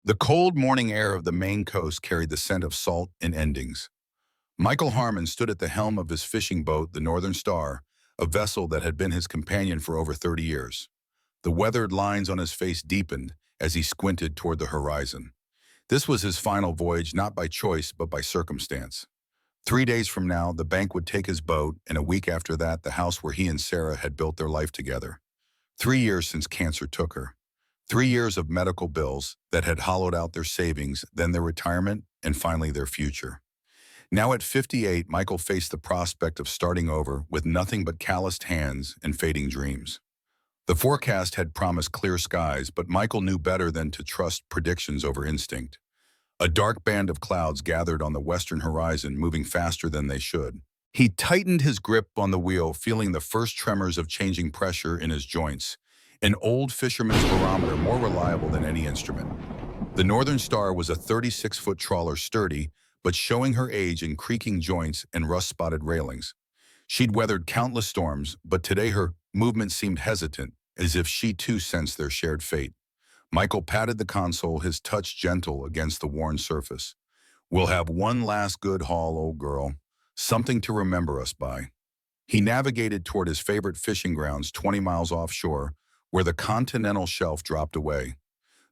The cold morning air of the Maine coast carried the scent of salt and endings. Michael Harmon stood at the helm of his fishing boat, the Northern Star, a vessel that had been his companion for over 30 years. The weathered lines on his face deepened as he squinted toward the horizon. This was his final voyage, not by choice, but by circumstance. 3 days from now, the bank would take his boat, and a week after that, the house where he and Sarah had built their life together. 3 years since cancer took her. 3 years of medical bills that had hollowed out their savings, then their retirement, and finally their future. Now at 58, Michael faced the prospect of starting over with nothing but calloused hands and fading dreams. The forecast had promised clear skies, but Michael knew better than to trust predictions over instinct. A dark band of clouds gathered on the western horizon, moving faster than they should. He tightened his grip on the wheel, feeling the first tremors of changing pressure in his joints. An old fisherman's barometer, more reliable than any instrument. The Northern Star was a 36-foot trawler, sturdy, but showing her age in creaking joints and rust-spotted railings. She'd weathered countless storms, but today her movement seemed hesitant, as if she too sensed their shared fate. Michael patted the console, his touch gentle against the worn surface. "We'll have one last good haul, old girl. Something to remember us by." He navigated toward his favorite fishing grounds 20 miles offshore, where the continental shelf dropped away.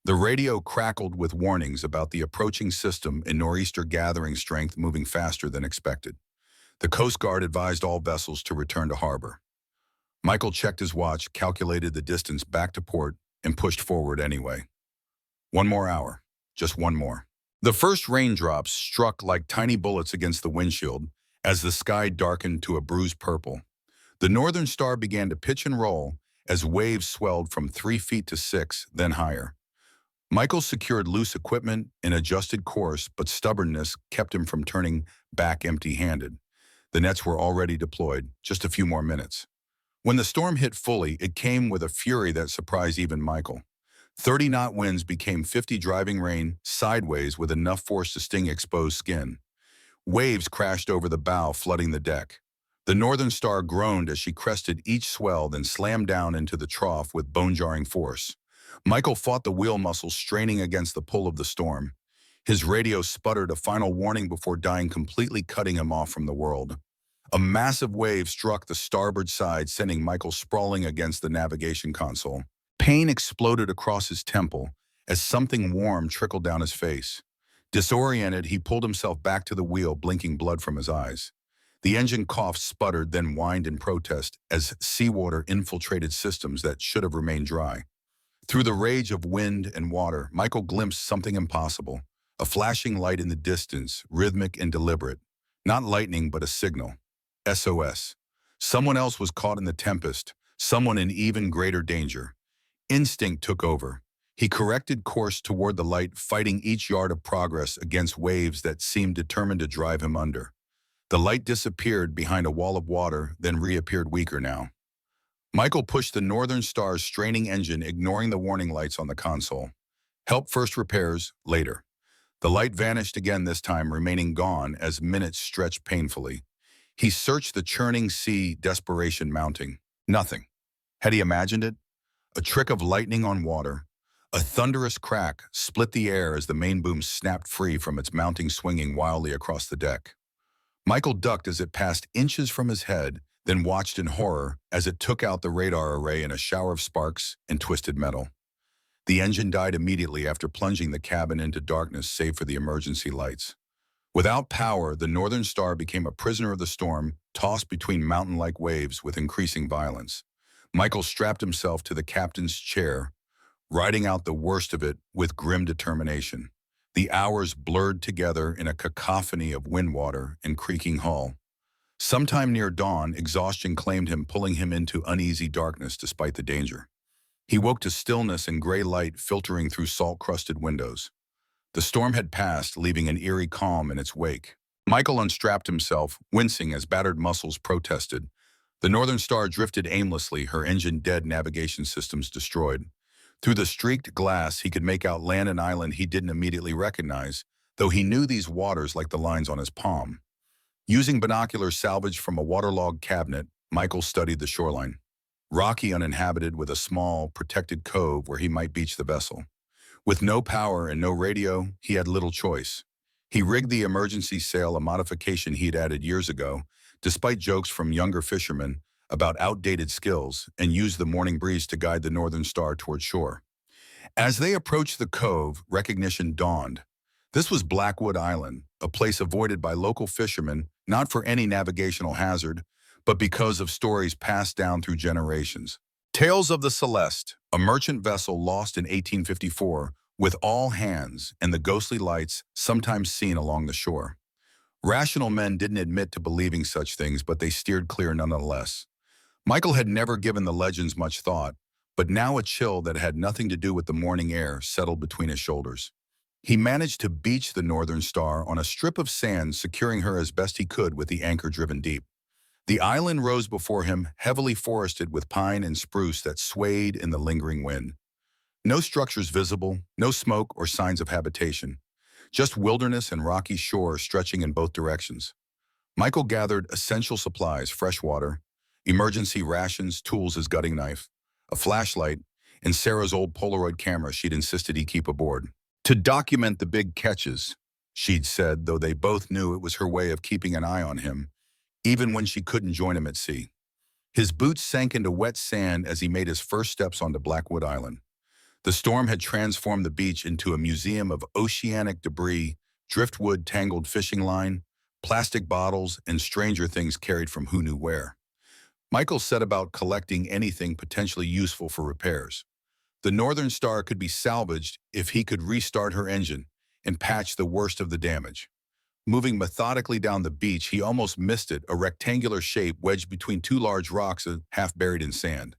The radio crackled with warnings about the approaching system and nor'easter gathering strength moving faster than expected. The Coast Guard advised all vessels to return to harbor. Michael checked his watch, calculated the distance back to port, and pushed forward anyway. One more hour, just one more. The first raindrops struck like tiny bullets against the windshield as the sky darkened to a bruised purple. The Northern Star began to pitch and roll as waves swelled from 3 feet to 6, then higher. Michael secured loose equipment and adjusted course, but stubbornness kept him from turning back empty-handed. The nets were already deployed, just a few more minutes. When the storm hit fully, it came with a fury that surprised even Michael. 30-knot winds became 50 driving rain sideways with enough force to sting exposed skin. Waves crashed over the bow, flooding the deck. The Northern Star groaned as she crested each swell, then slammed down into the trough with bone-jarring force. Michael fought the wheel muscles straining against the pull of the storm. His radio sputtered a final warning before dying, completely cutting him off from the world. A massive wave struck the starboard side, sending Michael sprawling against the navigation console. Pain exploded across his temple as something warm trickled down his face. Disoriented, he pulled himself back to the wheel, blinking blood from his eyes. The engine coughed, sputtered, then whined in protest as seawater infiltrated systems that should have remained dry. Through the rage of wind and water, Michael glimpsed something impossible, a flashing light in the distance, rhythmic and deliberate. Not lightning, but a signal. SOS. Someone else was caught in the tempest, someone in even greater danger. Instinct took over. He corrected course toward the light, fighting each yard of progress against waves that seemed determined to drive him under. The light disappeared behind a wall of water, then reappeared weaker now. Michael pushed the Northern Star's straining engine, ignoring the warning lights on the console. Help first, repairs later. The light vanished again, this time remaining gone as minutes stretched painfully. He searched the churning sea, desperation mounting. Nothing. Had he imagined it? A trick of lightning on water. A thunderous crack split the air as the main boom snapped free from its mounting, swinging wildly across the deck. Michael ducked as it passed inches from his head, then watched in horror as it took out the radar array in a shower of sparks and twisted metal. The engine died immediately after plunging the cabin into darkness save for the emergency lights. Without power, the Northern Star became a prisoner of the storm, tossed between mountain-like waves with increasing violence. Michael strapped himself to the captain's chair, riding out the worst of it with grim determination. The hours blurred together in a cacophony of wind water and creaking hull. Sometime near dawn, exhaustion claimed him, pulling him into uneasy darkness despite the danger. He woke to stillness and gray light filtering through salt-crusted windows. The storm had passed, leaving an eerie calm in its wake. Michael unstrapped himself, wincing as battered muscles protested. The Northern Star drifted aimlessly, her engine dead, navigation systems destroyed. Through the streaked glass, he could make out land and island he didn't immediately recognize, though he knew these waters like the lines on his palm. Using binoculars salvaged from a waterlogged cabinet, Michael studied the shoreline. Rocky, uninhabited, with a small, protected cove where he might beach the vessel. With no power and no radio, he had little choice. He rigged the emergency sail, a modification he'd added years ago, despite jokes from younger fishermen about outdated skills, and used the morning breeze to guide the Northern Star toward shore. As they approached the cove, recognition dawned. This was Blackwood Island, a place avoided by local fishermen, not for any navigational hazard, but because of stories passed down through generations. Tales of the Celeste, a merchant vessel lost in 1854, with all hands and the ghostly lights sometimes seen along the shore. Rational men didn't admit to believing such things, but they steered clear nonetheless. Michael had never given the legends much thought, but now a chill that had nothing to do with the morning air settled between his shoulders. He managed to beach the Northern Star on a strip of sand, securing her as best he could with the anchor driven deep. The island rose before him, heavily forested with pine and spruce that swayed in the lingering wind. No structures visible, no smoke or signs of habitation, just wilderness and rocky shore stretching in both directions. Michael gathered essential supplies, fresh water, emergency rations, tools, his gutting knife, a flashlight, and Sarah's old Polaroid camera she'd insisted he keep aboard. To document the big catches, she'd said, though they both knew it was her way of keeping an eye on him, even when she couldn't join him at sea. His boots sank into wet sand as he made his first steps onto Blackwood Island. The storm had transformed the beach into a museum of oceanic debris, driftwood, tangled fishing line, plastic bottles, and stranger things carried from who knew where. Michael set about collecting anything potentially useful for repairs. The Northern Star could be salvaged if he could restart her engine and patch the worst of the damage. Moving methodically down the beach, he almost missed it, a rectangular shape wedged between two large rocks half buried in sand.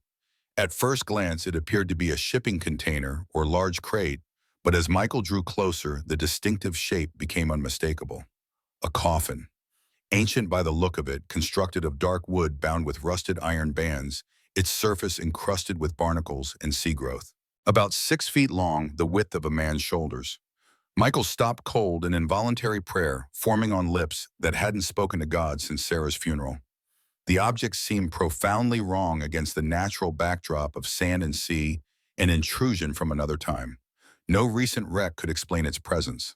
At first glance, it appeared to be a shipping container or large crate, but as Michael drew closer, the distinctive shape became unmistakable. A coffin. Ancient by the look of it, constructed of dark wood bound with rusted iron bands, its surface encrusted with barnacles and sea growth. About 6 feet long, the width of a man's shoulders. Michael stopped cold, an involuntary prayer forming on lips that hadn't spoken to God since Sarah's funeral. The object seemed profoundly wrong against the natural backdrop of sand and sea, an intrusion from another time. No recent wreck could explain its presence.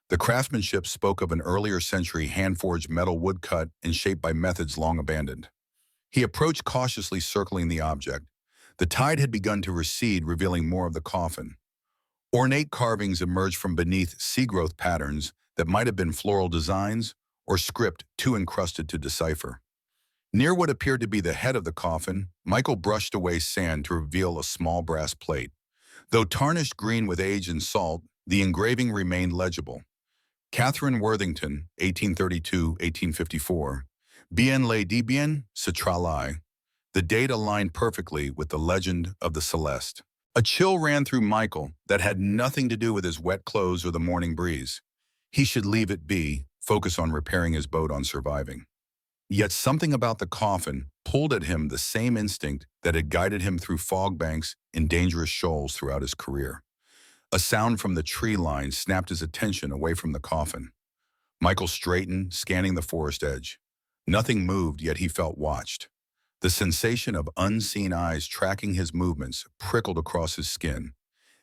The craftsmanship spoke of an earlier century hand-forged metal woodcut and shaped by methods long abandoned. He approached cautiously, circling the object. The tide had begun to recede, revealing more of the coffin. Ornate carvings emerged from beneath, sea growth patterns that might have been floral designs or script too encrusted to decipher. Near what appeared to be the head of the coffin, Michael brushed away sand to reveal a small brass plate. Though tarnished green with age and salt, the engraving remained legible. Catherine Worthington, 1832-1854, Bien le dit bien, se travaille. The date aligned perfectly with the legend of the Celeste. A chill ran through Michael that had nothing to do with his wet clothes or the morning breeze. He should leave it be, focus on repairing his boat, on surviving. Yet something about the coffin pulled at him the same instinct that had guided him through fog banks and dangerous shoals throughout his career. A sound from the tree line snapped his attention away from the coffin. Michael straightened, scanning the forest edge. Nothing moved, yet he felt watched. The sensation of unseen eyes tracking his movements prickled across his skin.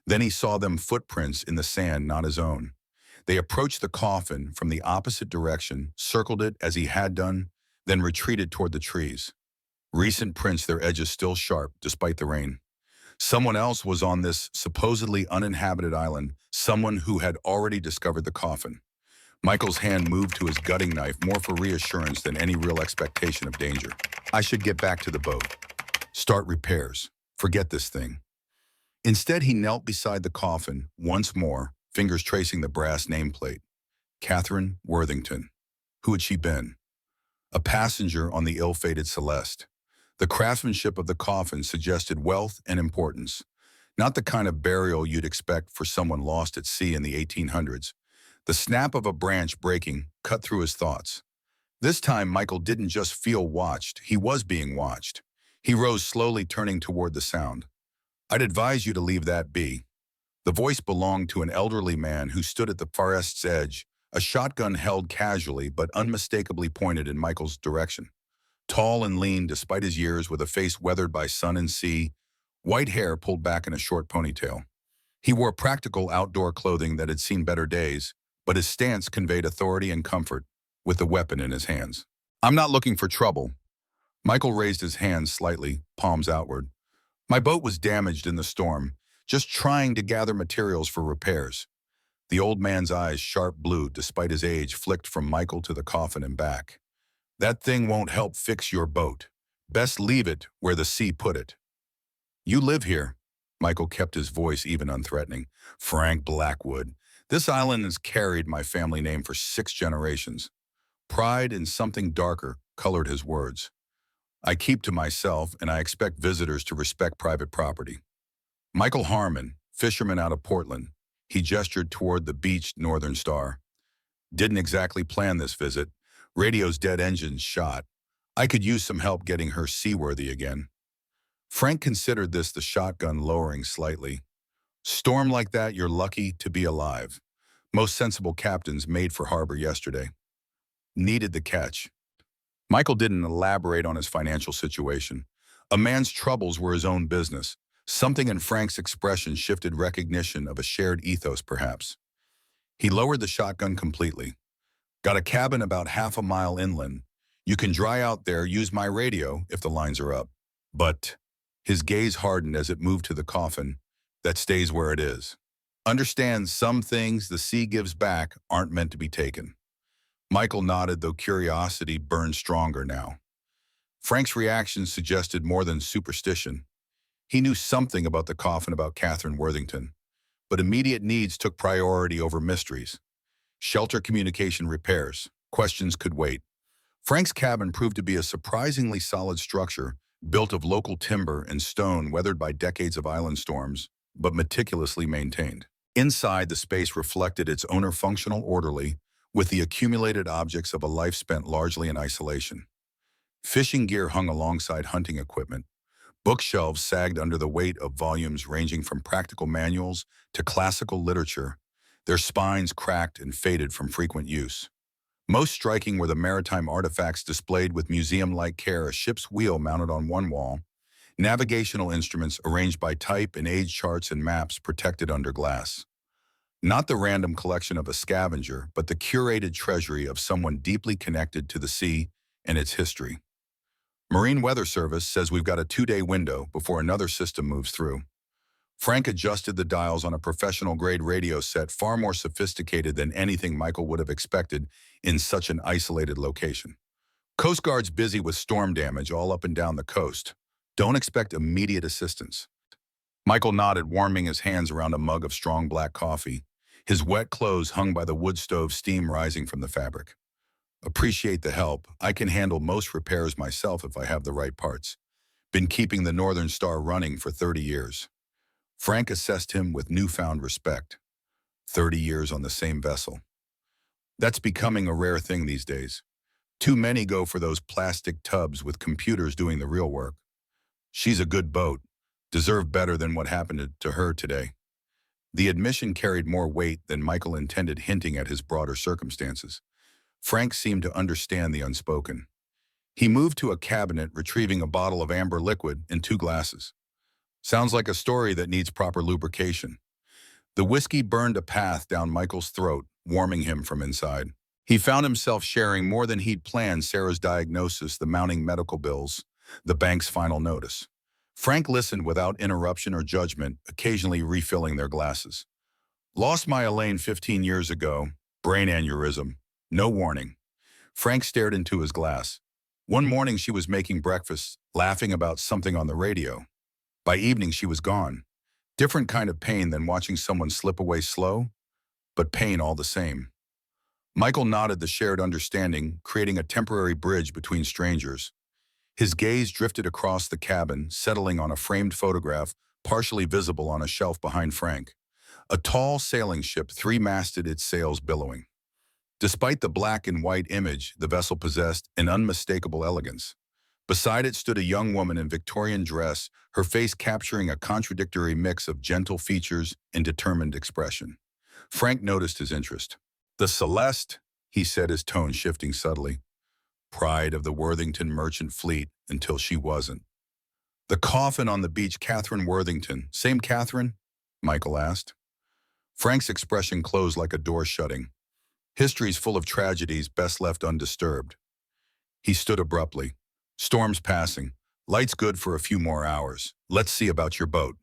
Then he saw them, footprints in the sand, not his own. They approached the coffin from the opposite direction, circled it as he had done, then retreated toward the trees. Recent prints, their edges still sharp despite the rain. Someone else was on this supposedly uninhabited island, someone who had already discovered the coffin. Michael's hand moved to his gutting knife, more for reassurance than any real expectation of danger. I should get back to the boat. Start repairs. Forget this thing. Instead, he knelt beside the coffin once more, fingers tracing the brass nameplate. Catherine Worthington. Who had she been? A passenger on the ill-fated Celeste. The craftsmanship of the coffin suggested wealth and importance, not the kind of burial you'd expect for someone lost at sea in the 1800s. The snap of a branch breaking cut through his thoughts. This time, Michael didn't just feel watched, he was being watched. He rose slowly, turning toward the sound. I'd advise you to leave that be. The voice belonged to an elderly man who stood at the forest's edge, a shotgun held casually but unmistakably pointed in Michael's direction. Tall and lean despite his years, with a face weathered by sun and sea, white hair pulled back in a short ponytail. He wore practical outdoor clothing that had seen better days, but his stance conveyed authority and comfort, with the weapon in his hands. "I'm not looking for trouble." Michael raised his hands slightly, palms outward. "My boat was damaged in the storm, just trying to gather materials for repairs." The old man's eyes, sharp blue despite his age, flicked from Michael to the coffin and back. "That thing won't help fix your boat. Best leave it where the sea put it." "You live here." Michael kept his voice even unthreatening. "Frank Blackwood. This island has carried my family name for 6 generations." Pride and something darker colored his words. "I keep to myself, and I expect visitors to respect private property." Michael Harmon, fisherman out of Portland. He gestured toward the beached Northern Star. "Didn't exactly plan this visit. Radio's dead engine's shot. I could use some help getting her seaworthy again." Frank considered this, the shotgun lowering slightly. "Storm like that, you're lucky to be alive. Most sensible captains made for harbor yesterday." Needed the catch. Michael didn't elaborate on his financial situation. A man's troubles were his own business. Something in Frank's expression shifted recognition of a shared ethos, perhaps. He lowered the shotgun completely. "Got a cabin about half a mile inland. You can dry out there, use my radio if the lines are up." But his gaze hardened as it moved to the coffin. "That stays where it is. Understand, some things the sea gives back aren't meant to be taken." Michael nodded, though curiosity burned stronger now. Frank's reaction suggested more than superstition. He knew something about the coffin, about Catherine Worthington, but immediate needs took priority over mysteries. Shelter, communication, repairs. Questions could wait. Frank's cabin proved to be a surprisingly solid structure, built of local timber and stone, weathered by decades of island storms, but meticulously maintained. Inside, the space reflected its owner, functional, orderly, with the accumulated objects of a life spent largely in isolation. Fishing gear hung alongside hunting equipment. Bookshelves sagged under the weight of volumes ranging from practical manuals to classical literature, their spines cracked and faded from frequent use. Most striking were the maritime artifacts displayed with museum-like care: a ship's wheel mounted on one wall, navigational instruments arranged by type, and age charts and maps protected under glass. Not the random collection of a scavenger, but the curated treasury of someone deeply connected to the sea and its history. Marine Weather Service says we've got a 2-day window before another system moves through. Frank adjusted the dials on a professional-grade radio set, far more sophisticated than anything Michael would have expected in such an isolated location. "Coast Guard's busy with storm damage all up and down the coast. Don't expect immediate assistance." Michael nodded, warming his hands around a mug of strong black coffee. His wet clothes hung by the wood stove, steam rising from the fabric. "Appreciate the help. I can handle most repairs myself if I have the right parts. Been keeping the Northern Star running for 30 years. Frank assessed him with newfound respect. 30 years on the same vessel. That's becoming a rare thing these days. Too many go for those plastic tubs with computers doing the real work. She's a good boat. Deserved better than what happened to her today." The admission carried more weight than Michael intended, hinting at his broader circumstances. Frank seemed to understand the unspoken. He moved to a cabinet, retrieving a bottle of amber liquid and 2 glasses. "Sounds like a story that needs proper lubrication." The whiskey burned a path down Michael's throat, warming him from inside. He found himself sharing more than he'd planned: Sarah's diagnosis, the mounting medical bills, the bank's final notice. Frank listened without interruption or judgment, occasionally refilling their glasses. "Lost my Elaine 15 years ago. Brain aneurysm. No warning." Frank stared into his glass. "One morning she was making breakfast, laughing about something on the radio. By evening she was gone. Different kind of pain than watching someone slip away slow, but pain all the same." Michael nodded, the shared understanding creating a temporary bridge between strangers. His gaze drifted across the cabin, settling on a framed photograph partially visible on a shelf behind Frank. A tall sailing ship, 3-masted, its sails billowing. Despite the black and white image, the vessel possessed an unmistakable elegance. Beside it stood a young woman in Victorian dress, her face capturing a contradictory mix of gentle features and determined expression. Frank noticed his interest. "The Celeste," he said, his tone shifting subtly. "Pride of the Worthington merchant fleet until she wasn't." The coffin on the beach, Catherine Worthington. Same Catherine? Michael asked. Frank's expression closed like a door shutting. History's full of tragedies best left undisturbed. He stood abruptly. Storm's passing. Light's good for a few more hours. Let's see about your boat.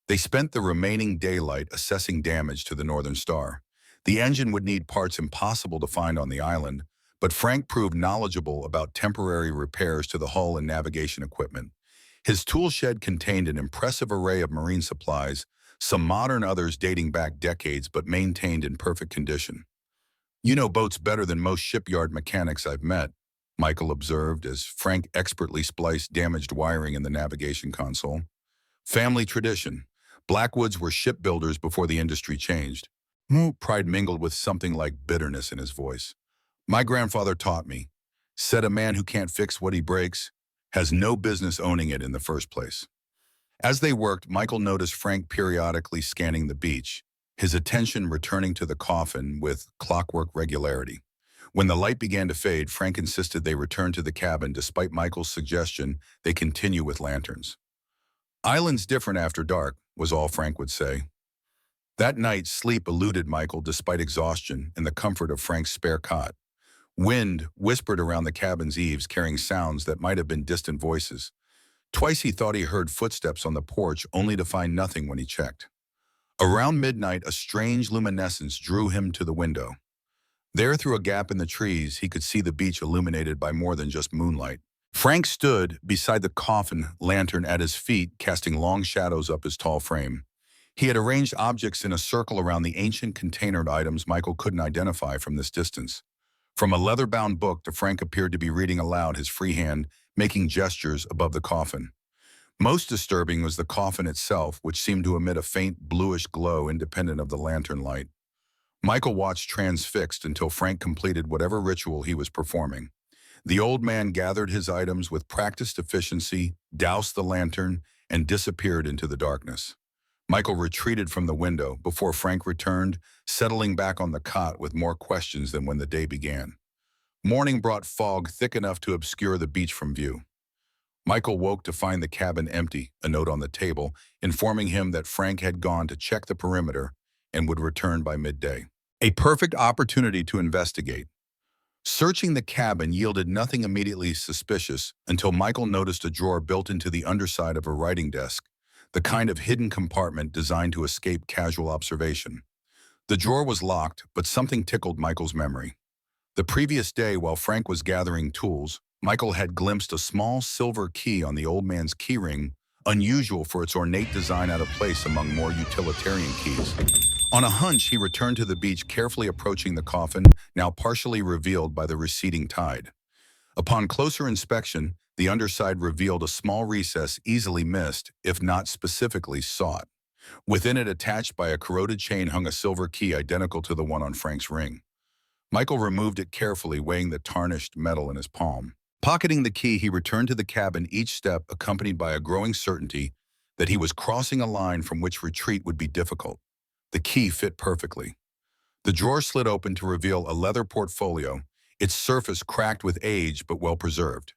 They spent the remaining daylight assessing damage to the Northern Star. The engine would need parts impossible to find on the island, but Frank proved knowledgeable about temporary repairs to the hull and navigation equipment. His tool shed contained an impressive array of marine supplies, some modern, others dating back decades but maintained in perfect condition. "You know boats better than most shipyard mechanics I've met," Michael observed as Frank expertly spliced damaged wiring in the navigation console. "Family tradition. Blackwoods were shipbuilders before the industry changed." Pride mingled with something like bitterness in his voice. "My grandfather taught me, said a man who can't fix what he breaks has no business owning it in the first place." As they worked, Michael noticed Frank periodically scanning the beach, his attention returning to the coffin with clockwork regularity. When the light began to fade, Frank insisted they return to the cabin despite Michael's suggestion they continue with lanterns. "Island's different after dark," was all Frank would say. That night, sleep eluded Michael despite exhaustion in the comfort of Frank's spare cot. Wind whispered around the cabin's eaves, carrying sounds that might have been distant voices. Twice he thought he heard footsteps on the porch, only to find nothing when he checked. Around midnight, a strange luminescence drew him to the window. There, through a gap in the trees, he could see the beach illuminated by more than just moonlight. Frank stood beside the coffin, lantern at his feet, casting long shadows up his tall frame. He had arranged objects in a circle around the ancient containered items Michael couldn't identify from this distance. From a leather-bound book to Frank appeared to be reading aloud, his free hand making gestures above the coffin. Most disturbing was the coffin itself, which seemed to emit a faint bluish glow independent of the lantern light. Michael watched transfixed until Frank completed whatever ritual he was performing. The old man gathered his items with practiced efficiency, doused the lantern, and disappeared into the darkness. Michael retreated from the window before Frank returned, settling back on the cot with more questions than when the day began. Morning brought fog thick enough to obscure the beach from view. Michael woke to find the cabin empty, a note on the table informing him that Frank had gone to check the perimeter and would return by midday. A perfect opportunity to investigate. Searching the cabin yielded nothing immediately suspicious until Michael noticed a drawer built into the underside of a writing desk, the kind of hidden compartment designed to escape casual observation. The drawer was locked, but something tickled Michael's memory. The previous day, while Frank was gathering tools, Michael had glimpsed a small silver key on the old man's keyring, unusual for its ornate design, out of place among more utilitarian keys. On a hunch, he returned to the beach, carefully approaching the coffin, now partially revealed by the receding tide. Upon closer inspection, the underside revealed a small recess easily missed, if not specifically sought. Within it, attached by a corroded chain, hung a silver key identical to the one on Frank's ring. Michael removed it carefully, weighing the tarnished metal in his palm. Pocketing the key, he returned to the cabin, each step accompanied by a growing certainty that he was crossing a line from which retreat would be difficult. The key fit perfectly. The drawer slid open to reveal a leather portfolio, its surface cracked with age but well preserved.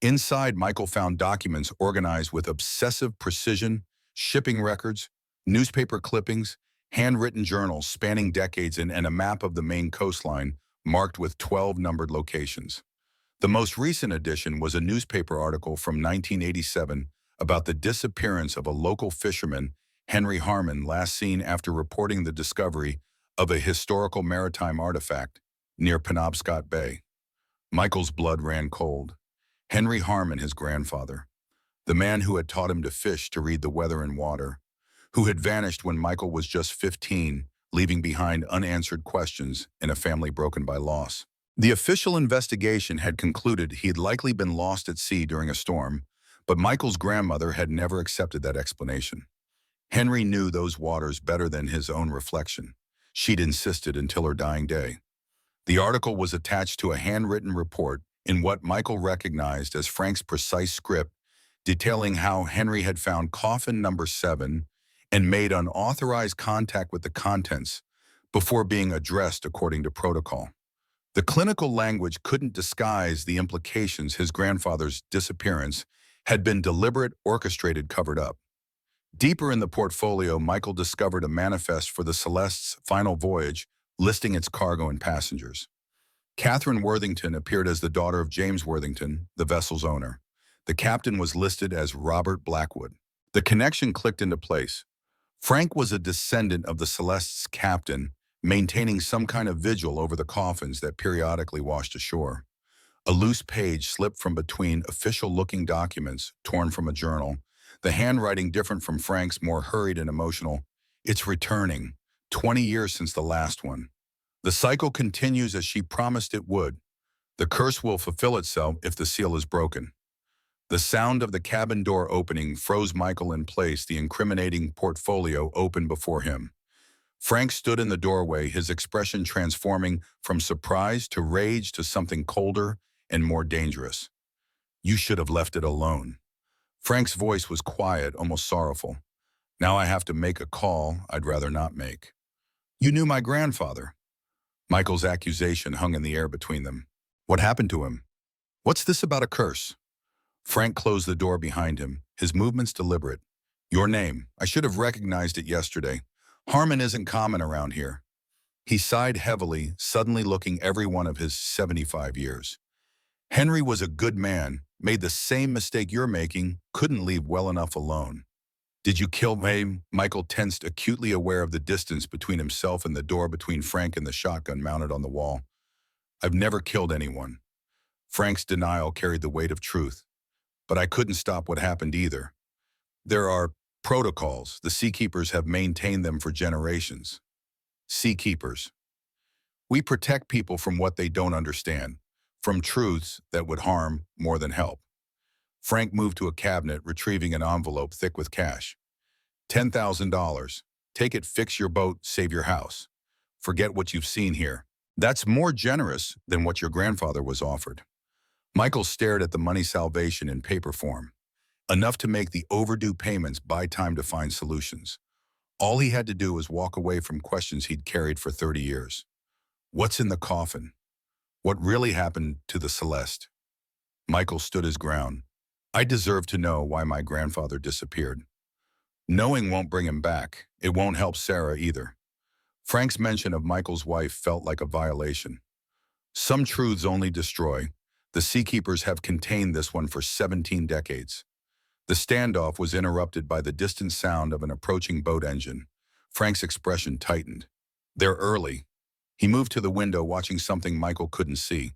Inside, Michael found documents organized with obsessive precision, shipping records, newspaper clippings, handwritten journals spanning decades, and a map of the Maine coastline marked with 12 numbered locations. The most recent addition was a newspaper article from 1987 about the disappearance of a local fisherman, Henry Harmon, last seen after reporting the discovery of a historical maritime artifact near Penobscot Bay. Michael's blood ran cold. Henry Harmon, his grandfather, the man who had taught him to fish, to read the weather and water, who had vanished when Michael was just 15, leaving behind unanswered questions in a family broken by loss. The official investigation had concluded he had likely been lost at sea during a storm, but Michael's grandmother had never accepted that explanation. Henry knew those waters better than his own reflection. She'd insisted until her dying day. The article was attached to a handwritten report in what Michael recognized as Frank's precise script, detailing how Henry had found coffin number 7 and made unauthorized contact with the contents before being addressed according to protocol. The clinical language couldn't disguise the implications his grandfather's disappearance had been deliberate, orchestrated, covered up. Deeper in the portfolio, Michael discovered a manifest for the Celeste's final voyage, listing its cargo and passengers. Catherine Worthington appeared as the daughter of James Worthington, the vessel's owner. The captain was listed as Robert Blackwood. The connection clicked into place. Frank was a descendant of the Celeste's captain, maintaining some kind of vigil over the coffins that periodically washed ashore. A loose page slipped from between official-looking documents torn from a journal, the handwriting different from Frank's, more hurried and emotional. It's returning, 20 years since the last one. The cycle continues as she promised it would. The curse will fulfill itself if the seal is broken. The sound of the cabin door opening froze Michael in place, the incriminating portfolio open before him. Frank stood in the doorway, his expression transforming from surprise to rage to something colder and more dangerous. "You should have left it alone." Frank's voice was quiet, almost sorrowful. "Now I have to make a call I'd rather not make." "You knew my grandfather." Michael's accusation hung in the air between them. "What happened to him? What's this about a curse?" Frank closed the door behind him, his movements deliberate. "Your name. I should have recognized it yesterday. Harmon isn't common around here." He sighed heavily, suddenly looking every one of his 75 years. "Henry was a good man, made the same mistake you're making, couldn't leave well enough alone." "Did you kill him?" Michael tensed, acutely aware of the distance between himself and the door, between Frank and the shotgun mounted on the wall. "I've never killed anyone." Frank's denial carried the weight of truth. "But I couldn't stop what happened either. There are protocols. The Seakeepers have maintained them for generations." Seakeepers. "We protect people from what they don't understand, from truths that would harm more than help." Frank moved to a cabinet, retrieving an envelope thick with cash. $10,000. Take it, fix your boat, save your house. Forget what you've seen here. That's more generous than what your grandfather was offered. Michael stared at the money, salvation in paper form. Enough to make the overdue payments, buy time to find solutions. All he had to do was walk away from questions he'd carried for 30 years. What's in the coffin? What really happened to the Celeste? Michael stood his ground. "I deserve to know why my grandfather disappeared." "Knowing won't bring him back. It won't help Sarah either." Frank's mention of Michael's wife felt like a violation. "Some truths only destroy. The Seakeepers have contained this one for 17 decades. The standoff was interrupted by the distant sound of an approaching boat engine. Frank's expression tightened. "They're early." He moved to the window, watching something Michael couldn't see.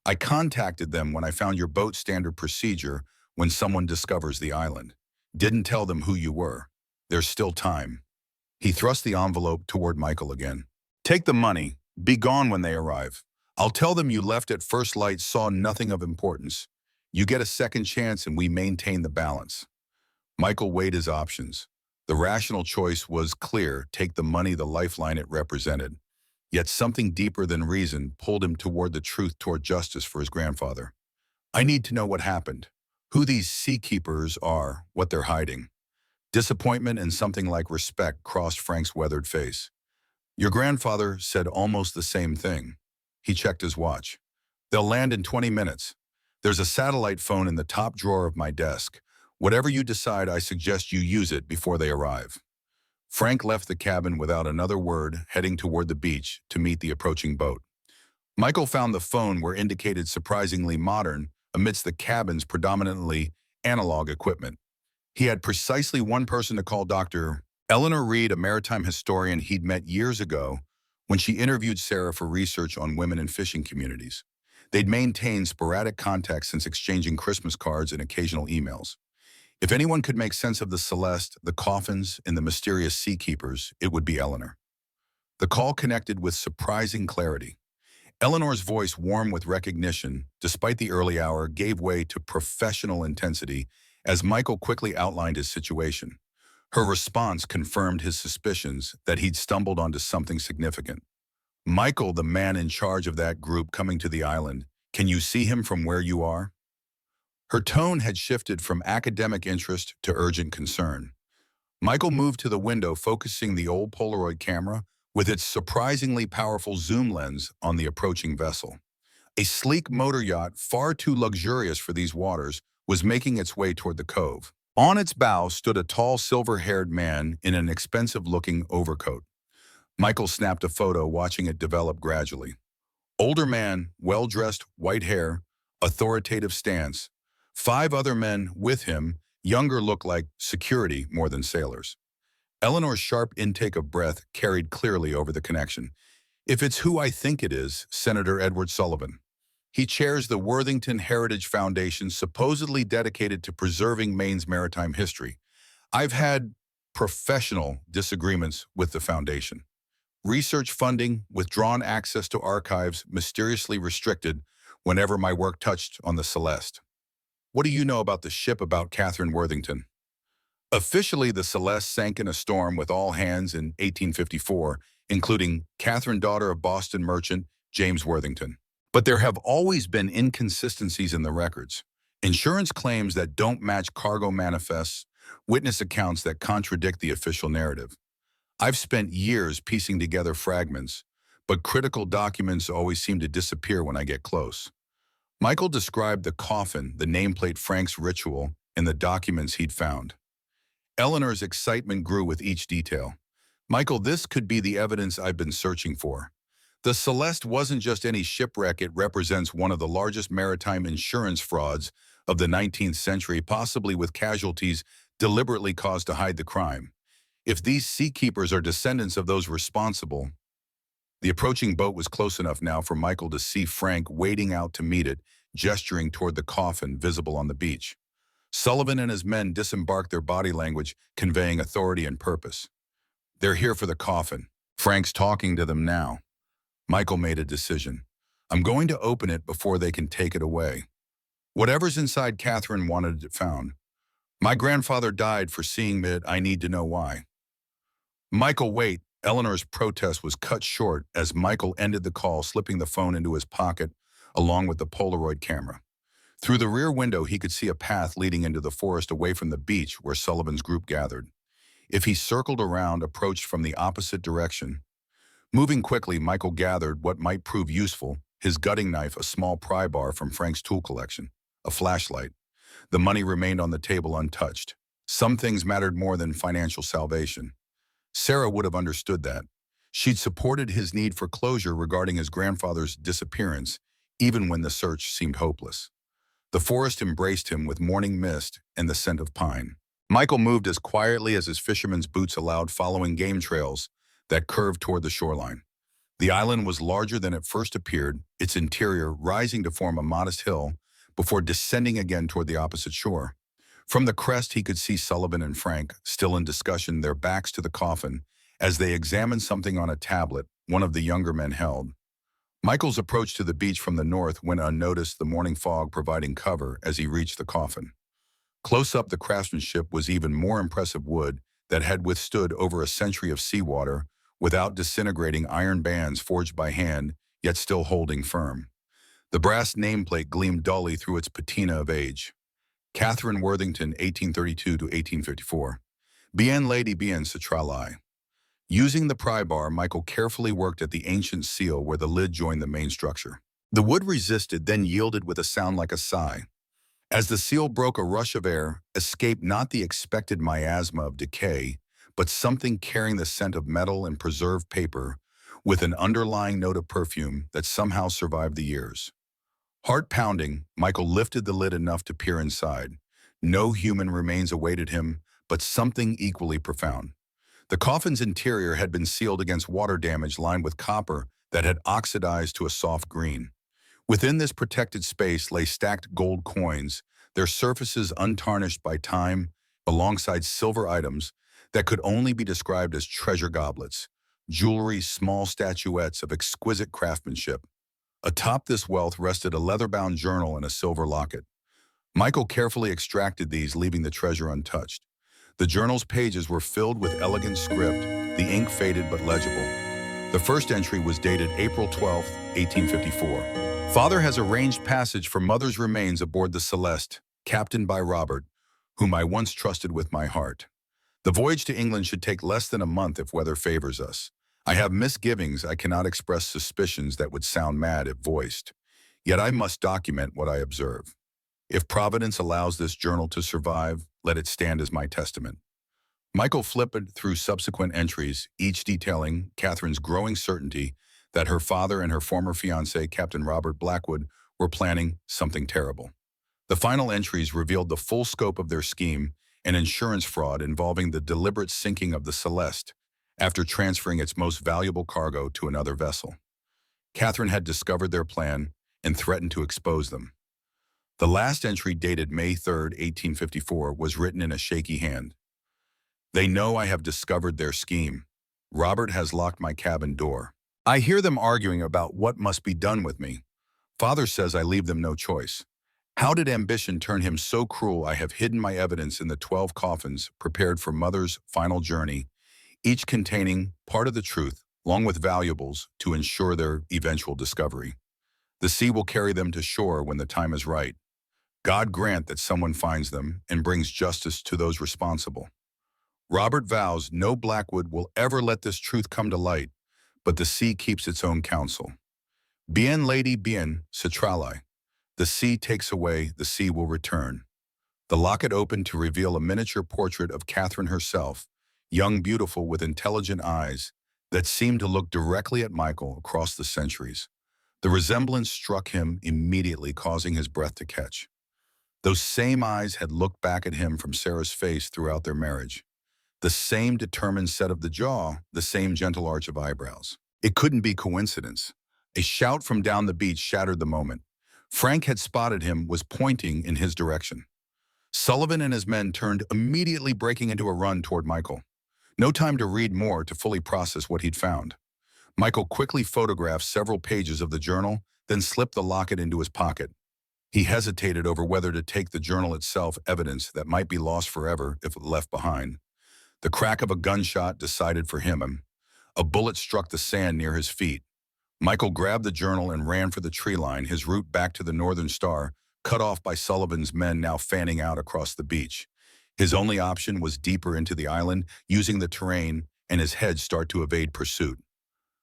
"I contacted them when I found your boat, standard procedure when someone discovers the island. Didn't tell them who you were. There's still time." He thrust the envelope toward Michael again. "Take the money. Be gone when they arrive. I'll tell them you left at first light, saw nothing of importance. You get a second chance and we maintain the balance." Michael weighed his options. The rational choice was clear: take the money, the lifeline it represented. Yet something deeper than reason pulled him toward the truth, toward justice for his grandfather. "I need to know what happened. Who these Seakeepers are, what they're hiding." Disappointment and something like respect crossed Frank's weathered face. "Your grandfather said almost the same thing." He checked his watch. "They'll land in 20 minutes. There's a satellite phone in the top drawer of my desk. Whatever you decide, I suggest you use it before they arrive." Frank left the cabin without another word, heading toward the beach to meet the approaching boat. Michael found the phone where indicated surprisingly modern amidst the cabin's predominantly analog equipment. He had precisely one person to call: Dr. Eleanor Reed, a maritime historian he'd met years ago when she interviewed Sarah for research on women in fishing communities. They'd maintained sporadic contact since exchanging Christmas cards and occasional emails. If anyone could make sense of the Celeste, the coffins, and the mysterious Seakeepers, it would be Eleanor. The call connected with surprising clarity. Eleanor's voice, warm with recognition, despite the early hour, gave way to professional intensity as Michael quickly outlined his situation. Her response confirmed his suspicions that he'd stumbled onto something significant. "Michael, the man in charge of that group coming to the island, can you see him from where you are?" Her tone had shifted from academic interest to urgent concern. Michael moved to the window, focusing the old Polaroid camera with its surprisingly powerful zoom lens on the approaching vessel. A sleek motor yacht, far too luxurious for these waters, was making its way toward the cove. On its bow stood a tall silver-haired man in an expensive-looking overcoat. Michael snapped a photo, watching it develop gradually. Older man, well-dressed, white hair, authoritative stance. 5 other men with him, younger, looked like security more than sailors. Eleanor's sharp intake of breath carried clearly over the connection. If it's who I think it is, Senator Edward Sullivan. He chairs the Worthington Heritage Foundation, supposedly dedicated to preserving Maine's maritime history. I've had professional disagreements with the foundation. Research funding, withdrawn access to archives, mysteriously restricted whenever my work touched on the Celeste. What do you know about the ship, about Catherine Worthington? Officially, the Celeste sank in a storm with all hands in 1854, including Catherine, daughter of Boston merchant James Worthington. But there have always been inconsistencies in the records. Insurance claims that don't match cargo manifests, witness accounts that contradict the official narrative. I've spent years piecing together fragments, but critical documents always seem to disappear when I get close. Michael described the coffin, the nameplate, Frank's ritual, and the documents he'd found. Eleanor's excitement grew with each detail. Michael, this could be the evidence I've been searching for. The Celeste wasn't just any shipwreck, it represents one of the largest maritime insurance frauds of the 19th century, possibly with casualties deliberately caused to hide the crime. If these seakeepers are descendants of those responsible. The approaching boat was close enough now for Michael to see Frank wading out to meet it, gesturing toward the coffin visible on the beach. Sullivan and his men disembarked, their body language conveying authority and purpose. They're here for the coffin. Frank's talking to them now. Michael made a decision. I'm going to open it before they can take it away. Whatever's inside, Catherine wanted it found. My grandfather died for seeing it. I need to know why. Michael, wait. Eleanor's protest was cut short as Michael ended the call, slipping the phone into his pocket along with the Polaroid camera. Through the rear window, he could see a path leading into the forest away from the beach where Sullivan's group gathered. If he circled around, approached from the opposite direction. Moving quickly, Michael gathered what might prove useful: his gutting knife, a small pry bar from Frank's tool collection, a flashlight. The money remained on the table untouched. Some things mattered more than financial salvation. Sarah would have understood that. She'd supported his need for closure regarding his grandfather's disappearance, even when the search seemed hopeless. The forest embraced him with morning mist and the scent of pine. Michael moved as quietly as his fisherman's boots allowed, following game trails that curved toward the shoreline. The island was larger than it first appeared, its interior rising to form a modest hill before descending again toward the opposite shore. From the crest, he could see Sullivan and Frank, still in discussion, their backs to the coffin, as they examined something on a tablet one of the younger men held. Michael's approach to the beach from the north went unnoticed, the morning fog providing cover as he reached the coffin. Close up, the craftsmanship was even more impressive: wood that had withstood over a century of seawater without disintegrating, iron bands forged by hand, yet still holding firm. The brass nameplate gleamed dully through its patina of age. Catherine Worthington, 1832 to 1854. Bien Lady Bien Citralai. Using the pry bar, Michael carefully worked at the ancient seal where the lid joined the main structure. The wood resisted, then yielded with a sound like a sigh. As the seal broke, a rush of air escaped, not the expected miasma of decay, but something carrying the scent of metal and preserved paper, with an underlying note of perfume that somehow survived the years. Heart pounding, Michael lifted the lid enough to peer inside. No human remains awaited him, but something equally profound. The coffin's interior had been sealed against water damage, lined with copper that had oxidized to a soft green. Within this protected space lay stacked gold coins, their surfaces untarnished by time, alongside silver items that could only be described as treasure goblets, jewelry, small statuettes of exquisite craftsmanship. Atop this wealth rested a leather-bound journal and a silver locket. Michael carefully extracted these, leaving the treasure untouched. The journal's pages were filled with elegant script, the ink faded but legible. The first entry was dated April 12, 1854. Father has arranged passage for mother's remains aboard the Celeste, captained by Robert, whom I once trusted with my heart. The voyage to England should take less than a month if weather favors us. I have misgivings. I cannot express suspicions that would sound mad if voiced. Yet I must document what I observe. If Providence allows this journal to survive, let it stand as my testament. Michael flipped through subsequent entries, each detailing Catherine's growing certainty that her father and her former fiancé, Captain Robert Blackwood, were planning something terrible. The final entries revealed the full scope of their scheme, an insurance fraud involving the deliberate sinking of the Celeste after transferring its most valuable cargo to another vessel. Catherine had discovered their plan and threatened to expose them. The last entry, dated May 3, 1854, was written in a shaky hand. They know I have discovered their scheme. Robert has locked my cabin door. I hear them arguing about what must be done with me. Father says I leave them no choice. How did ambition turn him so cruel? I have hidden my evidence in the 12 coffins prepared for Mother's final journey, each containing part of the truth, along with valuables, to ensure their eventual discovery. The sea will carry them to shore when the time is right. God grant that someone finds them and brings justice to those responsible. Robert vows no Blackwood will ever let this truth come to light, but the sea keeps its own counsel. Bien, lady, bien, citrali. The sea takes away, the sea will return. The locket opened to reveal a miniature portrait of Catherine herself, young, beautiful, with intelligent eyes that seemed to look directly at Michael across the centuries. The resemblance struck him immediately, causing his breath to catch. Those same eyes had looked back at him from Sarah's face throughout their marriage. The same determined set of the jaw, the same gentle arch of eyebrows. It couldn't be coincidence. A shout from down the beach shattered the moment. Frank had spotted him, was pointing in his direction. Sullivan and his men turned, immediately breaking into a run toward Michael. No time to read more to fully process what he'd found. Michael quickly photographed several pages of the journal, then slipped the locket into his pocket. He hesitated over whether to take the journal itself, evidence that might be lost forever if left behind. The crack of a gunshot decided for him. A bullet struck the sand near his feet. Michael grabbed the journal and ran for the tree line, his route back to the Northern Star, cut off by Sullivan's men now fanning out across the beach. His only option was deeper into the island, using the terrain and his head start to evade pursuit.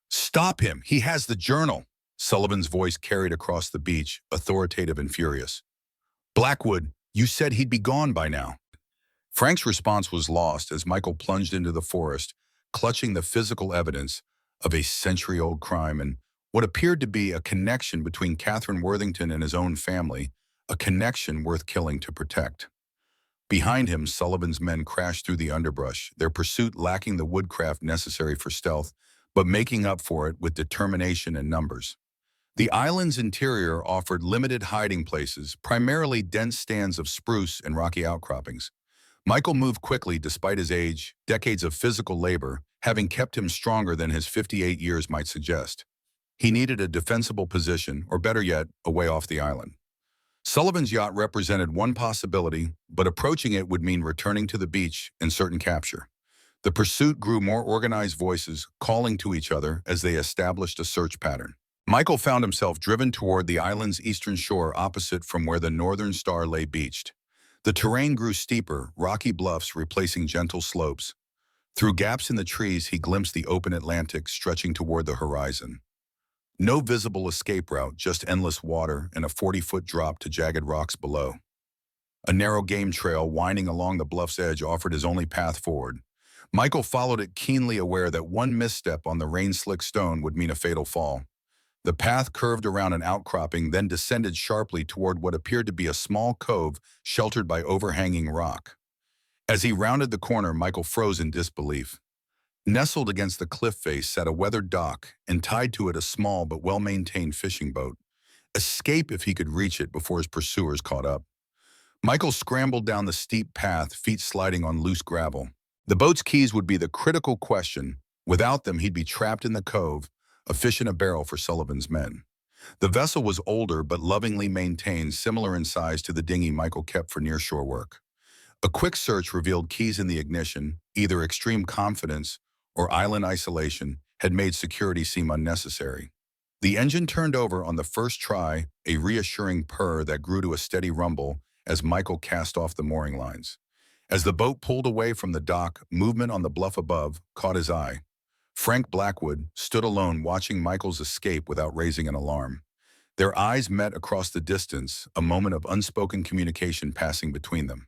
"Stop him! He has the journal!" Sullivan's voice carried across the beach, authoritative and furious. "Blackwood, you said he'd be gone by now." Frank's response was lost as Michael plunged into the forest, clutching the physical evidence of a century-old crime and what appeared to be a connection between Catherine Worthington and his own family, a connection worth killing to protect. Behind him, Sullivan's men crashed through the underbrush, their pursuit lacking the woodcraft necessary for stealth, but making up for it with determination and numbers. The island's interior offered limited hiding places, primarily dense stands of spruce and rocky outcroppings. Michael moved quickly despite his age, decades of physical labor, having kept him stronger than his 58 years might suggest. He needed a defensible position, or better yet, a way off the island. Sullivan's yacht represented one possibility, but approaching it would mean returning to the beach and certain capture. The pursuit grew, more organized voices calling to each other as they established a search pattern. Michael found himself driven toward the island's eastern shore, opposite from where the Northern Star lay beached. The terrain grew steeper, rocky bluffs replacing gentle slopes. Through gaps in the trees, he glimpsed the open Atlantic stretching toward the horizon. No visible escape route, just endless water and a 40-foot drop to jagged rocks below. A narrow game trail winding along the bluff's edge offered his only path forward. Michael followed it, keenly aware that one misstep on the rain-slick stone would mean a fatal fall. The path curved around an outcropping, then descended sharply toward what appeared to be a small cove sheltered by overhanging rock. As he rounded the corner, Michael froze in disbelief. Nestled against the cliff face sat a weathered dock, and tied to it a small but well-maintained fishing boat. Escape if he could reach it before his pursuers caught up. Michael scrambled down the steep path, feet sliding on loose gravel. The boat's keys would be the critical question. Without them, he'd be trapped in the cove, a fish in a barrel for Sullivan's men. The vessel was older but lovingly maintained, similar in size to the dinghy Michael kept for nearshore work. A quick search revealed keys in the ignition. Either extreme confidence or island isolation had made security seem unnecessary. The engine turned over on the first try, a reassuring purr that grew to a steady rumble as Michael cast off the mooring lines. As the boat pulled away from the dock, movement on the bluff above caught his eye. Frank Blackwood stood alone, watching Michael's escape without raising an alarm. Their eyes met across the distance, a moment of unspoken communication passing between them.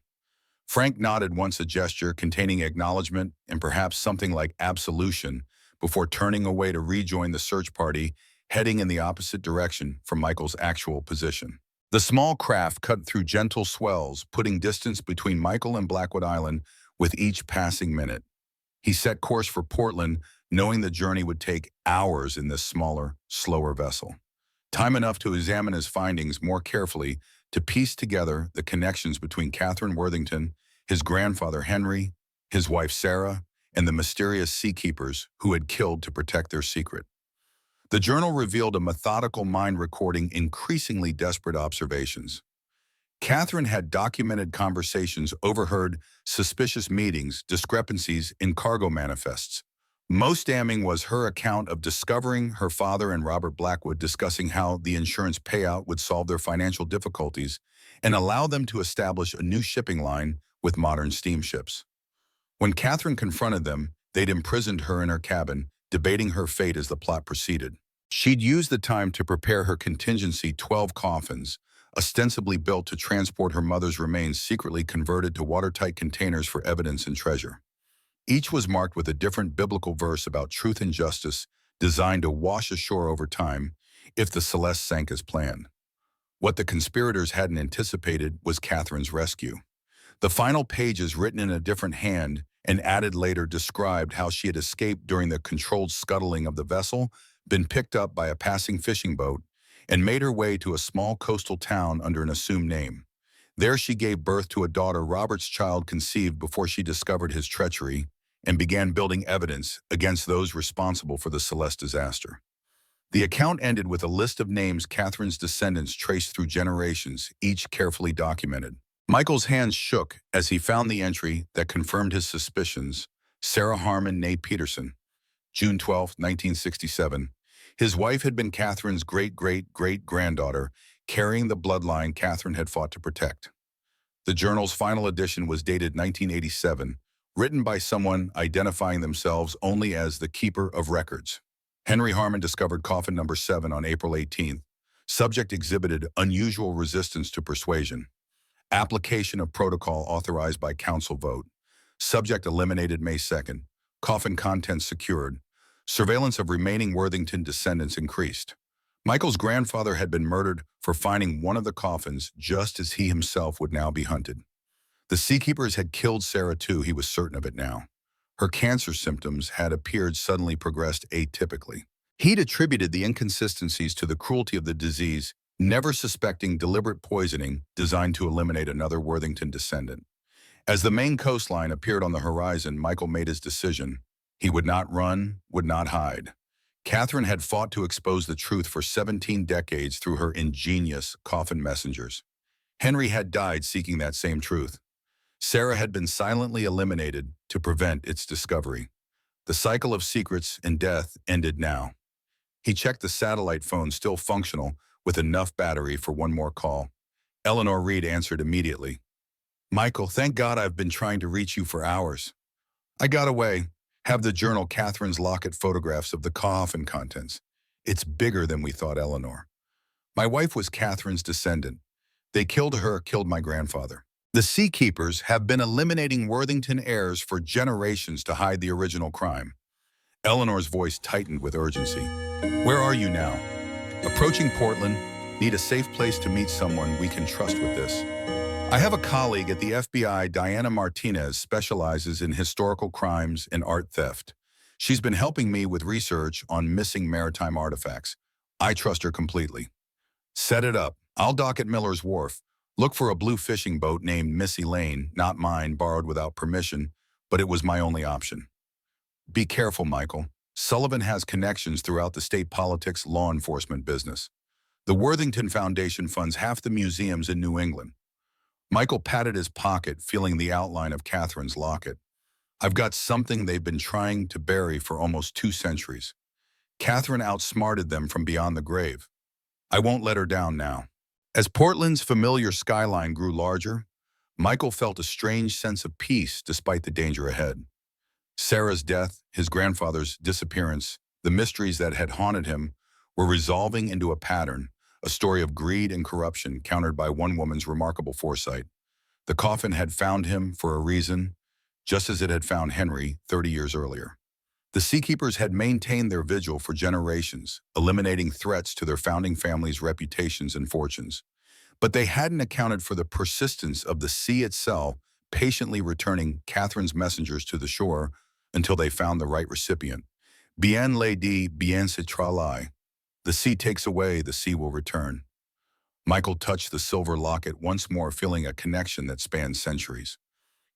Frank nodded once, a gesture containing acknowledgement and perhaps something like absolution, before turning away to rejoin the search party, heading in the opposite direction from Michael's actual position. The small craft cut through gentle swells, putting distance between Michael and Blackwood Island with each passing minute. He set course for Portland, knowing the journey would take hours in this smaller, slower vessel. Time enough to examine his findings more carefully, to piece together the connections between Catherine Worthington, his grandfather Henry, his wife Sarah, and the mysterious seakeepers who had killed to protect their secret. The journal revealed a methodical mind recording increasingly desperate observations. Catherine had documented conversations, overheard suspicious meetings, discrepancies in cargo manifests. Most damning was her account of discovering her father and Robert Blackwood discussing how the insurance payout would solve their financial difficulties and allow them to establish a new shipping line with modern steamships. When Catherine confronted them, they'd imprisoned her in her cabin, debating her fate as the plot proceeded. She'd used the time to prepare her contingency 12 coffins, ostensibly built to transport her mother's remains, secretly converted to watertight containers for evidence and treasure. Each was marked with a different biblical verse about truth and justice, designed to wash ashore over time if the Celeste sank as planned. What the conspirators hadn't anticipated was Catherine's rescue. The final pages, written in a different hand and added later, described how she had escaped during the controlled scuttling of the vessel, been picked up by a passing fishing boat, and made her way to a small coastal town under an assumed name. There she gave birth to a daughter Robert's child conceived before she discovered his treachery, and began building evidence against those responsible for the Celeste disaster. The account ended with a list of names Catherine's descendants traced through generations, each carefully documented. Michael's hands shook as he found the entry that confirmed his suspicions: Sarah Harmon née Peterson, June 12, 1967. His wife had been Catherine's great-great-great-granddaughter, carrying the bloodline Catherine had fought to protect. The journal's final edition was dated 1987, written by someone identifying themselves only as the keeper of records. Henry Harmon discovered coffin number 7 on April 18th. Subject exhibited unusual resistance to persuasion. Application of protocol authorized by council vote. Subject eliminated May 2nd. Coffin contents secured. Surveillance of remaining Worthington descendants increased. Michael's grandfather had been murdered for finding one of the coffins, just as he himself would now be hunted. The seakeepers had killed Sarah too, he was certain of it now. Her cancer symptoms had appeared suddenly progressed atypically. He'd attributed the inconsistencies to the cruelty of the disease, never suspecting deliberate poisoning designed to eliminate another Worthington descendant. As the main coastline appeared on the horizon, Michael made his decision. He would not run, would not hide. Catherine had fought to expose the truth for 17 decades through her ingenious coffin messengers. Henry had died seeking that same truth. Sarah had been silently eliminated to prevent its discovery. The cycle of secrets and death ended now. He checked the satellite phone, still functional, with enough battery for one more call. Eleanor Reed answered immediately. "Michael, thank God, I've been trying to reach you for hours. I got away. Have the journal Catherine's locket photographs of the coffin contents. It's bigger than we thought, Eleanor. My wife was Catherine's descendant. They killed her, killed my grandfather. The seakeepers have been eliminating Worthington heirs for generations to hide the original crime." Eleanor's voice tightened with urgency. "Where are you now?" "Approaching Portland. Need a safe place to meet someone we can trust with this." "I have a colleague at the FBI, Diana Martinez, specializes in historical crimes and art theft. She's been helping me with research on missing maritime artifacts. I trust her completely." "Set it up. I'll dock at Miller's Wharf. Look for a blue fishing boat named Missy Lane, not mine, borrowed without permission, but it was my only option." "Be careful, Michael. Sullivan has connections throughout the state politics, law enforcement business. The Worthington Foundation funds half the museums in New England." Michael patted his pocket, feeling the outline of Catherine's locket. "I've got something they've been trying to bury for almost 2 centuries. Catherine outsmarted them from beyond the grave. I won't let her down now." As Portland's familiar skyline grew larger, Michael felt a strange sense of peace despite the danger ahead. Sarah's death, his grandfather's disappearance, the mysteries that had haunted him were resolving into a pattern, a story of greed and corruption countered by one woman's remarkable foresight. The coffin had found him for a reason, just as it had found Henry 30 years earlier. The Seakeepers had maintained their vigil for generations, eliminating threats to their founding family's reputations and fortunes. But they hadn't accounted for the persistence of the sea itself, patiently returning Catherine's messengers to the shore until they found the right recipient. Bien lady, bien se tralai. The sea takes away, the sea will return. Michael touched the silver locket once more, feeling a connection that spanned centuries.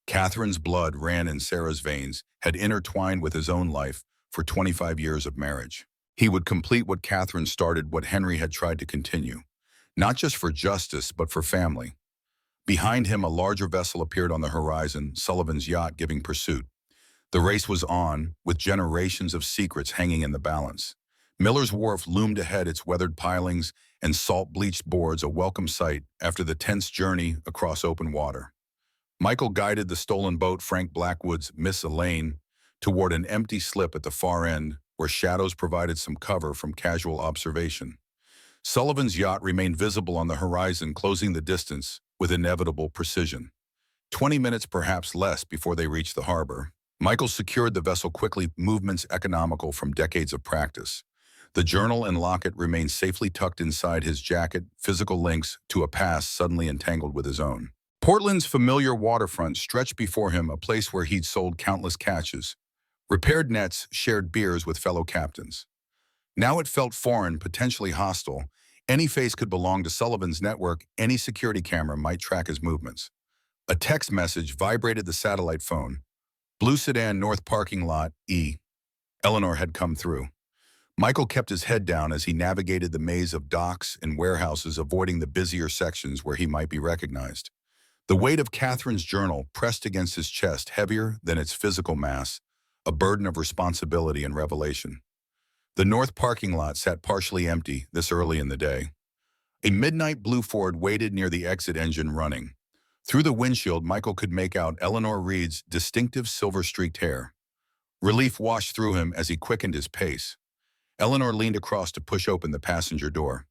Catherine's blood ran in Sarah's veins, had intertwined with his own life for 25 years of marriage. He would complete what Catherine started, what Henry had tried to continue. Not just for justice, but for family. Behind him, a larger vessel appeared on the horizon, Sullivan's yacht giving pursuit. The race was on, with generations of secrets hanging in the balance. Miller's Wharf loomed ahead, its weathered pilings and salt-bleached boards a welcome sight after the tense journey across open water. Michael guided the stolen boat, Frank Blackwood's Miss Elaine, toward an empty slip at the far end where shadows provided some cover from casual observation. Sullivan's yacht remained visible on the horizon, closing the distance with inevitable precision. 20 minutes, perhaps less, before they reached the harbor. Michael secured the vessel quickly, movements economical from decades of practice. The journal and locket remained safely tucked inside his jacket, physical links to a past suddenly entangled with his own. Portland's familiar waterfront stretched before him, a place where he'd sold countless catches, repaired nets, shared beers with fellow captains. Now it felt foreign, potentially hostile. Any face could belong to Sullivan's network, any security camera might track his movements. A text message vibrated the satellite phone. Blue sedan, north parking lot, E. Eleanor had come through. Michael kept his head down as he navigated the maze of docks and warehouses, avoiding the busier sections where he might be recognized. The weight of Catherine's journal pressed against his chest, heavier than its physical mass, a burden of responsibility and revelation. The north parking lot sat partially empty this early in the day. A midnight blue Ford waited near the exit, engine running. Through the windshield, Michael could make out Eleanor Reed's distinctive silver-streaked hair. Relief washed through him as he quickened his pace. Eleanor leaned across to push open the passenger door.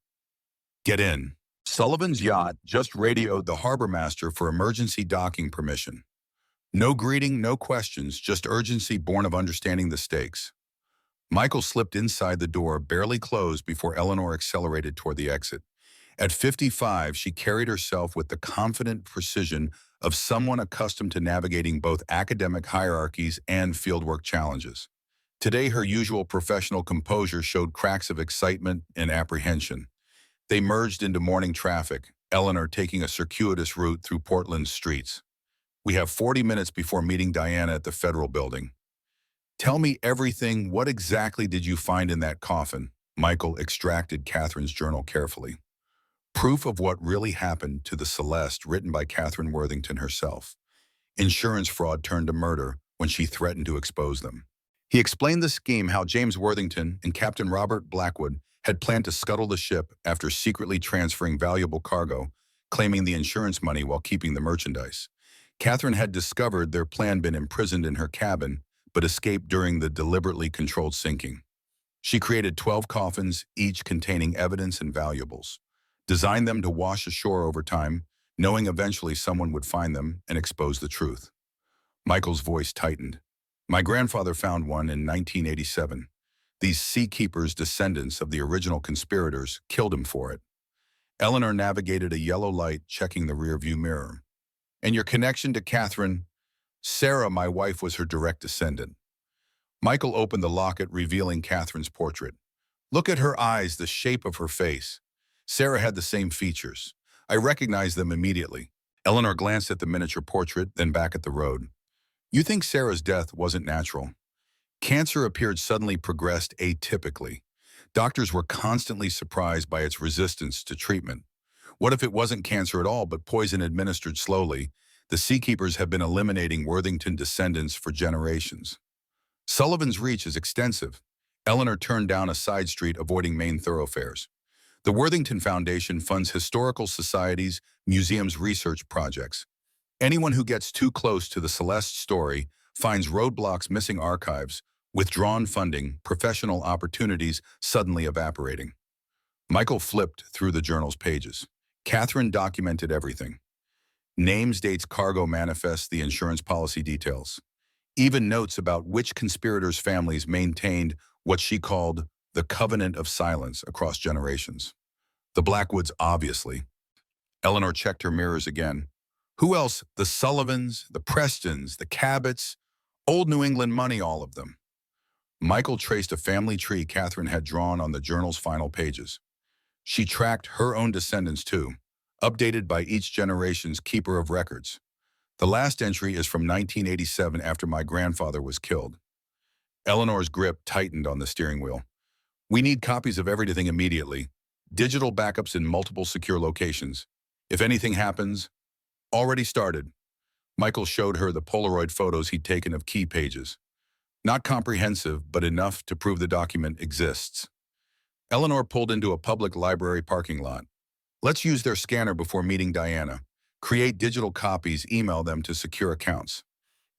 "Get in." Sullivan's yacht just radioed the harbor master for emergency docking permission. No greeting, no questions, just urgency born of understanding the stakes. Michael slipped inside the door, barely closed, before Eleanor accelerated toward the exit. At 55, she carried herself with the confident precision of someone accustomed to navigating both academic hierarchies and fieldwork challenges. Today, her usual professional composure showed cracks of excitement and apprehension. They merged into morning traffic, Eleanor taking a circuitous route through Portland's streets. "We have 40 minutes before meeting Diana at the Federal Building." "Tell me everything. What exactly did you find in that coffin?" Michael extracted Catherine's journal carefully. Proof of what really happened to the Celeste, written by Catherine Worthington herself. Insurance fraud turned to murder when she threatened to expose them. He explained the scheme, how James Worthington and Captain Robert Blackwood had planned to scuttle the ship after secretly transferring valuable cargo, claiming the insurance money while keeping the merchandise. Catherine had discovered their plan, been imprisoned in her cabin, but escaped during the deliberately controlled sinking. She created 12 coffins, each containing evidence and valuables, designed them to wash ashore over time, knowing eventually someone would find them and expose the truth. Michael's voice tightened. "My grandfather found one in 1987. These Seakeepers, descendants of the original conspirators, killed him for it." Eleanor navigated a yellow light, checking the rearview mirror. "And your connection to Catherine?" "Sarah, my wife, was her direct descendant." Michael opened the locket, revealing Catherine's portrait. "Look at her eyes, the shape of her face. Sarah had the same features. I recognized them immediately." Eleanor glanced at the miniature portrait, then back at the road. "You think Sarah's death wasn't natural?" "Cancer appeared suddenly, progressed atypically. Doctors were constantly surprised by its resistance to treatment. What if it wasn't cancer at all, but poison administered slowly? The Seakeepers have been eliminating Worthington descendants for generations." "Sullivan's reach is extensive." Eleanor turned down a side street, avoiding main thoroughfares. "The Worthington Foundation funds historical societies, museums, research projects. Anyone who gets too close to the Celeste story finds roadblocks, missing archives, withdrawn funding, professional opportunities suddenly evaporating." Michael flipped through the journal's pages. Catherine documented everything. Names, dates, cargo manifests, the insurance policy details. Even notes about which conspirators' families maintained what she called the covenant of silence across generations. The Blackwoods, obviously. Eleanor checked her mirrors again. Who else? The Sullivans, the Prestons, the Cabots, old New England money, all of them. Michael traced a family tree Catherine had drawn on the journal's final pages. She tracked her own descendants too, updated by each generation's keeper of records. The last entry is from 1987 after my grandfather was killed. Eleanor's grip tightened on the steering wheel. We need copies of everything immediately. Digital backups in multiple secure locations. If anything happens, already started. Michael showed her the Polaroid photos he'd taken of key pages. Not comprehensive, but enough to prove the document exists. Eleanor pulled into a public library parking lot. Let's use their scanner before meeting Diana. Create digital copies, email them to secure accounts.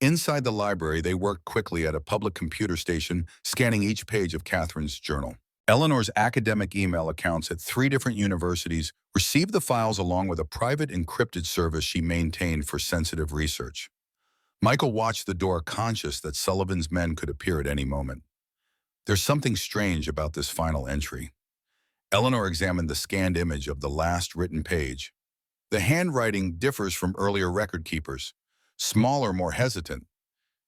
Inside the library, they worked quickly at a public computer station, scanning each page of Catherine's journal. Eleanor's academic email accounts at 3 different universities received the files along with a private encrypted service she maintained for sensitive research. Michael watched the door, conscious that Sullivan's men could appear at any moment. There's something strange about this final entry. Eleanor examined the scanned image of the last written page. The handwriting differs from earlier record keepers. Smaller, more hesitant.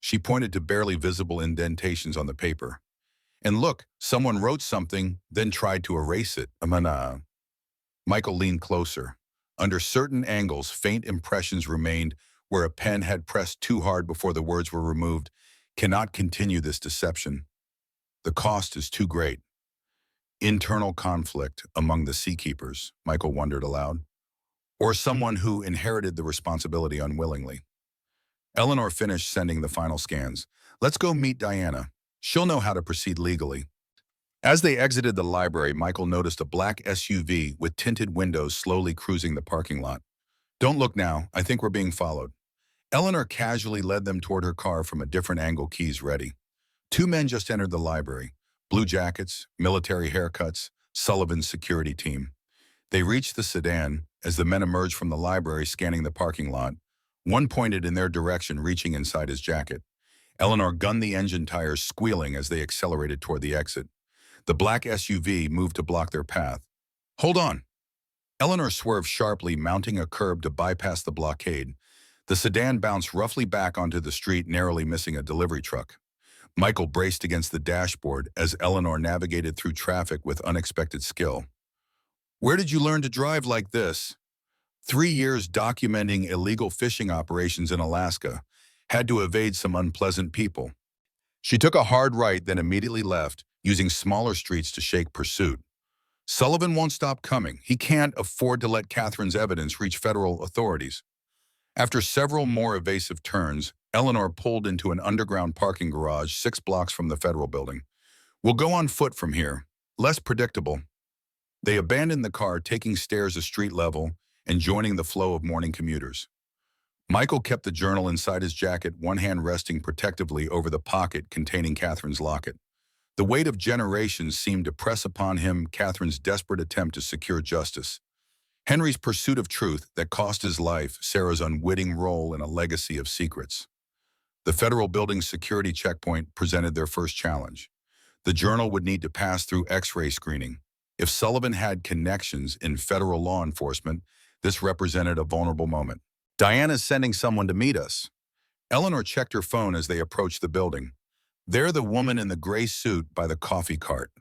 She pointed to barely visible indentations on the paper. And look, someone wrote something, then tried to erase it. Michael leaned closer. Under certain angles, faint impressions remained where a pen had pressed too hard before the words were removed. Cannot continue this deception. The cost is too great. Internal conflict among the seakeepers, Michael wondered aloud. Or someone who inherited the responsibility unwillingly. Eleanor finished sending the final scans. Let's go meet Diana. She'll know how to proceed legally. As they exited the library, Michael noticed a black SUV with tinted windows slowly cruising the parking lot. Don't look now. I think we're being followed. Eleanor casually led them toward her car from a different angle, keys ready. 2 men just entered the library. Blue jackets, military haircuts, Sullivan's security team. They reached the sedan as the men emerged from the library, scanning the parking lot. One pointed in their direction, reaching inside his jacket. Eleanor gunned the engine tires, squealing as they accelerated toward the exit. The black SUV moved to block their path. Hold on. Eleanor swerved sharply, mounting a curb to bypass the blockade. The sedan bounced roughly back onto the street, narrowly missing a delivery truck. Michael braced against the dashboard as Eleanor navigated through traffic with unexpected skill. Where did you learn to drive like this? 3 years documenting illegal fishing operations in Alaska. Had to evade some unpleasant people. She took a hard right, then immediately left, using smaller streets to shake pursuit. Sullivan won't stop coming. He can't afford to let Catherine's evidence reach federal authorities. After several more evasive turns, Eleanor pulled into an underground parking garage 6 blocks from the federal building. We'll go on foot from here. Less predictable. They abandoned the car, taking stairs to street level and joining the flow of morning commuters. Michael kept the journal inside his jacket, one hand resting protectively over the pocket containing Catherine's locket. The weight of generations seemed to press upon him, Catherine's desperate attempt to secure justice. Henry's pursuit of truth that cost his life, Sarah's unwitting role in a legacy of secrets. The federal building's security checkpoint presented their first challenge. The journal would need to pass through X-ray screening. If Sullivan had connections in federal law enforcement, this represented a vulnerable moment. Diana's sending someone to meet us. Eleanor checked her phone as they approached the building. There, the woman in the gray suit by the coffee cart.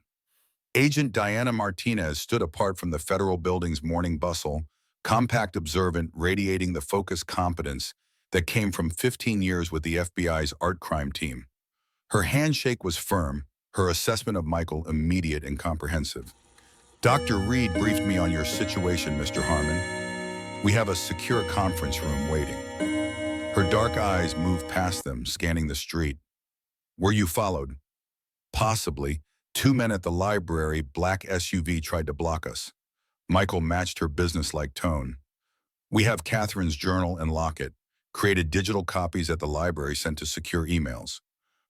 Agent Diana Martinez stood apart from the federal building's morning bustle, compact, observant, radiating the focused competence that came from 15 years with the FBI's art crime team. Her handshake was firm, her assessment of Michael immediate and comprehensive. Dr. Reed briefed me on your situation, Mr. Harmon. We have a secure conference room waiting. Her dark eyes moved past them, scanning the street. Were you followed? Possibly. 2 men at the library, black SUV, tried to block us. Michael matched her businesslike tone. We have Catherine's journal and locket. Created digital copies at the library, sent to secure emails.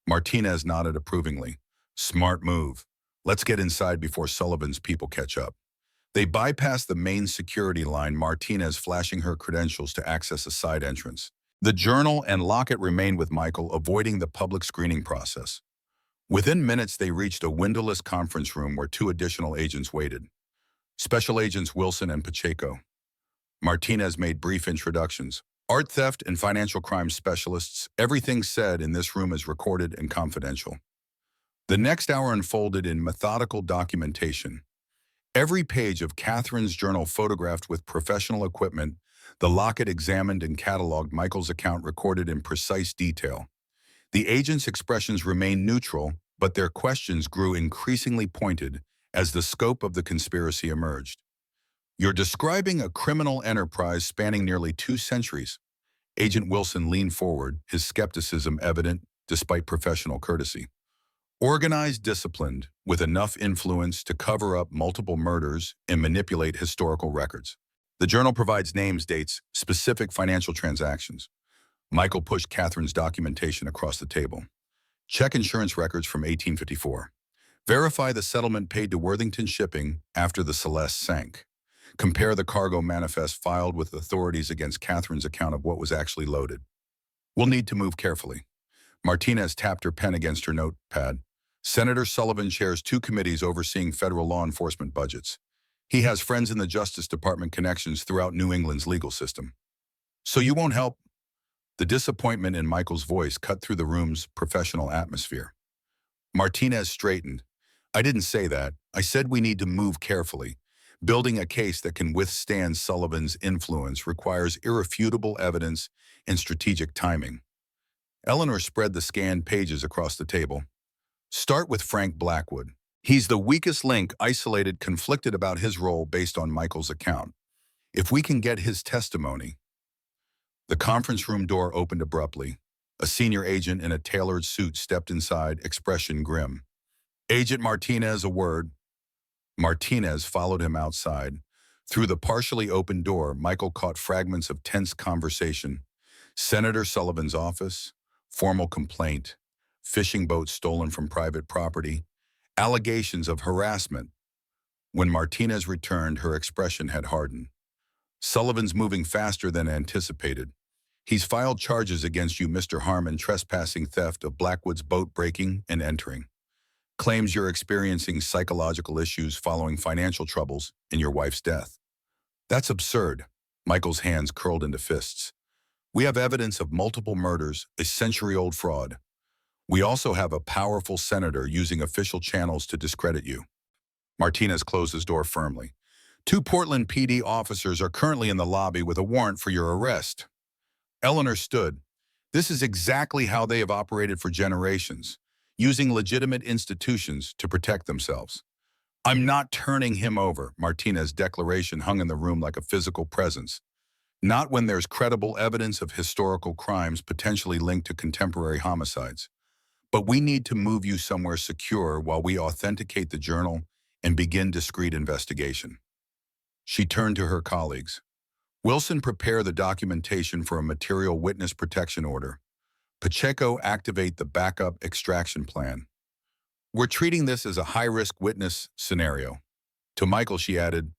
Martinez nodded approvingly. Smart move. Let's get inside before Sullivan's people catch up. They bypassed the main security line, Martinez flashing her credentials to access a side entrance. The journal and locket remained with Michael, avoiding the public screening process. Within minutes, they reached a windowless conference room where two additional agents waited. Special Agents Wilson and Pacheco. Martinez made brief introductions. Art theft and financial crime specialists, everything said in this room is recorded and confidential. The next hour unfolded in methodical documentation. Every page of Catherine's journal photographed with professional equipment, the locket examined and cataloged, Michael's account recorded in precise detail. The agents' expressions remained neutral, but their questions grew increasingly pointed as the scope of the conspiracy emerged. "You're describing a criminal enterprise spanning nearly 2 centuries." Agent Wilson leaned forward, his skepticism evident despite professional courtesy. "Organized, disciplined, with enough influence to cover up multiple murders and manipulate historical records. The journal provides names, dates, specific financial transactions." Michael pushed Catherine's documentation across the table. "Check insurance records from 1854. Verify the settlement paid to Worthington Shipping after the Celeste sank. Compare the cargo manifest filed with authorities against Catherine's account of what was actually loaded. We'll need to move carefully." Martinez tapped her pen against her notepad. "Senator Sullivan chairs 2 committees overseeing federal law enforcement budgets. He has friends in the Justice Department, connections throughout New England's legal system." "So you won't help?" The disappointment in Michael's voice cut through the room's professional atmosphere. Martinez straightened. "I didn't say that. I said we need to move carefully. Building a case that can withstand Sullivan's influence requires irrefutable evidence and strategic timing." Eleanor spread the scanned pages across the table. "Start with Frank Blackwood. He's the weakest link, isolated, conflicted about his role based on Michael's account. If we can get his testimony." The conference room door opened abruptly. A senior agent in a tailored suit stepped inside, expression grim. "Agent Martinez, a word." Martinez followed him outside. Through the partially open door, Michael caught fragments of tense conversation. Senator Sullivan's office, formal complaint, fishing boat stolen from private property, allegations of harassment. When Martinez returned, her expression had hardened. "Sullivan's moving faster than anticipated. He's filed charges against you, Mr. Harmon, trespassing, theft of Blackwood's boat, breaking and entering. Claims you're experiencing psychological issues following financial troubles and your wife's death." "That's absurd." Michael's hands curled into fists. "We have evidence of multiple murders, a century-old fraud. We also have a powerful senator using official channels to discredit you." Martinez closed his door firmly. "2 Portland PD officers are currently in the lobby with a warrant for your arrest." Eleanor stood. "This is exactly how they have operated for generations, using legitimate institutions to protect themselves." "I'm not turning him over." Martinez's declaration hung in the room like a physical presence. "Not when there's credible evidence of historical crimes potentially linked to contemporary homicides. But we need to move you somewhere secure while we authenticate the journal and begin discreet investigation." She turned to her colleagues. "Wilson, prepare the documentation for a material witness protection order. Pacheco, activate the backup extraction plan. We're treating this as a high-risk witness scenario." To Michael, she added,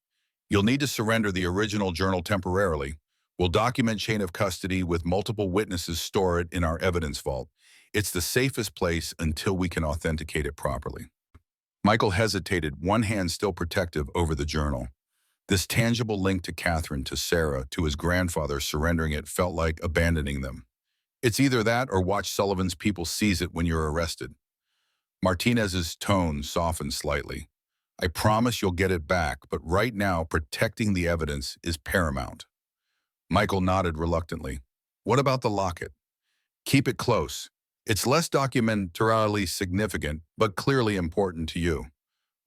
"You'll need to surrender the original journal temporarily. We'll document chain of custody with multiple witnesses, store it in our evidence vault. It's the safest place until we can authenticate it properly." Michael hesitated, one hand still protective over the journal. This tangible link to Catherine, to Sarah, to his grandfather, surrendering it felt like abandoning them. "It's either that or watch Sullivan's people seize it when you're arrested." Martinez's tone softened slightly. "I promise you'll get it back, but right now protecting the evidence is paramount." Michael nodded reluctantly. "What about the locket?" "Keep it close. It's less documentarily significant, but clearly important to you."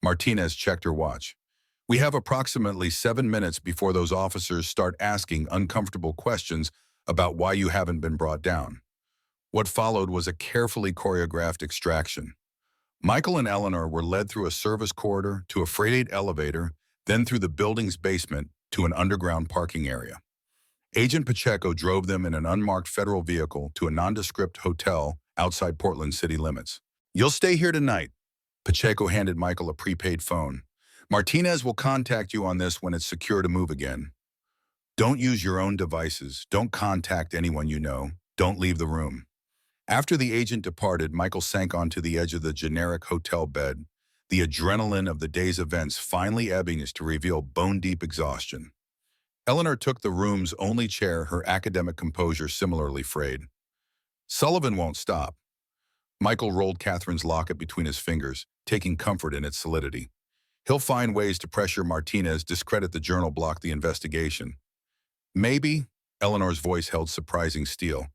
Martinez checked her watch. "We have approximately 7 minutes before those officers start asking uncomfortable questions about why you haven't been brought down." What followed was a carefully choreographed extraction. Michael and Eleanor were led through a service corridor to a freight elevator, then through the building's basement to an underground parking area. Agent Pacheco drove them in an unmarked federal vehicle to a nondescript hotel outside Portland city limits. "You'll stay here tonight." Pacheco handed Michael a prepaid phone. Martinez will contact you on this when it's secure to move again. Don't use your own devices. Don't contact anyone you know. Don't leave the room. After the agent departed, Michael sank onto the edge of the generic hotel bed, the adrenaline of the day's events finally ebbing as to reveal bone-deep exhaustion. Eleanor took the room's only chair, her academic composure similarly frayed. Sullivan won't stop. Michael rolled Catherine's locket between his fingers, taking comfort in its solidity. He'll find ways to pressure Martinez, discredit the journal, block the investigation. Maybe, Eleanor's voice held surprising steel,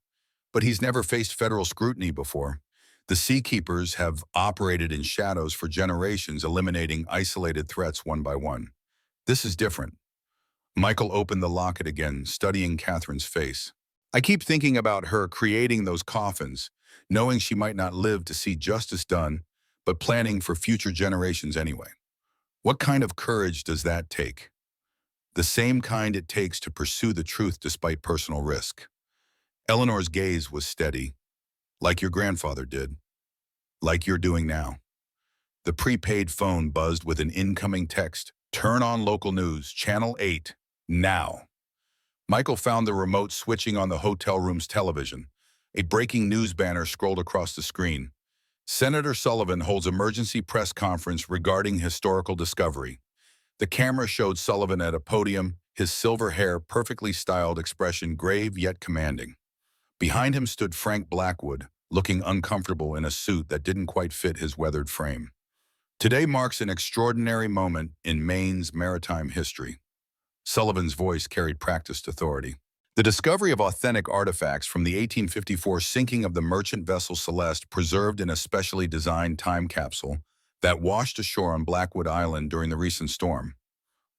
but he's never faced federal scrutiny before. The Seakeepers have operated in shadows for generations, eliminating isolated threats one by one. This is different. Michael opened the locket again, studying Catherine's face. I keep thinking about her creating those coffins, knowing she might not live to see justice done, but planning for future generations anyway. What kind of courage does that take? The same kind it takes to pursue the truth despite personal risk. Eleanor's gaze was steady, like your grandfather did, like you're doing now. The prepaid phone buzzed with an incoming text. Turn on local news, Channel 8, now. Michael found the remote switching on the hotel room's television. A breaking news banner scrolled across the screen. Senator Sullivan holds emergency press conference regarding historical discovery. The camera showed Sullivan at a podium, his silver hair perfectly styled, expression grave yet commanding. Behind him stood Frank Blackwood, looking uncomfortable in a suit that didn't quite fit his weathered frame. Today marks an extraordinary moment in Maine's maritime history. Sullivan's voice carried practiced authority. The discovery of authentic artifacts from the 1854 sinking of the merchant vessel Celeste, preserved in a specially designed time capsule that washed ashore on Blackwood Island during the recent storm.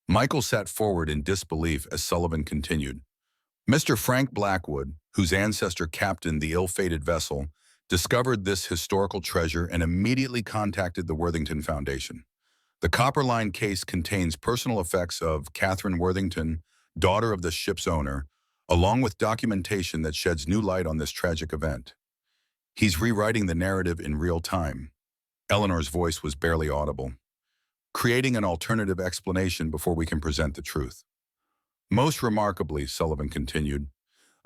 Michael sat forward in disbelief as Sullivan continued. Mr. Frank Blackwood, whose ancestor captained the ill-fated vessel, discovered this historical treasure and immediately contacted the Worthington Foundation. The copper-lined case contains personal effects of Catherine Worthington, daughter of the ship's owner, along with documentation that sheds new light on this tragic event. He's rewriting the narrative in real time. Eleanor's voice was barely audible. Creating an alternative explanation before we can present the truth. Most remarkably, Sullivan continued,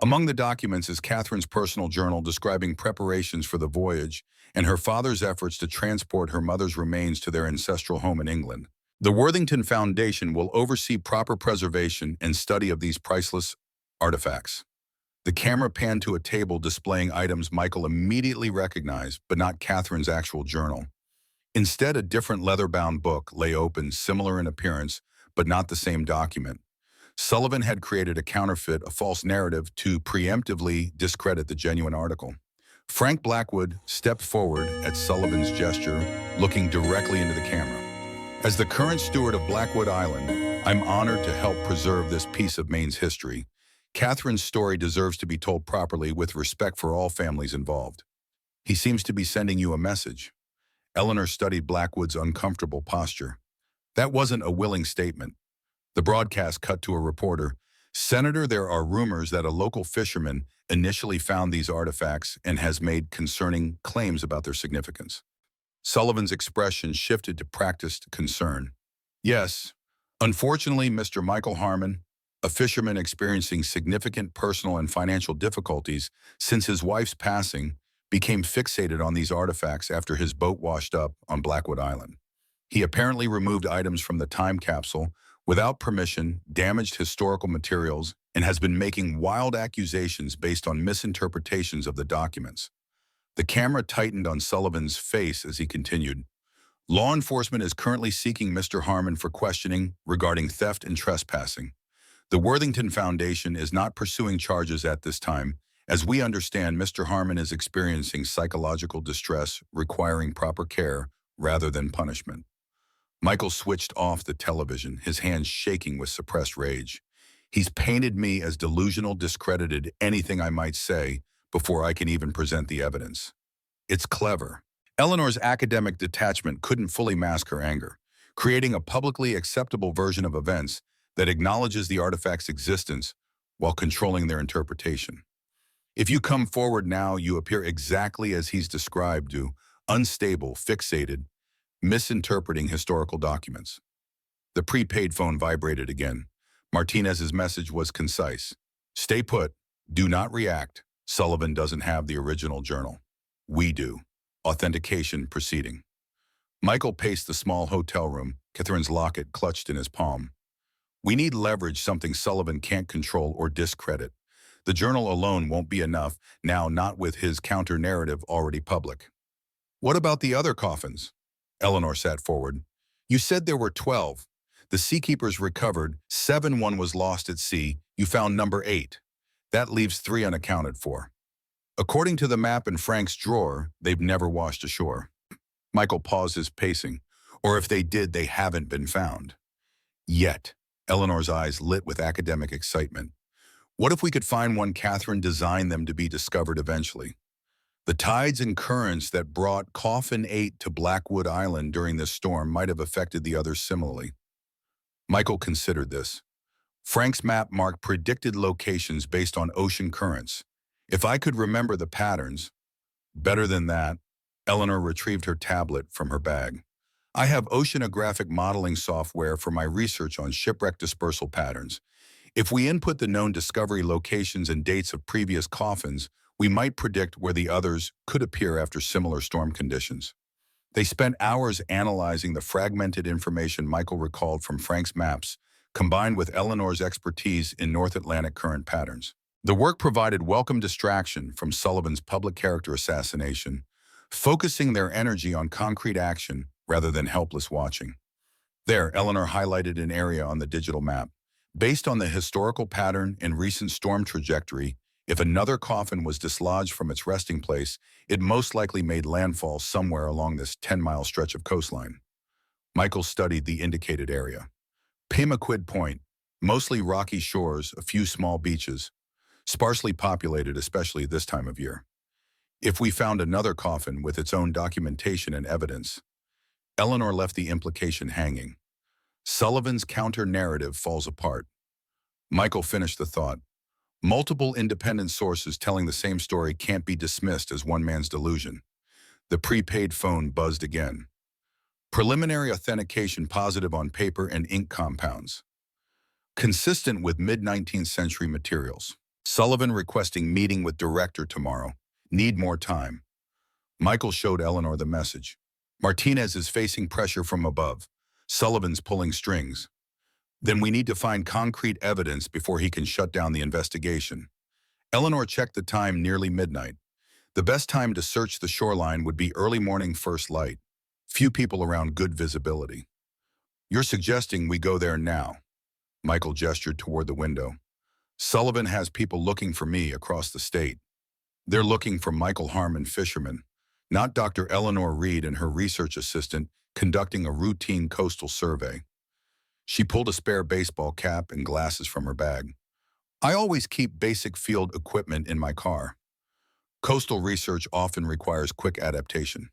among the documents is Catherine's personal journal describing preparations for the voyage and her father's efforts to transport her mother's remains to their ancestral home in England. The Worthington Foundation will oversee proper preservation and study of these priceless artifacts. The camera panned to a table displaying items Michael immediately recognized, but not Catherine's actual journal. Instead, a different leather-bound book lay open, similar in appearance, but not the same document. Sullivan had created a counterfeit, a false narrative, to preemptively discredit the genuine article. Frank Blackwood stepped forward at Sullivan's gesture, looking directly into the camera. As the current steward of Blackwood Island, I'm honored to help preserve this piece of Maine's history. Catherine's story deserves to be told properly with respect for all families involved. He seems to be sending you a message. Eleanor studied Blackwood's uncomfortable posture. That wasn't a willing statement. The broadcast cut to a reporter. Senator, there are rumors that a local fisherman initially found these artifacts and has made concerning claims about their significance. Sullivan's expression shifted to practiced concern. Yes, unfortunately, Mr. Michael Harmon, a fisherman experiencing significant personal and financial difficulties since his wife's passing, became fixated on these artifacts after his boat washed up on Blackwood Island. He apparently removed items from the time capsule without permission, damaged historical materials, and has been making wild accusations based on misinterpretations of the documents. The camera tightened on Sullivan's face as he continued. Law enforcement is currently seeking Mr. Harmon for questioning regarding theft and trespassing. The Worthington Foundation is not pursuing charges at this time. As we understand, Mr. Harmon is experiencing psychological distress requiring proper care rather than punishment. Michael switched off the television, his hands shaking with suppressed rage. He's painted me as delusional, discredited anything I might say before I can even present the evidence. It's clever. Eleanor's academic detachment couldn't fully mask her anger, creating a publicly acceptable version of events that acknowledges the artifact's existence while controlling their interpretation. If you come forward now, you appear exactly as he's described you, unstable, fixated, misinterpreting historical documents. The prepaid phone vibrated again. Martinez's message was concise. Stay put. Do not react. Sullivan doesn't have the original journal. We do. Authentication proceeding. Michael paced the small hotel room, Catherine's locket clutched in his palm. We need leverage, something Sullivan can't control or discredit. The journal alone won't be enough, now not with his counter-narrative already public. What about the other coffins? Eleanor sat forward. You said there were 12. The seakeepers recovered, 7. One was lost at sea. You found number 8. That leaves 3 unaccounted for. According to the map in Frank's drawer, they've never washed ashore. Michael paused his pacing. Or if they did, they haven't been found. Yet. Eleanor's eyes lit with academic excitement. What if we could find one? Catherine designed them to be discovered eventually. The tides and currents that brought Coffin 8 to Blackwood Island during this storm might have affected the others similarly. Michael considered this. Frank's map marked predicted locations based on ocean currents. If I could remember the patterns, better than that, Eleanor retrieved her tablet from her bag. I have oceanographic modeling software for my research on shipwreck dispersal patterns. If we input the known discovery locations and dates of previous coffins, we might predict where the others could appear after similar storm conditions. They spent hours analyzing the fragmented information Michael recalled from Frank's maps, combined with Eleanor's expertise in North Atlantic current patterns. The work provided welcome distraction from Sullivan's public character assassination, focusing their energy on concrete action rather than helpless watching. There, Eleanor highlighted an area on the digital map. Based on the historical pattern and recent storm trajectory, if another coffin was dislodged from its resting place, it most likely made landfall somewhere along this 10-mile stretch of coastline. Michael studied the indicated area. Pemaquid Point, mostly rocky shores, a few small beaches, sparsely populated especially this time of year. If we found another coffin with its own documentation and evidence, Eleanor left the implication hanging. Sullivan's counter-narrative falls apart. Michael finished the thought. Multiple independent sources telling the same story can't be dismissed as one man's delusion. The prepaid phone buzzed again. Preliminary authentication positive on paper and ink compounds. Consistent with mid-19th century materials. Sullivan requesting meeting with director tomorrow. Need more time. Michael showed Eleanor the message. Martinez is facing pressure from above. Sullivan's pulling strings. Then we need to find concrete evidence before he can shut down the investigation. Eleanor checked the time, nearly midnight. The best time to search the shoreline would be early morning, first light. Few people around, good visibility. You're suggesting we go there now? Michael gestured toward the window. Sullivan has people looking for me across the state. They're looking for Michael Harmon, Fisherman, not Dr. Eleanor Reed and her research assistant conducting a routine coastal survey. She pulled a spare baseball cap and glasses from her bag. I always keep basic field equipment in my car. Coastal research often requires quick adaptation.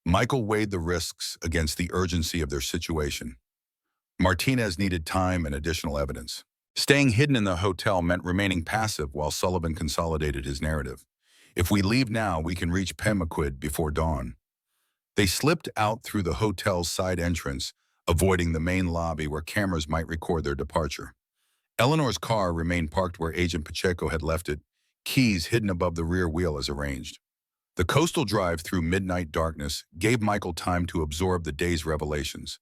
Michael weighed the risks against the urgency of their situation. Martinez needed time and additional evidence. Staying hidden in the hotel meant remaining passive while Sullivan consolidated his narrative. If we leave now, we can reach Pemaquid before dawn. They slipped out through the hotel's side entrance, avoiding the main lobby where cameras might record their departure. Eleanor's car remained parked where Agent Pacheco had left it, keys hidden above the rear wheel as arranged. The coastal drive through midnight darkness gave Michael time to absorb the day's revelations.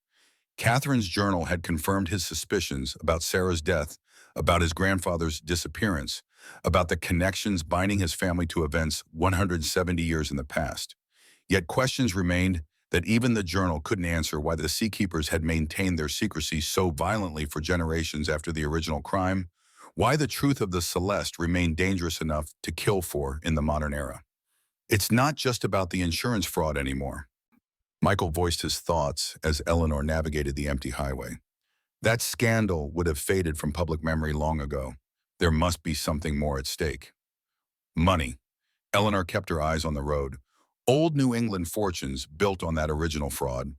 Catherine's journal had confirmed his suspicions about Sarah's death, about his grandfather's disappearance, about the connections binding his family to events 170 years in the past. Yet questions remained that even the journal couldn't answer why the seakeepers had maintained their secrecy so violently for generations after the original crime, why the truth of the Celeste remained dangerous enough to kill for in the modern era. It's not just about the insurance fraud anymore. Michael voiced his thoughts as Eleanor navigated the empty highway. That scandal would have faded from public memory long ago. There must be something more at stake. Money. Eleanor kept her eyes on the road. Old New England fortunes built on that original fraud.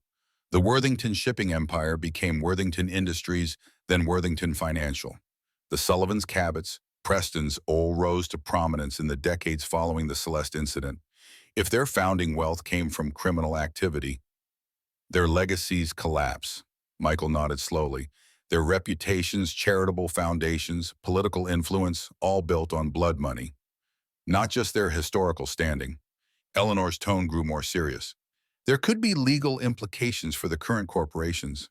The Worthington shipping empire became Worthington Industries, then Worthington Financial. The Sullivans, Cabots, Prestons all rose to prominence in the decades following the Celeste incident. If their founding wealth came from criminal activity, their legacies collapse. Michael nodded slowly. Their reputations, charitable foundations, political influence, all built on blood money. Not just their historical standing. Eleanor's tone grew more serious. There could be legal implications for the current corporations.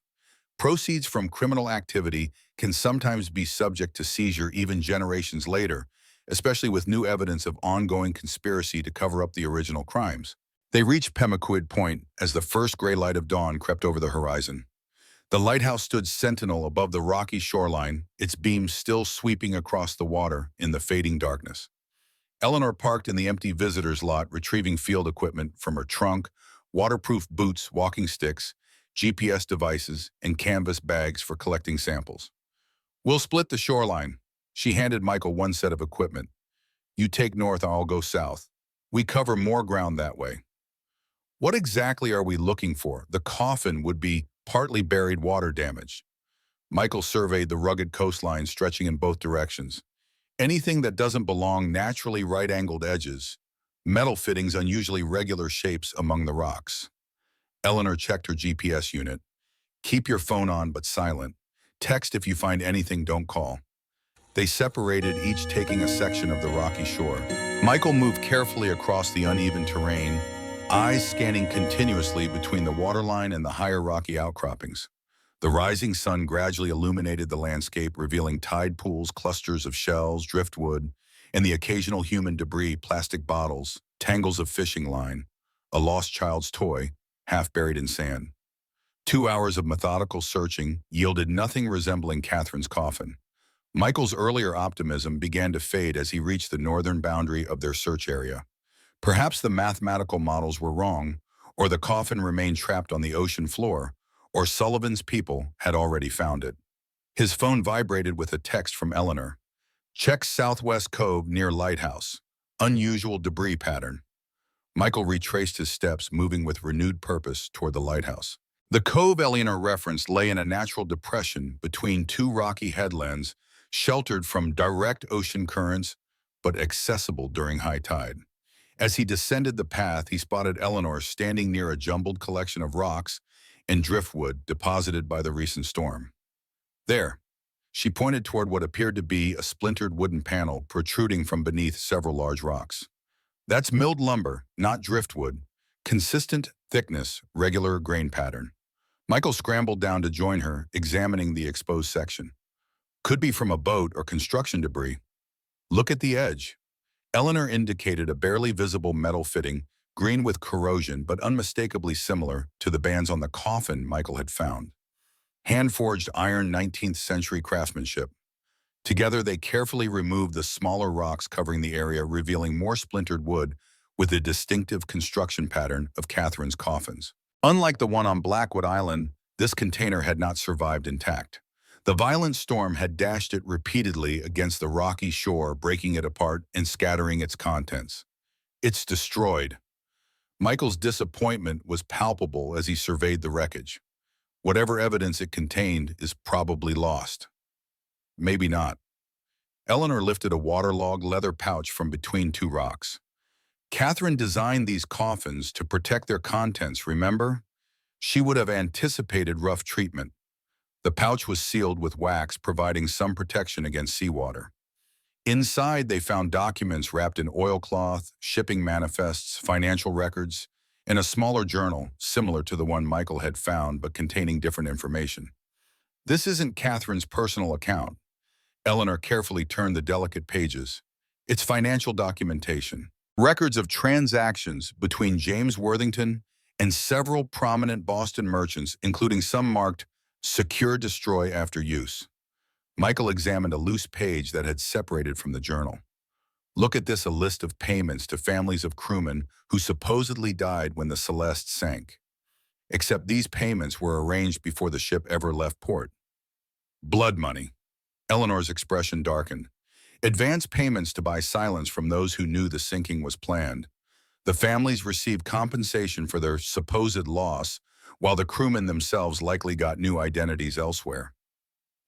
Proceeds from criminal activity can sometimes be subject to seizure even generations later, especially with new evidence of ongoing conspiracy to cover up the original crimes. They reached Pemaquid Point as the first gray light of dawn crept over the horizon. The lighthouse stood sentinel above the rocky shoreline, its beams still sweeping across the water in the fading darkness. Eleanor parked in the empty visitor's lot, retrieving field equipment from her trunk, waterproof boots, walking sticks, GPS devices, and canvas bags for collecting samples. "We'll split the shoreline." She handed Michael one set of equipment. "You take north, I'll go south. We cover more ground that way." "What exactly are we looking for?" The coffin would be partly buried, water damage. Michael surveyed the rugged coastline stretching in both directions. Anything that doesn't belong, naturally right-angled edges, metal fittings, unusually regular shapes among the rocks. Eleanor checked her GPS unit. "Keep your phone on but silent. Text if you find anything, don't call." They separated, each taking a section of the rocky shore. Michael moved carefully across the uneven terrain, eyes scanning continuously between the waterline and the higher rocky outcroppings. The rising sun gradually illuminated the landscape, revealing tide pools, clusters of shells, driftwood, and the occasional human debris, plastic bottles, tangles of fishing line, a lost child's toy, half buried in sand. 2 hours of methodical searching yielded nothing resembling Catherine's coffin. Michael's earlier optimism began to fade as he reached the northern boundary of their search area. Perhaps the mathematical models were wrong, or the coffin remained trapped on the ocean floor, or Sullivan's people had already found it. His phone vibrated with a text from Eleanor. "Check Southwest Cove near Lighthouse. Unusual debris pattern." Michael retraced his steps, moving with renewed purpose toward the lighthouse. The cove Eleanor referenced lay in a natural depression between two rocky headlands, sheltered from direct ocean currents, but accessible during high tide. As he descended the path, he spotted Eleanor standing near a jumbled collection of rocks and driftwood deposited by the recent storm. "There." She pointed toward what appeared to be a splintered wooden panel protruding from beneath several large rocks. "That's milled lumber, not driftwood. Consistent thickness, regular grain pattern." Michael scrambled down to join her, examining the exposed section. "Could be from a boat or construction debris." "Look at the edge." Eleanor indicated a barely visible metal fitting, green with corrosion but unmistakably similar to the bands on the coffin Michael had found. Hand-forged iron, 19th century craftsmanship. Together they carefully removed the smaller rocks covering the area, revealing more splintered wood with the distinctive construction pattern of Catherine's coffins. Unlike the one on Blackwood Island, this container had not survived intact. The violent storm had dashed it repeatedly against the rocky shore, breaking it apart and scattering its contents. "It's destroyed." Michael's disappointment was palpable as he surveyed the wreckage. Whatever evidence it contained is probably lost. Maybe not. Eleanor lifted a waterlogged leather pouch from between two rocks. "Catherine designed these coffins to protect their contents, remember? She would have anticipated rough treatment." The pouch was sealed with wax, providing some protection against seawater. Inside, they found documents wrapped in oilcloth, shipping manifests, financial records, and a smaller journal, similar to the one Michael had found but containing different information. "This isn't Catherine's personal account." Eleanor carefully turned the delicate pages. "It's financial documentation. Records of transactions between James Worthington and several prominent Boston merchants, including some marked Secure Destroy After Use." Michael examined a loose page that had separated from the journal. "Look at this, a list of payments to families of crewmen who supposedly died when the Celeste sank. Except these payments were arranged before the ship ever left port. Blood money." Eleanor's expression darkened. "Advance payments to buy silence from those who knew the sinking was planned. The families received compensation for their supposed loss, while the crewmen themselves likely got new identities elsewhere.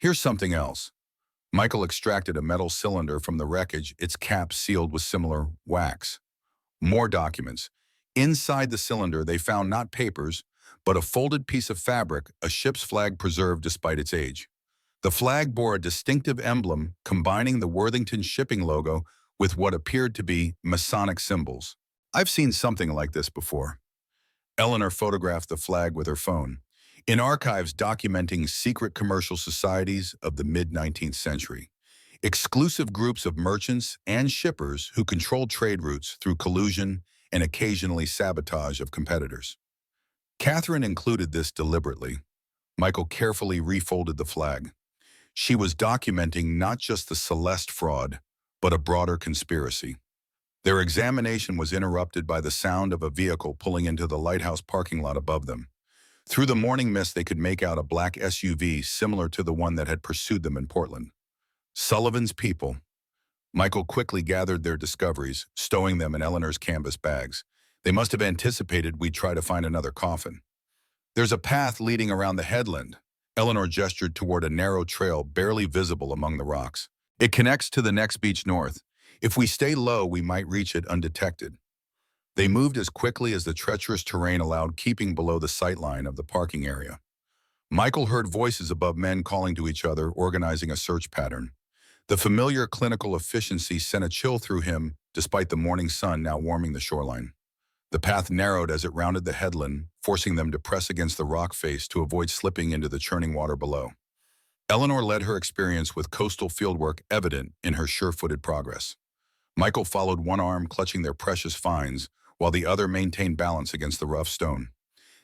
Here's something else." Michael extracted a metal cylinder from the wreckage, its cap sealed with similar wax. More documents. Inside the cylinder, they found not papers, but a folded piece of fabric, a ship's flag preserved despite its age. The flag bore a distinctive emblem combining the Worthington shipping logo with what appeared to be Masonic symbols. I've seen something like this before. Eleanor photographed the flag with her phone. In archives documenting secret commercial societies of the mid-19th century, exclusive groups of merchants and shippers who controlled trade routes through collusion and occasionally sabotage of competitors. Catherine included this deliberately. Michael carefully refolded the flag. She was documenting not just the Celeste fraud, but a broader conspiracy. Their examination was interrupted by the sound of a vehicle pulling into the lighthouse parking lot above them. Through the morning mist, they could make out a black SUV similar to the one that had pursued them in Portland. Sullivan's people. Michael quickly gathered their discoveries, stowing them in Eleanor's canvas bags. They must have anticipated we'd try to find another coffin. There's a path leading around the headland. Eleanor gestured toward a narrow trail barely visible among the rocks. It connects to the next beach north. If we stay low, we might reach it undetected. They moved as quickly as the treacherous terrain allowed, keeping below the sightline of the parking area. Michael heard voices above, men calling to each other, organizing a search pattern. The familiar clinical efficiency sent a chill through him, despite the morning sun now warming the shoreline. The path narrowed as it rounded the headland, forcing them to press against the rock face to avoid slipping into the churning water below. Eleanor led her experience with coastal fieldwork evident in her sure-footed progress. Michael followed, one arm clutching their precious finds, while the other maintained balance against the rough stone.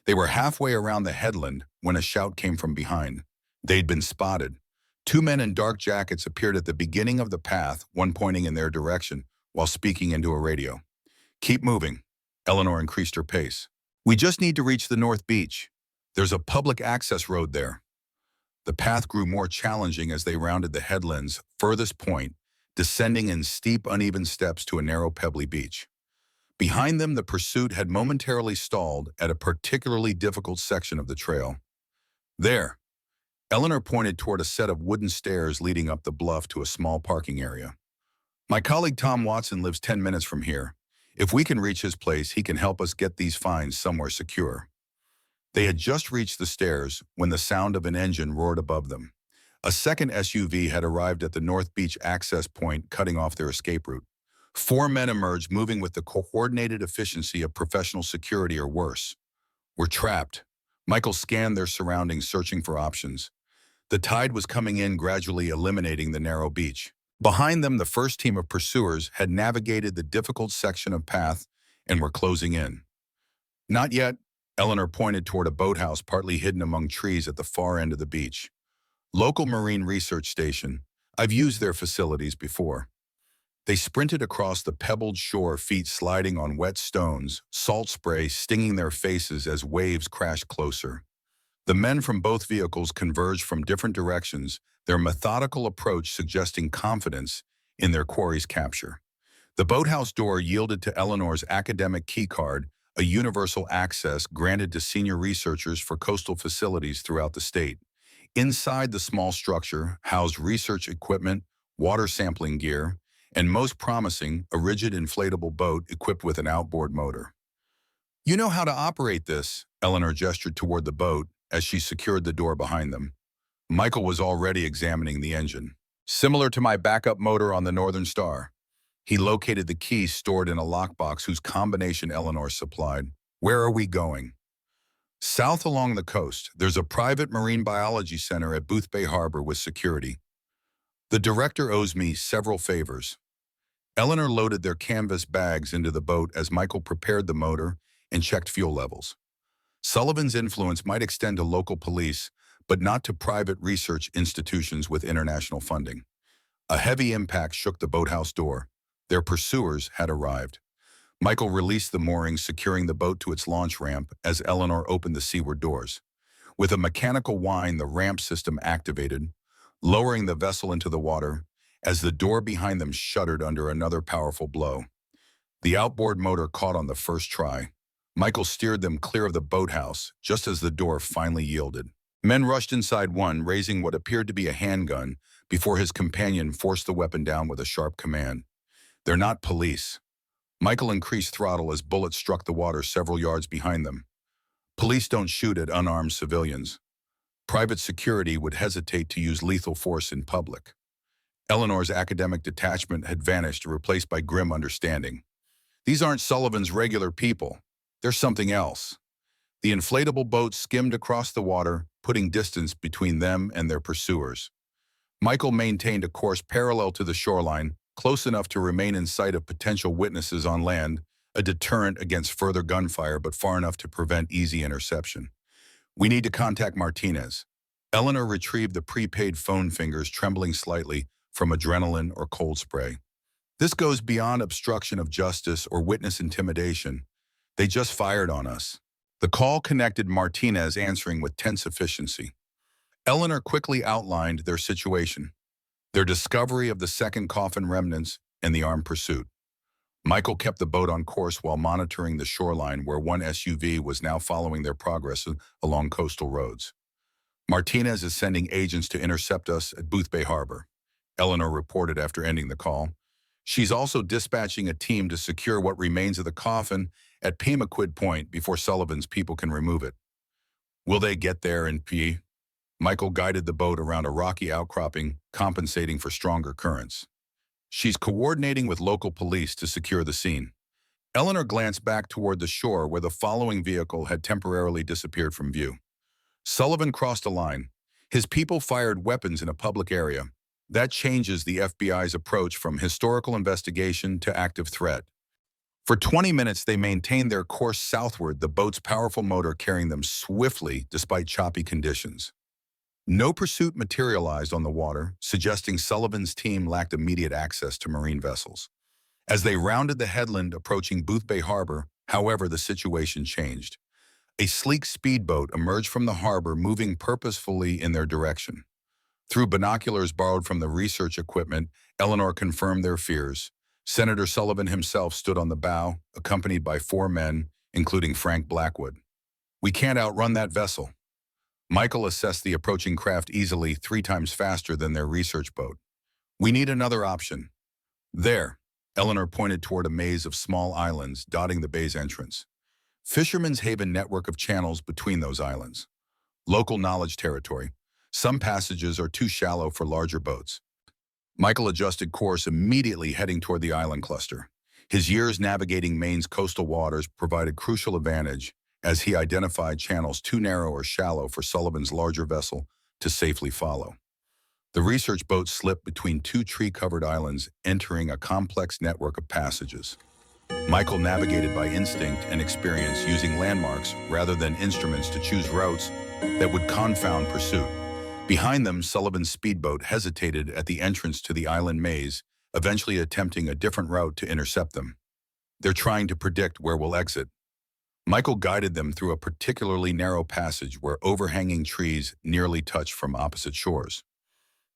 They were halfway around the headland when a shout came from behind. They'd been spotted. Two men in dark jackets appeared at the beginning of the path, one pointing in their direction, while speaking into a radio. "Keep moving." Eleanor increased her pace. "We just need to reach the North Beach. There's a public access road there." The path grew more challenging as they rounded the headland's furthest point, descending in steep, uneven steps to a narrow, pebbly beach. Behind them, the pursuit had momentarily stalled at a particularly difficult section of the trail. "There." Eleanor pointed toward a set of wooden stairs leading up the bluff to a small parking area. "My colleague Tom Watson lives 10 minutes from here. If we can reach his place, he can help us get these finds somewhere secure." They had just reached the stairs when the sound of an engine roared above them. A second SUV had arrived at the North Beach access point, cutting off their escape route. Four men emerged, moving with the coordinated efficiency of professional security or worse. "We're trapped." Michael scanned their surroundings, searching for options. The tide was coming in, gradually eliminating the narrow beach. Behind them, the first team of pursuers had navigated the difficult section of path and were closing in. "Not yet." Eleanor pointed toward a boathouse partly hidden among trees at the far end of the beach. "Local Marine Research Station. I've used their facilities before." They sprinted across the pebbled shore, feet sliding on wet stones, salt spray stinging their faces as waves crashed closer. The men from both vehicles converged from different directions, their methodical approach suggesting confidence in their quarry's capture. The boathouse door yielded to Eleanor's academic keycard, a universal access granted to senior researchers for coastal facilities throughout the state. Inside the small structure housed research equipment, water sampling gear, and most promising, a rigid inflatable boat equipped with an outboard motor. "You know how to operate this," Eleanor gestured toward the boat as she secured the door behind them. Michael was already examining the engine. "Similar to my backup motor on the Northern Star." He located the key stored in a lockbox whose combination Eleanor supplied. "Where are we going?" "South along the coast. There's a private marine biology center at Boothbay Harbor with security. The director owes me several favors." Eleanor loaded their canvas bags into the boat as Michael prepared the motor and checked fuel levels. Sullivan's influence might extend to local police, but not to private research institutions with international funding. A heavy impact shook the boathouse door. Their pursuers had arrived. Michael released the moorings, securing the boat to its launch ramp as Eleanor opened the seaward doors. With a mechanical whine, the ramp system activated, lowering the vessel into the water as the door behind them shuddered under another powerful blow. The outboard motor caught on the first try. Michael steered them clear of the boathouse just as the door finally yielded. Men rushed inside, one raising what appeared to be a handgun before his companion forced the weapon down with a sharp command. "They're not police." Michael increased throttle as bullets struck the water several yards behind them. Police don't shoot at unarmed civilians. Private security would hesitate to use lethal force in public. Eleanor's academic detachment had vanished, replaced by grim understanding. These aren't Sullivan's regular people. They're something else. The inflatable boat skimmed across the water, putting distance between them and their pursuers. Michael maintained a course parallel to the shoreline, close enough to remain in sight of potential witnesses on land, a deterrent against further gunfire but far enough to prevent easy interception. "We need to contact Martinez." Eleanor retrieved the prepaid phone, fingers trembling slightly from adrenaline or cold spray. "This goes beyond obstruction of justice or witness intimidation. They just fired on us." The call connected, Martinez answering with tense efficiency. Eleanor quickly outlined their situation, their discovery of the second coffin remnants, and the armed pursuit. Michael kept the boat on course while monitoring the shoreline, where one SUV was now following their progress along coastal roads. "Martinez is sending agents to intercept us at Boothbay Harbor," Eleanor reported after ending the call. "She's also dispatching a team to secure what remains of the coffin at Pemaquid Point before Sullivan's people can remove it." "Will they get there in P?" Michael guided the boat around a rocky outcropping, compensating for stronger currents. "She's coordinating with local police to secure the scene." Eleanor glanced back toward the shore where the following vehicle had temporarily disappeared from view. Sullivan crossed a line. His people fired weapons in a public area. That changes the FBI's approach from historical investigation to active threat. For 20 minutes, they maintained their course southward, the boat's powerful motor carrying them swiftly despite choppy conditions. No pursuit materialized on the water, suggesting Sullivan's team lacked immediate access to marine vessels. As they rounded the headland approaching Boothbay Harbor, however, the situation changed. A sleek speedboat emerged from the harbor, moving purposefully in their direction. Through binoculars borrowed from the research equipment, Eleanor confirmed their fears. Senator Sullivan himself stood on the bow, accompanied by 4 men, including Frank Blackwood. "We can't outrun that vessel." Michael assessed the approaching craft easily, 3 times faster than their research boat. "We need another option." "There," Eleanor pointed toward a maze of small islands dotting the bay's entrance. Fisherman's Haven network of channels between those islands. Local knowledge territory. Some passages are too shallow for larger boats. Michael adjusted course, immediately heading toward the island cluster. His years navigating Maine's coastal waters provided crucial advantage as he identified channels too narrow or shallow for Sullivan's larger vessel to safely follow. The research boat slipped between 2 tree-covered islands, entering a complex network of passages. Michael navigated by instinct and experience, using landmarks rather than instruments to choose routes that would confound pursuit. Behind them, Sullivan's speedboat hesitated at the entrance to the island maze, eventually attempting a different route to intercept them. "They're trying to predict where we'll exit." Michael guided them through a particularly narrow passage where overhanging trees nearly touched from opposite shores.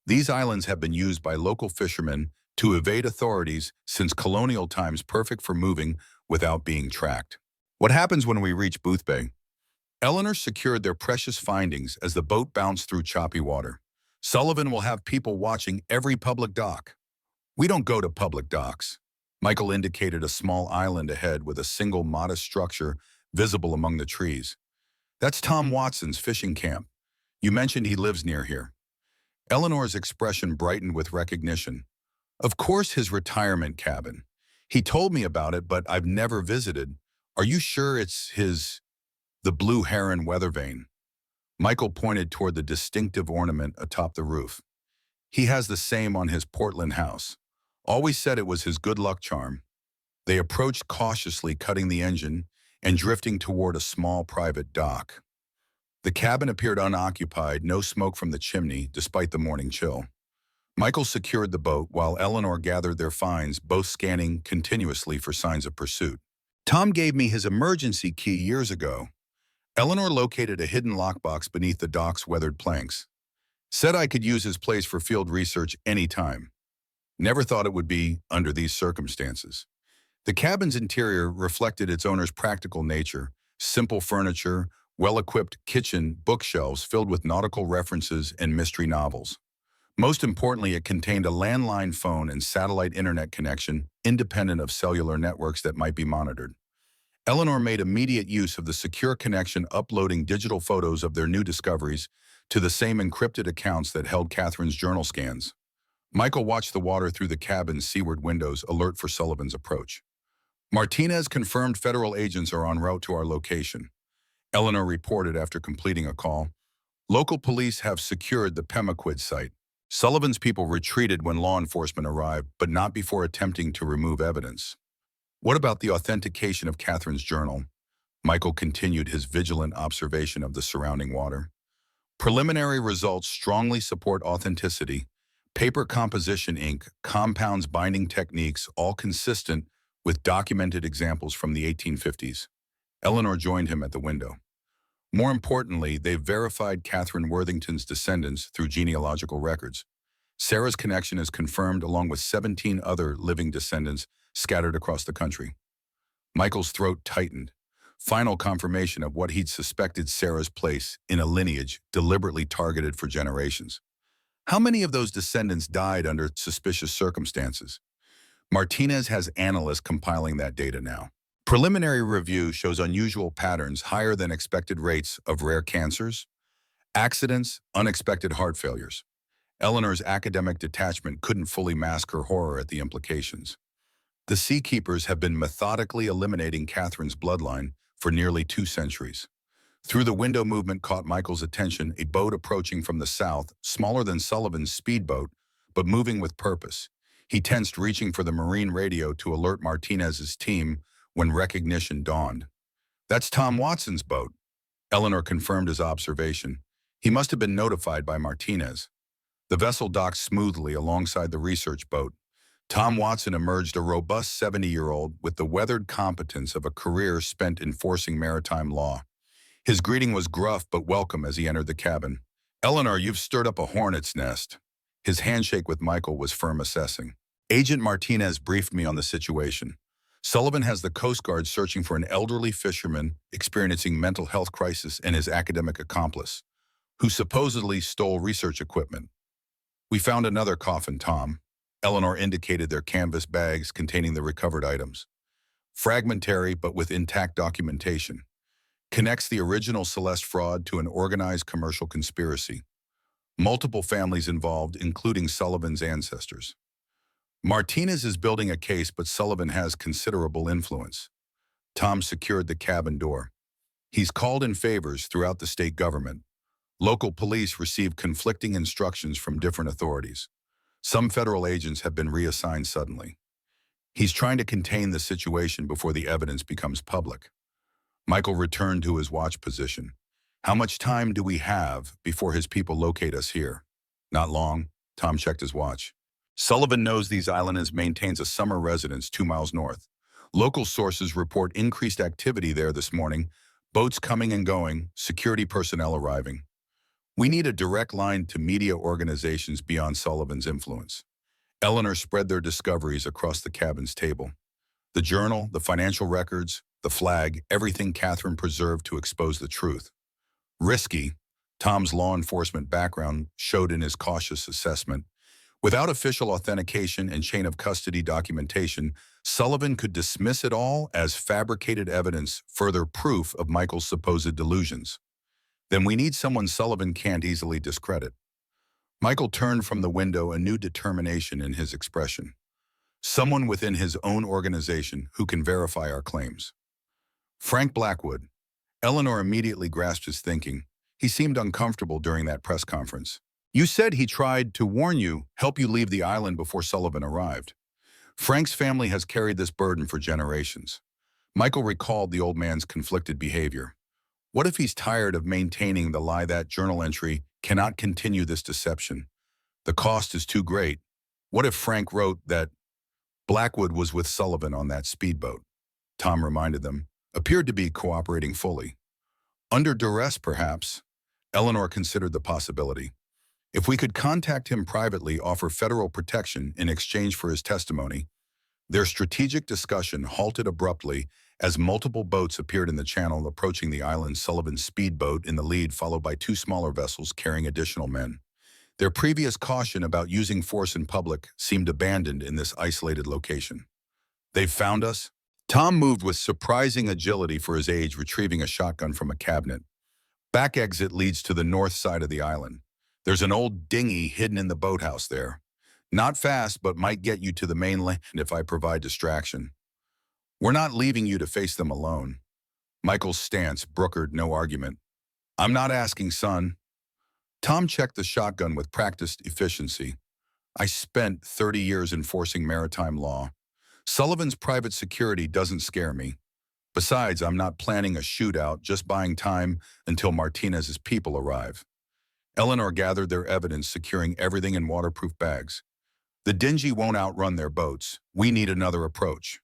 These islands have been used by local fishermen to evade authorities since colonial times, perfect for moving without being tracked. "What happens when we reach Boothbay?" Eleanor secured their precious findings as the boat bounced through choppy water. "Sullivan will have people watching every public dock." "We don't go to public docks." Michael indicated a small island ahead with a single modest structure visible among the trees. "That's Tom Watson's fishing camp. You mentioned he lives near here." Eleanor's expression brightened with recognition. "Of course, his retirement cabin. He told me about it, but I've never visited. Are you sure it's his?" "The blue heron weather vane." Michael pointed toward the distinctive ornament atop the roof. "He has the same on his Portland house. Always said it was his good luck charm." They approached cautiously, cutting the engine and drifting toward a small private dock. The cabin appeared unoccupied, no smoke from the chimney, despite the morning chill. Michael secured the boat while Eleanor gathered their finds, both scanning continuously for signs of pursuit. "Tom gave me his emergency key years ago." Eleanor located a hidden lockbox beneath the dock's weathered planks. "Said I could use his place for field research anytime. Never thought it would be under these circumstances." The cabin's interior reflected its owner's practical nature: simple furniture, well-equipped kitchen, bookshelves filled with nautical references and mystery novels. Most importantly, it contained a landline phone and satellite internet connection, independent of cellular networks that might be monitored. Eleanor made immediate use of the secure connection, uploading digital photos of their new discoveries to the same encrypted accounts that held Catherine's journal scans. Michael watched the water through the cabin's seaward windows, alert for Sullivan's approach. Martinez confirmed federal agents are en route to our location. Eleanor reported after completing a call. Local police have secured the Pemaquid site. Sullivan's people retreated when law enforcement arrived, but not before attempting to remove evidence. What about the authentication of Catherine's journal? Michael continued his vigilant observation of the surrounding water. Preliminary results strongly support authenticity. Paper composition ink, compounds, binding techniques, all consistent with documented examples from the 1850s. Eleanor joined him at the window. More importantly, they verified Catherine Worthington's descendants through genealogical records. Sarah's connection is confirmed along with 17 other living descendants scattered across the country. Michael's throat tightened. Final confirmation of what he'd suspected: Sarah's place in a lineage deliberately targeted for generations. How many of those descendants died under suspicious circumstances? Martinez has analysts compiling that data now. Preliminary review shows unusual patterns, higher than expected rates of rare cancers, accidents, unexpected heart failures. Eleanor's academic detachment couldn't fully mask her horror at the implications. The Seakeepers have been methodically eliminating Catherine's bloodline for nearly 2 centuries. Through the window movement caught Michael's attention, a boat approaching from the south, smaller than Sullivan's speedboat, but moving with purpose. He tensed, reaching for the marine radio to alert Martinez's team when recognition dawned. That's Tom Watson's boat. Eleanor confirmed his observation. He must have been notified by Martinez. The vessel docked smoothly alongside the research boat. Tom Watson emerged, a robust 70-year-old with the weathered competence of a career spent enforcing maritime law. His greeting was gruff but welcome as he entered the cabin. "Eleanor, you've stirred up a hornet's nest." His handshake with Michael was firm, assessing. "Agent Martinez briefed me on the situation. Sullivan has the Coast Guard searching for an elderly fisherman experiencing mental health crisis and his academic accomplice, who supposedly stole research equipment. We found another coffin, Tom." Eleanor indicated their canvas bags containing the recovered items. Fragmentary but with intact documentation. Connects the original Celeste fraud to an organized commercial conspiracy. Multiple families involved, including Sullivan's ancestors. Martinez is building a case, but Sullivan has considerable influence. Tom secured the cabin door. He's called in favors throughout the state government. Local police received conflicting instructions from different authorities. Some federal agents have been reassigned suddenly. He's trying to contain the situation before the evidence becomes public. Michael returned to his watch position. How much time do we have before his people locate us here? Not long. Tom checked his watch. Sullivan knows these islands, maintains a summer residence 2 miles north. Local sources report increased activity there this morning, boats coming and going, security personnel arriving. We need a direct line to media organizations beyond Sullivan's influence. Eleanor spread their discoveries across the cabin's table. The journal, the financial records, the flag, everything Catherine preserved to expose the truth. Risky, Tom's law enforcement background showed in his cautious assessment. Without official authentication and chain of custody documentation, Sullivan could dismiss it all as fabricated evidence, further proof of Michael's supposed delusions. Then we need someone Sullivan can't easily discredit. Michael turned from the window, a new determination in his expression. Someone within his own organization who can verify our claims. Frank Blackwood. Eleanor immediately grasped his thinking. He seemed uncomfortable during that press conference. You said he tried to warn you, help you leave the island before Sullivan arrived. Frank's family has carried this burden for generations. Michael recalled the old man's conflicted behavior. What if he's tired of maintaining the lie that journal entry cannot continue this deception? The cost is too great. What if Frank wrote that Blackwood was with Sullivan on that speedboat? Tom reminded them, appeared to be cooperating fully. Under duress, perhaps. Eleanor considered the possibility. If we could contact him privately, offer federal protection in exchange for his testimony. Their strategic discussion halted abruptly as multiple boats appeared in the channel, approaching the island, Sullivan's speedboat in the lead, followed by 2 smaller vessels carrying additional men. Their previous caution about using force in public seemed abandoned in this isolated location. They've found us? Tom moved with surprising agility for his age, retrieving a shotgun from a cabinet. Back exit leads to the north side of the island. There's an old dinghy hidden in the boathouse there. Not fast, but might get you to the mainland if I provide distraction. We're not leaving you to face them alone. Michael's stance brokered no argument. I'm not asking, son. Tom checked the shotgun with practiced efficiency. I spent 30 years enforcing maritime law. Sullivan's private security doesn't scare me. Besides, I'm not planning a shootout, just buying time until Martinez's people arrive. Eleanor gathered their evidence, securing everything in waterproof bags. The dingy won't outrun their boats. We need another approach.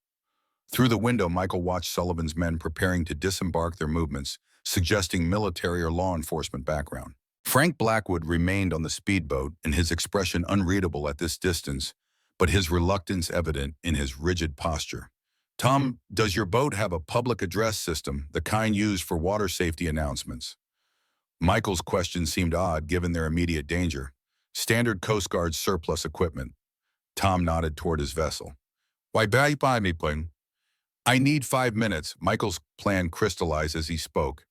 Through the window, Michael watched Sullivan's men preparing to disembark their movements, suggesting military or law enforcement background. Frank Blackwood remained on the speedboat, and his expression unreadable at this distance, but his reluctance evident in his rigid posture. Tom, does your boat have a public address system, the kind used for water safety announcements? Michael's question seemed odd given their immediate danger. Standard Coast Guard surplus equipment. Tom nodded toward his vessel. Why buy me, Pling? I need 5 minutes. Michael's plan crystallized as he spoke.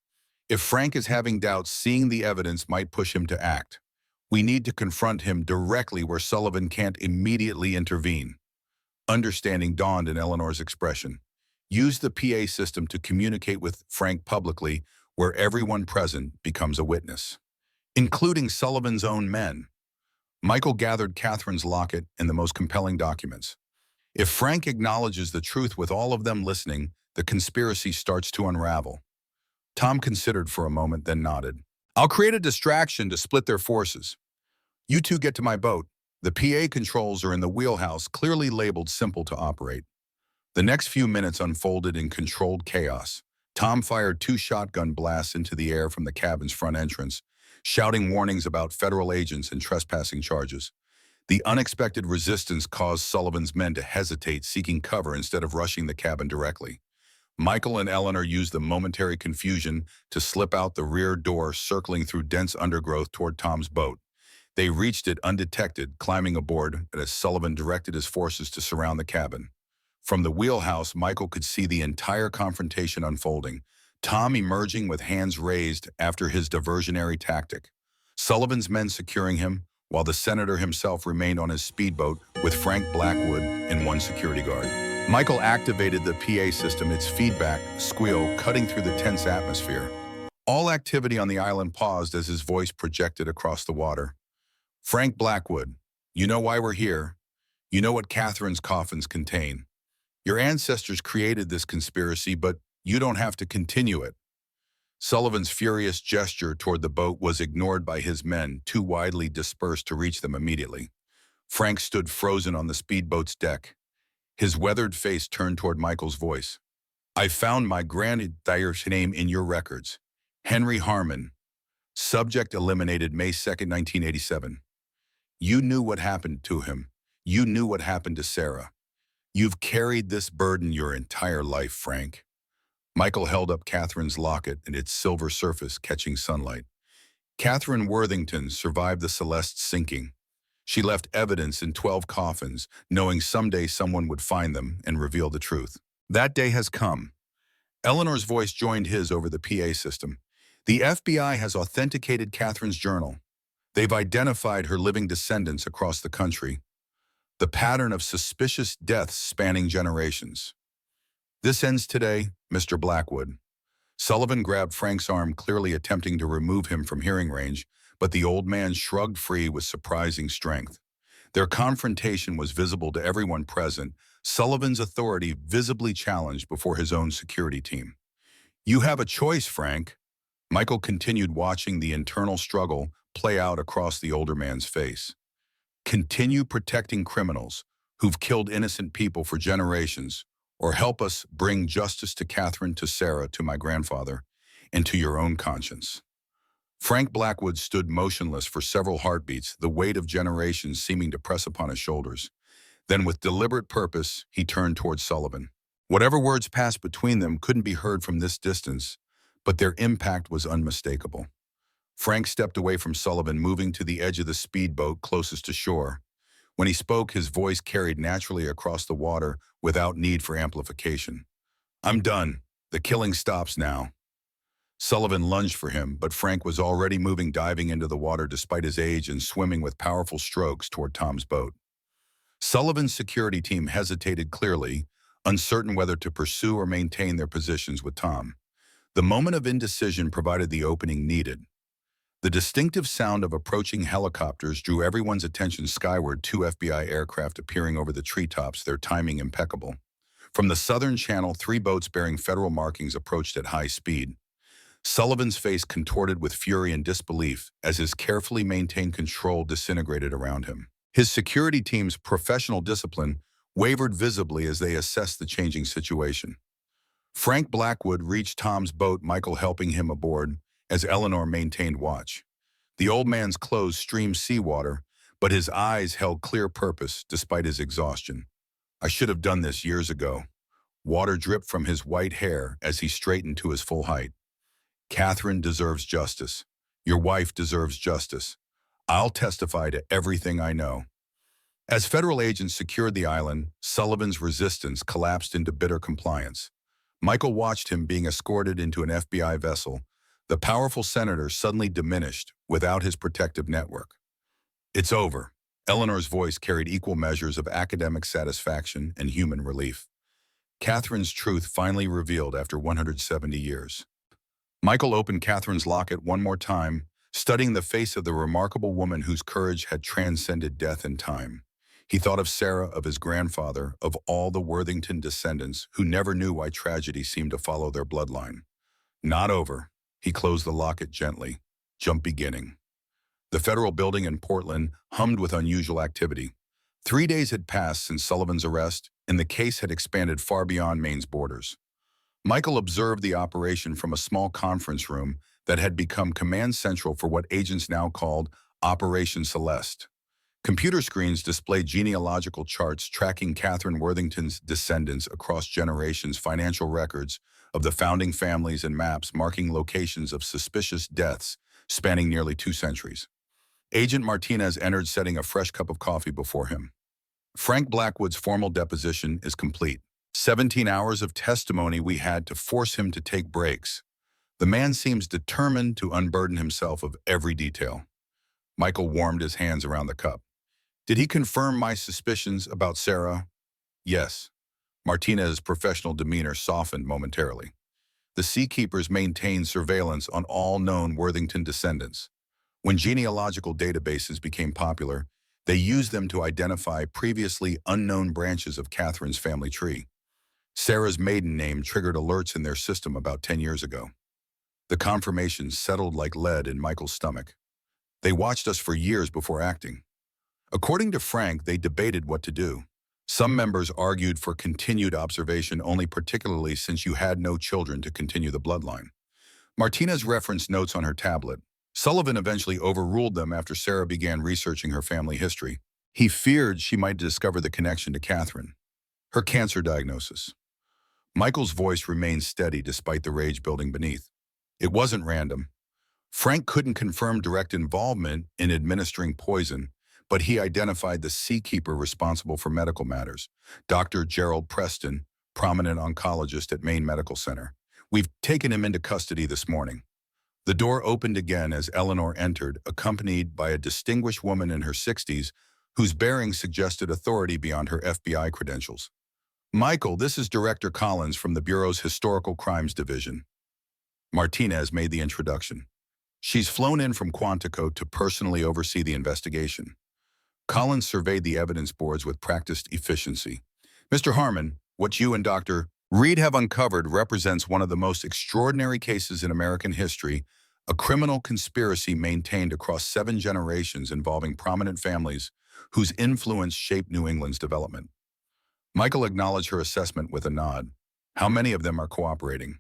If Frank is having doubts, seeing the evidence might push him to act. We need to confront him directly where Sullivan can't immediately intervene. Understanding dawned in Eleanor's expression. Use the PA system to communicate with Frank publicly, where everyone present becomes a witness, including Sullivan's own men. Michael gathered Catherine's locket and the most compelling documents. If Frank acknowledges the truth with all of them listening, the conspiracy starts to unravel. Tom considered for a moment, then nodded. I'll create a distraction to split their forces. You two get to my boat. The PA controls are in the wheelhouse, clearly labeled simple to operate. The next few minutes unfolded in controlled chaos. Tom fired 2 shotgun blasts into the air from the cabin's front entrance, shouting warnings about federal agents and trespassing charges. The unexpected resistance caused Sullivan's men to hesitate, seeking cover instead of rushing the cabin directly. Michael and Eleanor used the momentary confusion to slip out the rear door, circling through dense undergrowth toward Tom's boat. They reached it undetected, climbing aboard as Sullivan directed his forces to surround the cabin. From the wheelhouse, Michael could see the entire confrontation unfolding, Tom emerging with hands raised after his diversionary tactic. Sullivan's men securing him, while the senator himself remained on his speedboat with Frank Blackwood and 1 security guard. Michael activated the PA system, its feedback squeal cutting through the tense atmosphere. All activity on the island paused as his voice projected across the water. Frank Blackwood, you know why we're here. You know what Catherine's coffins contain. Your ancestors created this conspiracy, but you don't have to continue it. Sullivan's furious gesture toward the boat was ignored by his men, too widely dispersed to reach them immediately. Frank stood frozen on the speedboat's deck, his weathered face turned toward Michael's voice. I found my grandfather's name in your records. Henry Harmon. Subject eliminated May 2nd, 1987. You knew what happened to him. You knew what happened to Sarah. You've carried this burden your entire life, Frank. Michael held up Catherine's locket and its silver surface catching sunlight. Catherine Worthington survived the Celeste's sinking. She left evidence in 12 coffins, knowing someday someone would find them and reveal the truth. That day has come. Eleanor's voice joined his over the PA system. The FBI has authenticated Catherine's journal. They've identified her living descendants across the country. The pattern of suspicious deaths spanning generations. This ends today, Mr. Blackwood. Sullivan grabbed Frank's arm, clearly attempting to remove him from hearing range, but the old man shrugged free with surprising strength. Their confrontation was visible to everyone present, Sullivan's authority visibly challenged before his own security team. You have a choice, Frank. Michael continued watching the internal struggle play out across the older man's face. Continue protecting criminals who've killed innocent people for generations, or help us bring justice to Catherine, to Sarah, to my grandfather, and to your own conscience. Frank Blackwood stood motionless for several heartbeats, the weight of generations seeming to press upon his shoulders. Then, with deliberate purpose, he turned towards Sullivan. Whatever words passed between them couldn't be heard from this distance, but their impact was unmistakable. Frank stepped away from Sullivan, moving to the edge of the speedboat closest to shore. When he spoke, his voice carried naturally across the water without need for amplification. I'm done. The killing stops now. Sullivan lunged for him, but Frank was already moving, diving into the water despite his age and swimming with powerful strokes toward Tom's boat. Sullivan's security team hesitated clearly, uncertain whether to pursue or maintain their positions with Tom. The moment of indecision provided the opening needed. The distinctive sound of approaching helicopters drew everyone's attention skyward, two FBI aircraft appearing over the treetops, their timing impeccable. From the southern channel, three boats bearing federal markings approached at high speed. Sullivan's face contorted with fury and disbelief as his carefully maintained control disintegrated around him. His security team's professional discipline wavered visibly as they assessed the changing situation. Frank Blackwood reached Tom's boat, Michael helping him aboard, as Eleanor maintained watch. The old man's clothes streamed seawater, but his eyes held clear purpose despite his exhaustion. I should have done this years ago. Water dripped from his white hair as he straightened to his full height. Catherine deserves justice. Your wife deserves justice. I'll testify to everything I know. As federal agents secured the island, Sullivan's resistance collapsed into bitter compliance. Michael watched him being escorted into an FBI vessel. The powerful senator suddenly diminished without his protective network. It's over. Eleanor's voice carried equal measures of academic satisfaction and human relief. Catherine's truth finally revealed after 170 years. Michael opened Catherine's locket one more time, studying the face of the remarkable woman whose courage had transcended death and time. He thought of Sarah, of his grandfather, of all the Worthington descendants who never knew why tragedy seemed to follow their bloodline. Not over. He closed the locket gently. Jump beginning. The federal building in Portland hummed with unusual activity. 3 days had passed since Sullivan's arrest, and the case had expanded far beyond Maine's borders. Michael observed the operation from a small conference room that had become command central for what agents now called Operation Celeste. Computer screens displayed genealogical charts tracking Catherine Worthington's descendants across generations, financial records of the founding families, and maps marking locations of suspicious deaths spanning nearly 2 centuries. Agent Martinez entered, setting a fresh cup of coffee before him. Frank Blackwood's formal deposition is complete. 17 hours of testimony we had to force him to take breaks. The man seems determined to unburden himself of every detail. Michael warmed his hands around the cup. Did he confirm my suspicions about Sarah? Yes. Martinez's professional demeanor softened momentarily. The Seakeepers maintained surveillance on all known Worthington descendants. When genealogical databases became popular, they used them to identify previously unknown branches of Catherine's family tree. Sarah's maiden name triggered alerts in their system about 10 years ago. The confirmation settled like lead in Michael's stomach. They watched us for years before acting. According to Frank, they debated what to do. Some members argued for continued observation only, particularly since you had no children to continue the bloodline. Martinez referenced notes on her tablet. Sullivan eventually overruled them after Sarah began researching her family history. He feared she might discover the connection to Catherine. Her cancer diagnosis. Michael's voice remained steady despite the rage building beneath. It wasn't random. Frank couldn't confirm direct involvement in administering poison, but he identified the Seakeeper responsible for medical matters, Dr. Gerald Preston, prominent oncologist at Maine Medical Center. We've taken him into custody this morning. The door opened again as Eleanor entered, accompanied by a distinguished woman in her 60s whose bearing suggested authority beyond her FBI credentials. Michael, this is Director Collins from the Bureau's Historical Crimes Division. Martinez made the introduction. She's flown in from Quantico to personally oversee the investigation. Collins surveyed the evidence boards with practiced efficiency. Mr. Harmon, what you and Dr. Reed have uncovered represents one of the most extraordinary cases in American history, a criminal conspiracy maintained across 7 generations involving prominent families whose influence shaped New England's development. Michael acknowledged her assessment with a nod. How many of them are cooperating?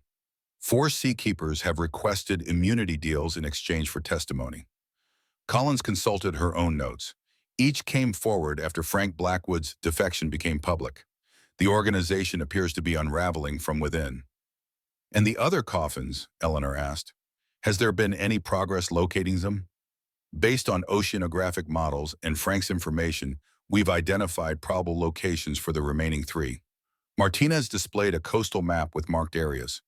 4 Seakeepers have requested immunity deals in exchange for testimony. Collins consulted her own notes. Each came forward after Frank Blackwood's defection became public. The organization appears to be unraveling from within. And the other coffins, Eleanor asked, has there been any progress locating them? Based on oceanographic models and Frank's information, we've identified probable locations for the remaining 3. Martinez displayed a coastal map with marked areas.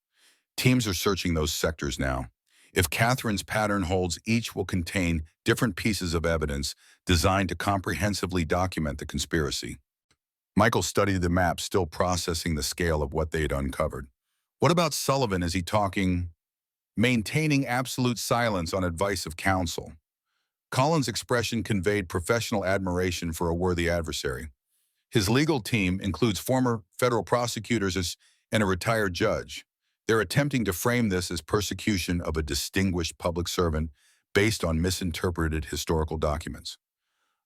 Teams are searching those sectors now. If Catherine's pattern holds, each will contain different pieces of evidence designed to comprehensively document the conspiracy. Michael studied the map, still processing the scale of what they had uncovered. What about Sullivan? Is he talking? Maintaining absolute silence on advice of counsel. Collins' expression conveyed professional admiration for a worthy adversary. His legal team includes former federal prosecutors and a retired judge. They're attempting to frame this as persecution of a distinguished public servant based on misinterpreted historical documents.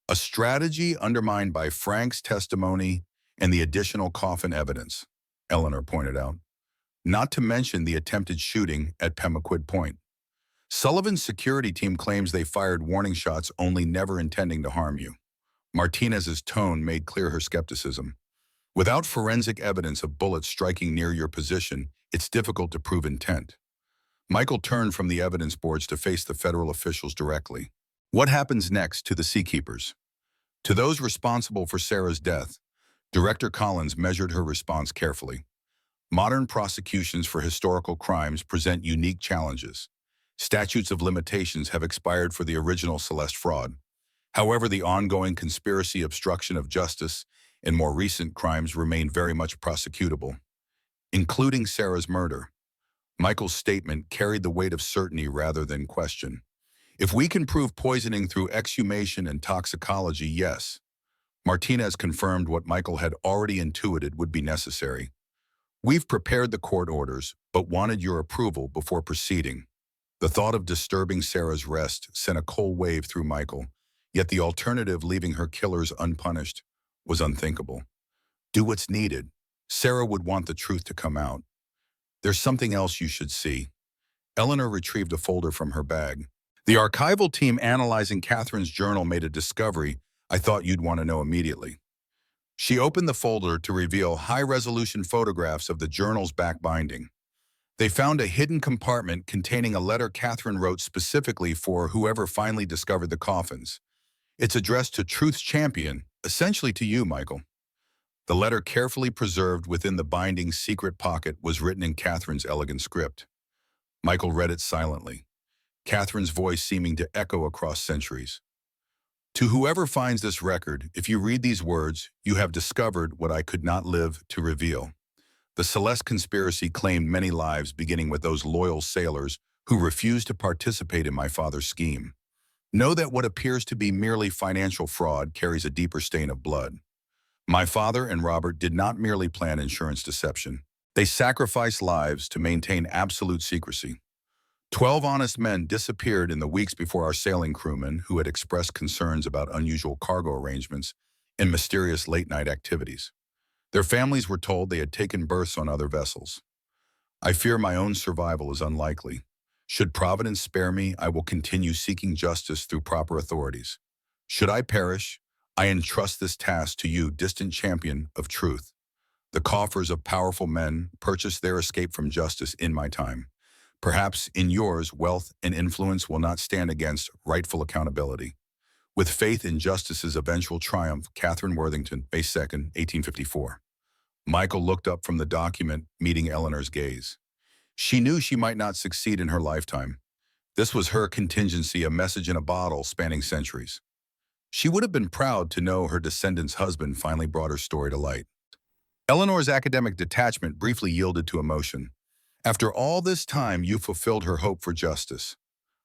A strategy undermined by Frank's testimony and the additional coffin evidence, Eleanor pointed out. Not to mention the attempted shooting at Pemaquid Point. Sullivan's security team claims they fired warning shots, only never intending to harm you. Martinez's tone made clear her skepticism. Without forensic evidence of bullets striking near your position, it's difficult to prove intent. Michael turned from the evidence boards to face the federal officials directly. What happens next to the Seakeepers? To those responsible for Sarah's death, Director Collins measured her response carefully. Modern prosecutions for historical crimes present unique challenges. Statutes of limitations have expired for the original Celeste fraud. However, the ongoing conspiracy, obstruction of justice, and more recent crimes remain very much prosecutable, including Sarah's murder. Michael's statement carried the weight of certainty rather than question. If we can prove poisoning through exhumation and toxicology, yes. Martinez confirmed what Michael had already intuited would be necessary. We've prepared the court orders, but wanted your approval before proceeding. The thought of disturbing Sarah's rest sent a cold wave through Michael, yet the alternative, leaving her killers unpunished, was unthinkable. Do what's needed. Sarah would want the truth to come out. There's something else you should see. Eleanor retrieved a folder from her bag. The archival team analyzing Catherine's journal made a discovery I thought you'd want to know immediately. She opened the folder to reveal high-resolution photographs of the journal's back binding. They found a hidden compartment containing a letter Catherine wrote specifically for whoever finally discovered the coffins. It's addressed to Truth's champion, essentially to you, Michael. The letter, carefully preserved within the binding's secret pocket, was written in Catherine's elegant script. Michael read it silently, Catherine's voice seeming to echo across centuries. To whoever finds this record, if you read these words, you have discovered what I could not live to reveal. The Celeste conspiracy claimed many lives, beginning with those loyal sailors who refused to participate in my father's scheme. Know that what appears to be merely financial fraud carries a deeper stain of blood. My father and Robert did not merely plan insurance deception. They sacrificed lives to maintain absolute secrecy. 12 honest men disappeared in the weeks before our sailing crewmen, who had expressed concerns about unusual cargo arrangements and mysterious late-night activities. Their families were told they had taken berths on other vessels. I fear my own survival is unlikely. Should Providence spare me, I will continue seeking justice through proper authorities. Should I perish, I entrust this task to you, distant champion of truth. The coffers of powerful men purchased their escape from justice in my time. Perhaps in yours, wealth and influence will not stand against rightful accountability. With faith in justice's eventual triumph, Catherine Worthington, May 2nd, 1854. Michael looked up from the document, meeting Eleanor's gaze. She knew she might not succeed in her lifetime. This was her contingency, a message in a bottle spanning centuries. She would have been proud to know her descendant's husband finally brought her story to light. Eleanor's academic detachment briefly yielded to emotion. After all this time, you fulfilled her hope for justice.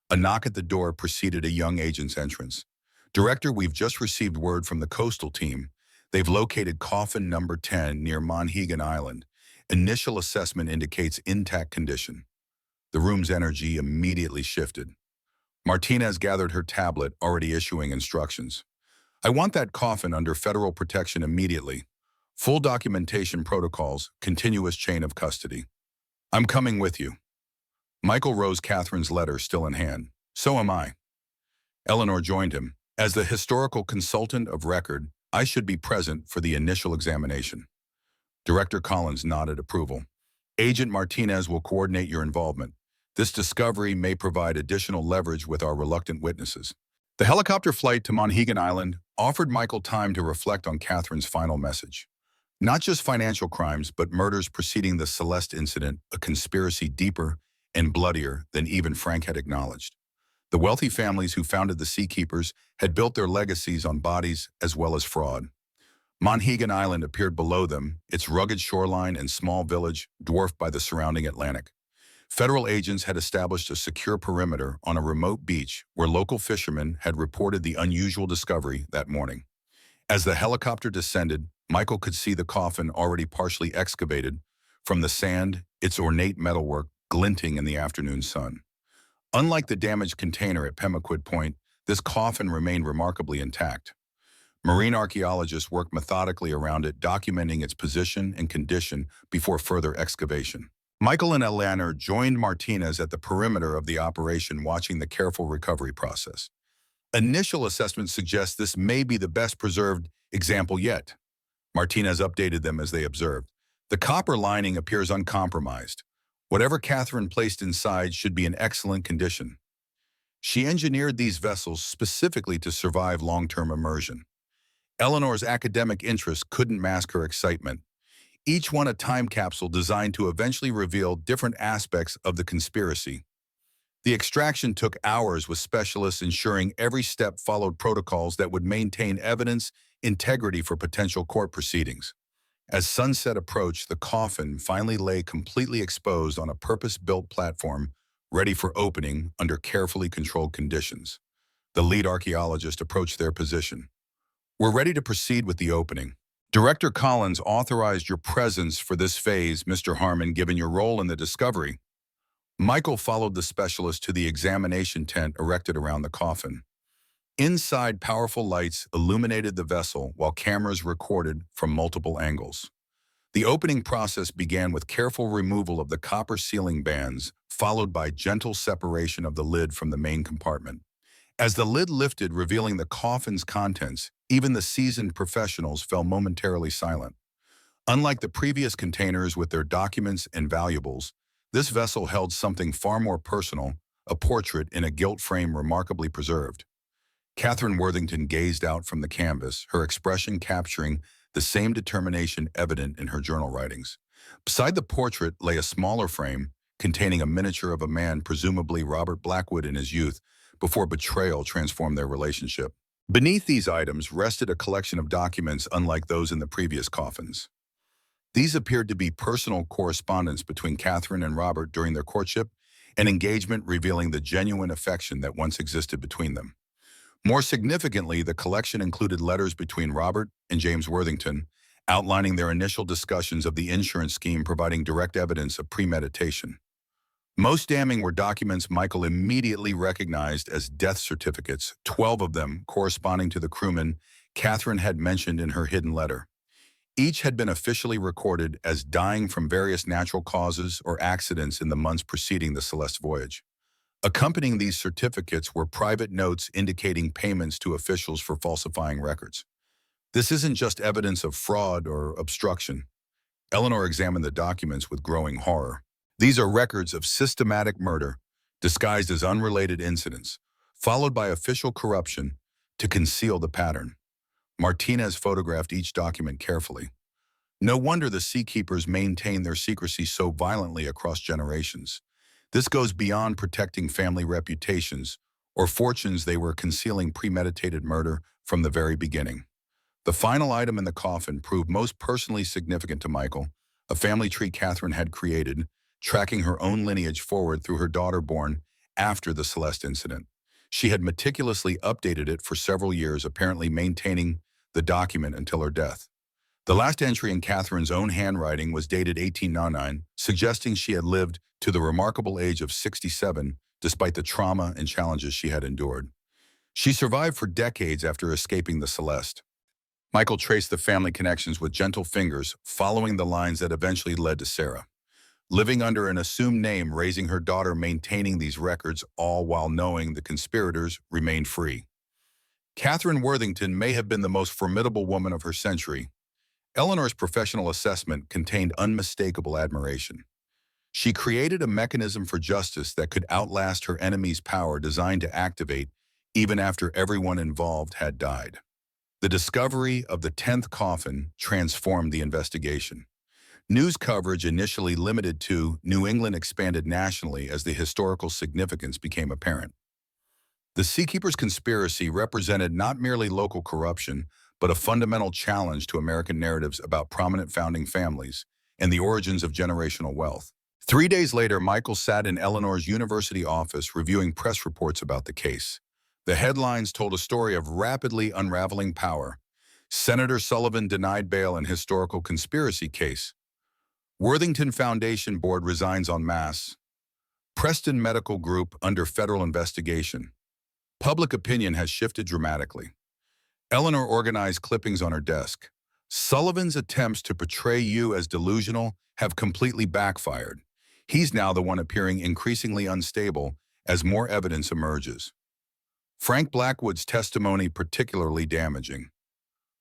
A knock at the door preceded a young agent's entrance. Director, we've just received word from the coastal team. They've located coffin number 10 near Monhegan Island. Initial assessment indicates intact condition. The room's energy immediately shifted. Martinez gathered her tablet, already issuing instructions. I want that coffin under federal protection immediately. Full documentation protocols, continuous chain of custody. I'm coming with you. Michael rose, Catherine's letter still in hand. So am I. Eleanor joined him. As the historical consultant of record, I should be present for the initial examination. Director Collins nodded approval. Agent Martinez will coordinate your involvement. This discovery may provide additional leverage with our reluctant witnesses. The helicopter flight to Monhegan Island offered Michael time to reflect on Catherine's final message. Not just financial crimes, but murders preceding the Celeste incident, a conspiracy deeper and bloodier than even Frank had acknowledged. The wealthy families who founded the Seakeepers had built their legacies on bodies as well as fraud. Monhegan Island appeared below them, its rugged shoreline and small village dwarfed by the surrounding Atlantic. Federal agents had established a secure perimeter on a remote beach where local fishermen had reported the unusual discovery that morning. As the helicopter descended, Michael could see the coffin already partially excavated from the sand, its ornate metalwork glinting in the afternoon sun. Unlike the damaged container at Pemaquid Point, this coffin remained remarkably intact. Marine archaeologists worked methodically around it, documenting its position and condition before further excavation. Michael and Eleanor joined Martinez at the perimeter of the operation, watching the careful recovery process. Initial assessments suggest this may be the best preserved example yet. Martinez updated them as they observed. The copper lining appears uncompromised. Whatever Catherine placed inside should be in excellent condition. She engineered these vessels specifically to survive long-term immersion. Eleanor's academic interest couldn't mask her excitement. Each one a time capsule designed to eventually reveal different aspects of the conspiracy. The extraction took hours, with specialists ensuring every step followed protocols that would maintain evidence integrity for potential court proceedings. As sunset approached, the coffin finally lay completely exposed on a purpose-built platform, ready for opening under carefully controlled conditions. The lead archaeologist approached their position. "We're ready to proceed with the opening. Director Collins authorized your presence for this phase, Mr. Harmon, given your role in the discovery." Michael followed the specialist to the examination tent erected around the coffin. Inside, powerful lights illuminated the vessel while cameras recorded from multiple angles. The opening process began with careful removal of the copper sealing bands, followed by gentle separation of the lid from the main compartment. As the lid lifted, revealing the coffin's contents, even the seasoned professionals fell momentarily silent. Unlike the previous containers with their documents and valuables, this vessel held something far more personal, a portrait in a gilt frame remarkably preserved. Catherine Worthington gazed out from the canvas, her expression capturing the same determination evident in her journal writings. Beside the portrait lay a smaller frame containing a miniature of a man, presumably Robert Blackwood in his youth, before betrayal transformed their relationship. Beneath these items rested a collection of documents unlike those in the previous coffins. These appeared to be personal correspondence between Catherine and Robert during their courtship, an engagement revealing the genuine affection that once existed between them. More significantly, the collection included letters between Robert and James Worthington, outlining their initial discussions of the insurance scheme, providing direct evidence of premeditation. Most damning were documents Michael immediately recognized as death certificates, 12 of them corresponding to the crewmen Catherine had mentioned in her hidden letter. Each had been officially recorded as dying from various natural causes or accidents in the months preceding the Celeste voyage. Accompanying these certificates were private notes indicating payments to officials for falsifying records. This isn't just evidence of fraud or obstruction. Eleanor examined the documents with growing horror. These are records of systematic murder, disguised as unrelated incidents, followed by official corruption to conceal the pattern. Martinez photographed each document carefully. No wonder the Seakeepers maintained their secrecy so violently across generations. This goes beyond protecting family reputations or fortunes. They were concealing premeditated murder from the very beginning. The final item in the coffin proved most personally significant to Michael, a family tree Catherine had created, tracking her own lineage forward through her daughter born after the Celeste incident. She had meticulously updated it for several years, apparently maintaining the document until her death. The last entry in Catherine's own handwriting was dated 1899, suggesting she had lived to the remarkable age of 67 despite the trauma and challenges she had endured. She survived for decades after escaping the Celeste. Michael traced the family connections with gentle fingers, following the lines that eventually led to Sarah. Living under an assumed name, raising her daughter, maintaining these records, all while knowing the conspirators remained free. Catherine Worthington may have been the most formidable woman of her century. Eleanor's professional assessment contained unmistakable admiration. She created a mechanism for justice that could outlast her enemy's power, designed to activate even after everyone involved had died. The discovery of the 10th coffin transformed the investigation. News coverage initially limited to New England expanded nationally as the historical significance became apparent. The Seakeepers conspiracy represented not merely local corruption, but a fundamental challenge to American narratives about prominent founding families and the origins of generational wealth. 3 days later, Michael sat in Eleanor's university office reviewing press reports about the case. The headlines told a story of rapidly unraveling power. Senator Sullivan denied bail in historical conspiracy case. Worthington Foundation Board resigns en masse. Preston Medical Group under federal investigation. Public opinion has shifted dramatically. Eleanor organized clippings on her desk. Sullivan's attempts to portray you as delusional have completely backfired. He's now the one appearing increasingly unstable as more evidence emerges. Frank Blackwood's testimony particularly damaging.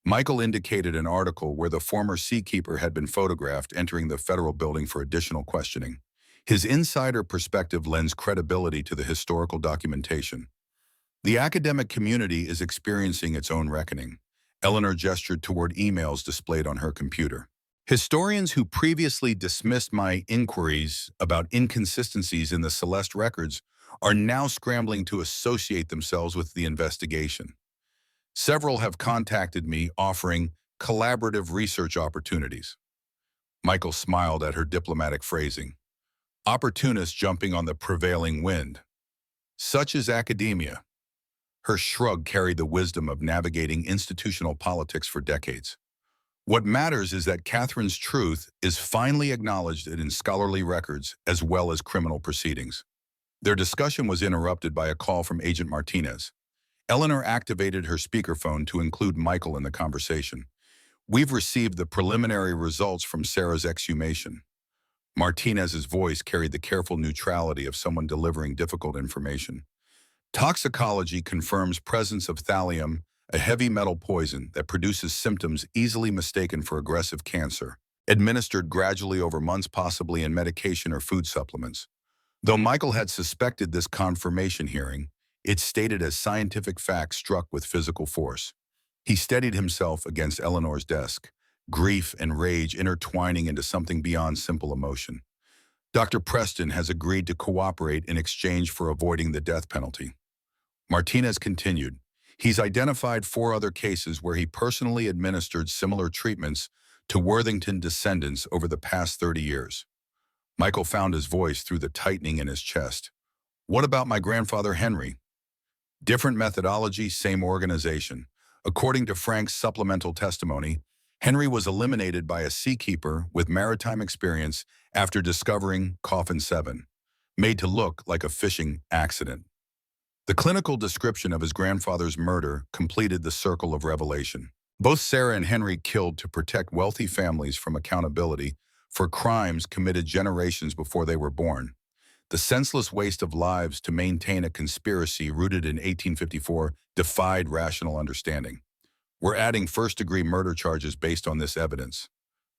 Michael indicated an article where the former seakeeper had been photographed entering the federal building for additional questioning. His insider perspective lends credibility to the historical documentation. The academic community is experiencing its own reckoning. Eleanor gestured toward emails displayed on her computer. Historians who previously dismissed my inquiries about inconsistencies in the Celeste records are now scrambling to associate themselves with the investigation. Several have contacted me offering collaborative research opportunities. Michael smiled at her diplomatic phrasing. Opportunists jumping on the prevailing wind. Such is academia. Her shrug carried the wisdom of navigating institutional politics for decades. What matters is that Catherine's truth is finally acknowledged in scholarly records as well as criminal proceedings. Their discussion was interrupted by a call from Agent Martinez. Eleanor activated her speakerphone to include Michael in the conversation. We've received the preliminary results from Sarah's exhumation. Martinez's voice carried the careful neutrality of someone delivering difficult information. Toxicology confirms presence of thallium, a heavy metal poison that produces symptoms easily mistaken for aggressive cancer, administered gradually over months, possibly in medication or food supplements. Though Michael had suspected this confirmation hearing, it stated as scientific facts struck with physical force. He steadied himself against Eleanor's desk, grief and rage intertwining into something beyond simple emotion. Dr. Preston has agreed to cooperate in exchange for avoiding the death penalty. Martinez continued, he's identified 4 other cases where he personally administered similar treatments to Worthington descendants over the past 30 years. Michael found his voice through the tightening in his chest. What about my grandfather Henry? Different methodology, same organization. According to Frank's supplemental testimony, Henry was eliminated by a seakeeper with maritime experience after discovering Coffin 7, made to look like a fishing accident. The clinical description of his grandfather's murder completed the circle of revelation. Both Sarah and Henry killed to protect wealthy families from accountability for crimes committed generations before they were born. The senseless waste of lives to maintain a conspiracy rooted in 1854 defied rational understanding. We're adding first-degree murder charges based on this evidence.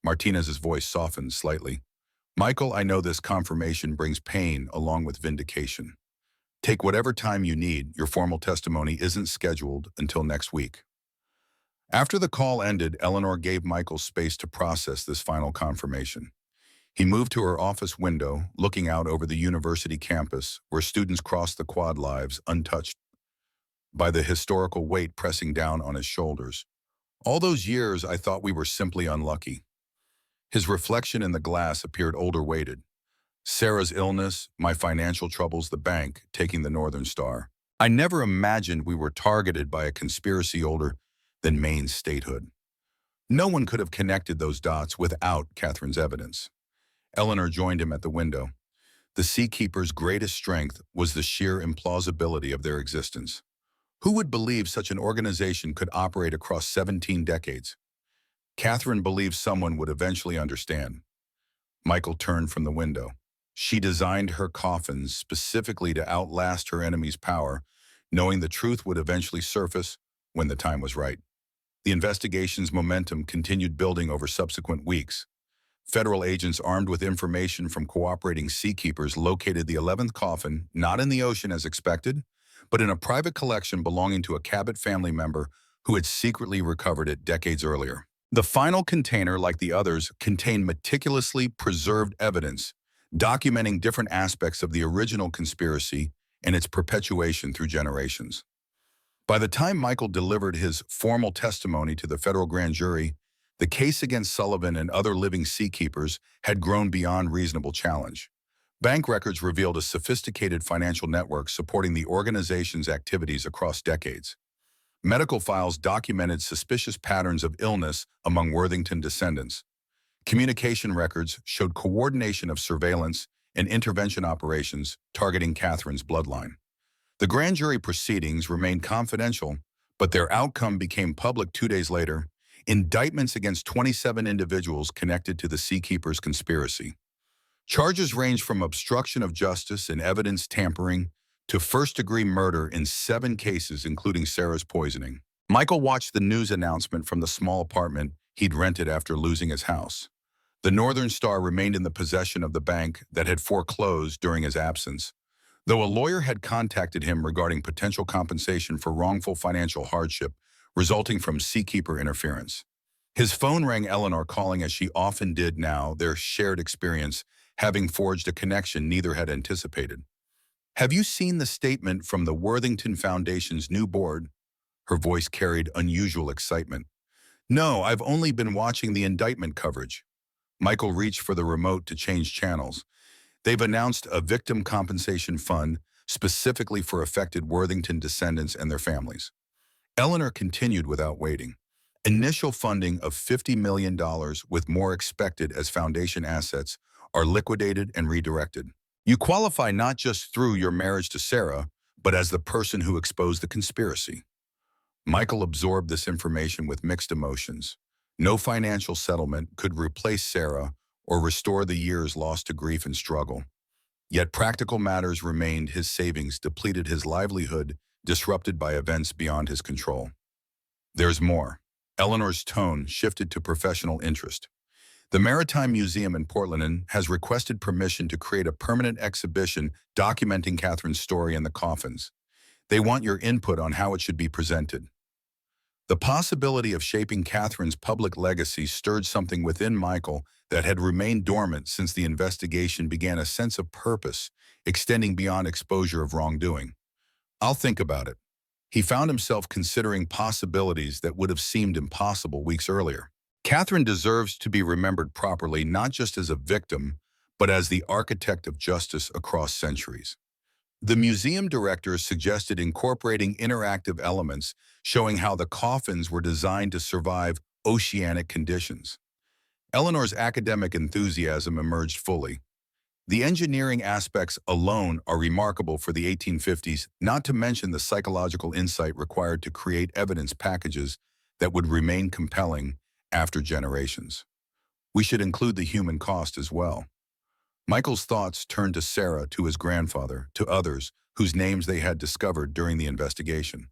Martinez's voice softened slightly. Michael, I know this confirmation brings pain along with vindication. Take whatever time you need. Your formal testimony isn't scheduled until next week. After the call ended, Eleanor gave Michael space to process this final confirmation. He moved to her office window, looking out over the university campus, where students crossed the quad lives untouched by the historical weight pressing down on his shoulders. All those years, I thought we were simply unlucky. His reflection in the glass appeared older-weighted. Sarah's illness, my financial troubles, the bank, taking the Northern Star. I never imagined we were targeted by a conspiracy older than Maine's statehood. No one could have connected those dots without Catherine's evidence. Eleanor joined him at the window. The Seakeepers' greatest strength was the sheer implausibility of their existence. Who would believe such an organization could operate across 17 decades? Catherine believed someone would eventually understand. Michael turned from the window. She designed her coffins specifically to outlast her enemy's power, knowing the truth would eventually surface when the time was right. The investigation's momentum continued building over subsequent weeks. Federal agents armed with information from cooperating seakeepers located the 11th coffin, not in the ocean as expected, but in a private collection belonging to a Cabot family member who had secretly recovered it decades earlier. The final container, like the others, contained meticulously preserved evidence, documenting different aspects of the original conspiracy and its perpetuation through generations. By the time Michael delivered his formal testimony to the federal grand jury, the case against Sullivan and other living seakeepers had grown beyond reasonable challenge. Bank records revealed a sophisticated financial network supporting the organization's activities across decades. Medical files documented suspicious patterns of illness among Worthington descendants. Communication records showed coordination of surveillance and intervention operations targeting Catherine's bloodline. The grand jury proceedings remained confidential, but their outcome became public 2 days later. Indictments against 27 individuals connected to the Seakeepers conspiracy. Charges ranged from obstruction of justice and evidence tampering to first-degree murder in 7 cases, including Sarah's poisoning. Michael watched the news announcement from the small apartment he'd rented after losing his house. The Northern Star remained in the possession of the bank that had foreclosed during his absence, though a lawyer had contacted him regarding potential compensation for wrongful financial hardship resulting from Seakeeper interference. His phone rang Eleanor, calling as she often did now, their shared experience having forged a connection neither had anticipated. "Have you seen the statement from the Worthington Foundation's new board?" Her voice carried unusual excitement. "No, I've only been watching the indictment coverage." Michael reached for the remote to change channels. "They've announced a victim compensation fund specifically for affected Worthington descendants and their families." Eleanor continued without waiting. "Initial funding of $50 million with more expected as foundation assets are liquidated and redirected. You qualify not just through your marriage to Sarah, but as the person who exposed the conspiracy." Michael absorbed this information with mixed emotions. No financial settlement could replace Sarah or restore the years lost to grief and struggle. Yet practical matters remained. His savings depleted, his livelihood disrupted by events beyond his control. "There's more." Eleanor's tone shifted to professional interest. "The Maritime Museum in Portland has requested permission to create a permanent exhibition documenting Catherine's story and the coffins. They want your input on how it should be presented." The possibility of shaping Catherine's public legacy stirred something within Michael that had remained dormant since the investigation began, a sense of purpose, extending beyond exposure of wrongdoing. "I'll think about it." He found himself considering possibilities that would have seemed impossible weeks earlier. Catherine deserves to be remembered properly, not just as a victim, but as the architect of justice across centuries. The museum director suggested incorporating interactive elements showing how the coffins were designed to survive oceanic conditions. Eleanor's academic enthusiasm emerged fully. "The engineering aspects alone are remarkable for the 1850s, not to mention the psychological insight required to create evidence packages that would remain compelling after generations. We should include the human cost as well." Michael's thoughts turned to Sarah, to his grandfather, to others whose names they had discovered during the investigation.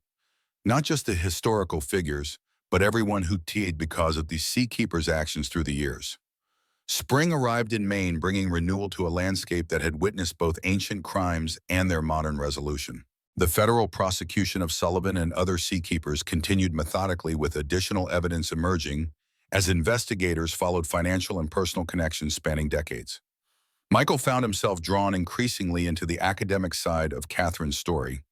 Not just the historical figures, but everyone who died because of the Seakeepers' actions through the years. Spring arrived in Maine, bringing renewal to a landscape that had witnessed both ancient crimes and their modern resolution. The federal prosecution of Sullivan and other seakeepers continued methodically, with additional evidence emerging as investigators followed financial and personal connections spanning decades. Michael found himself drawn increasingly into the academic side of Catherine's story.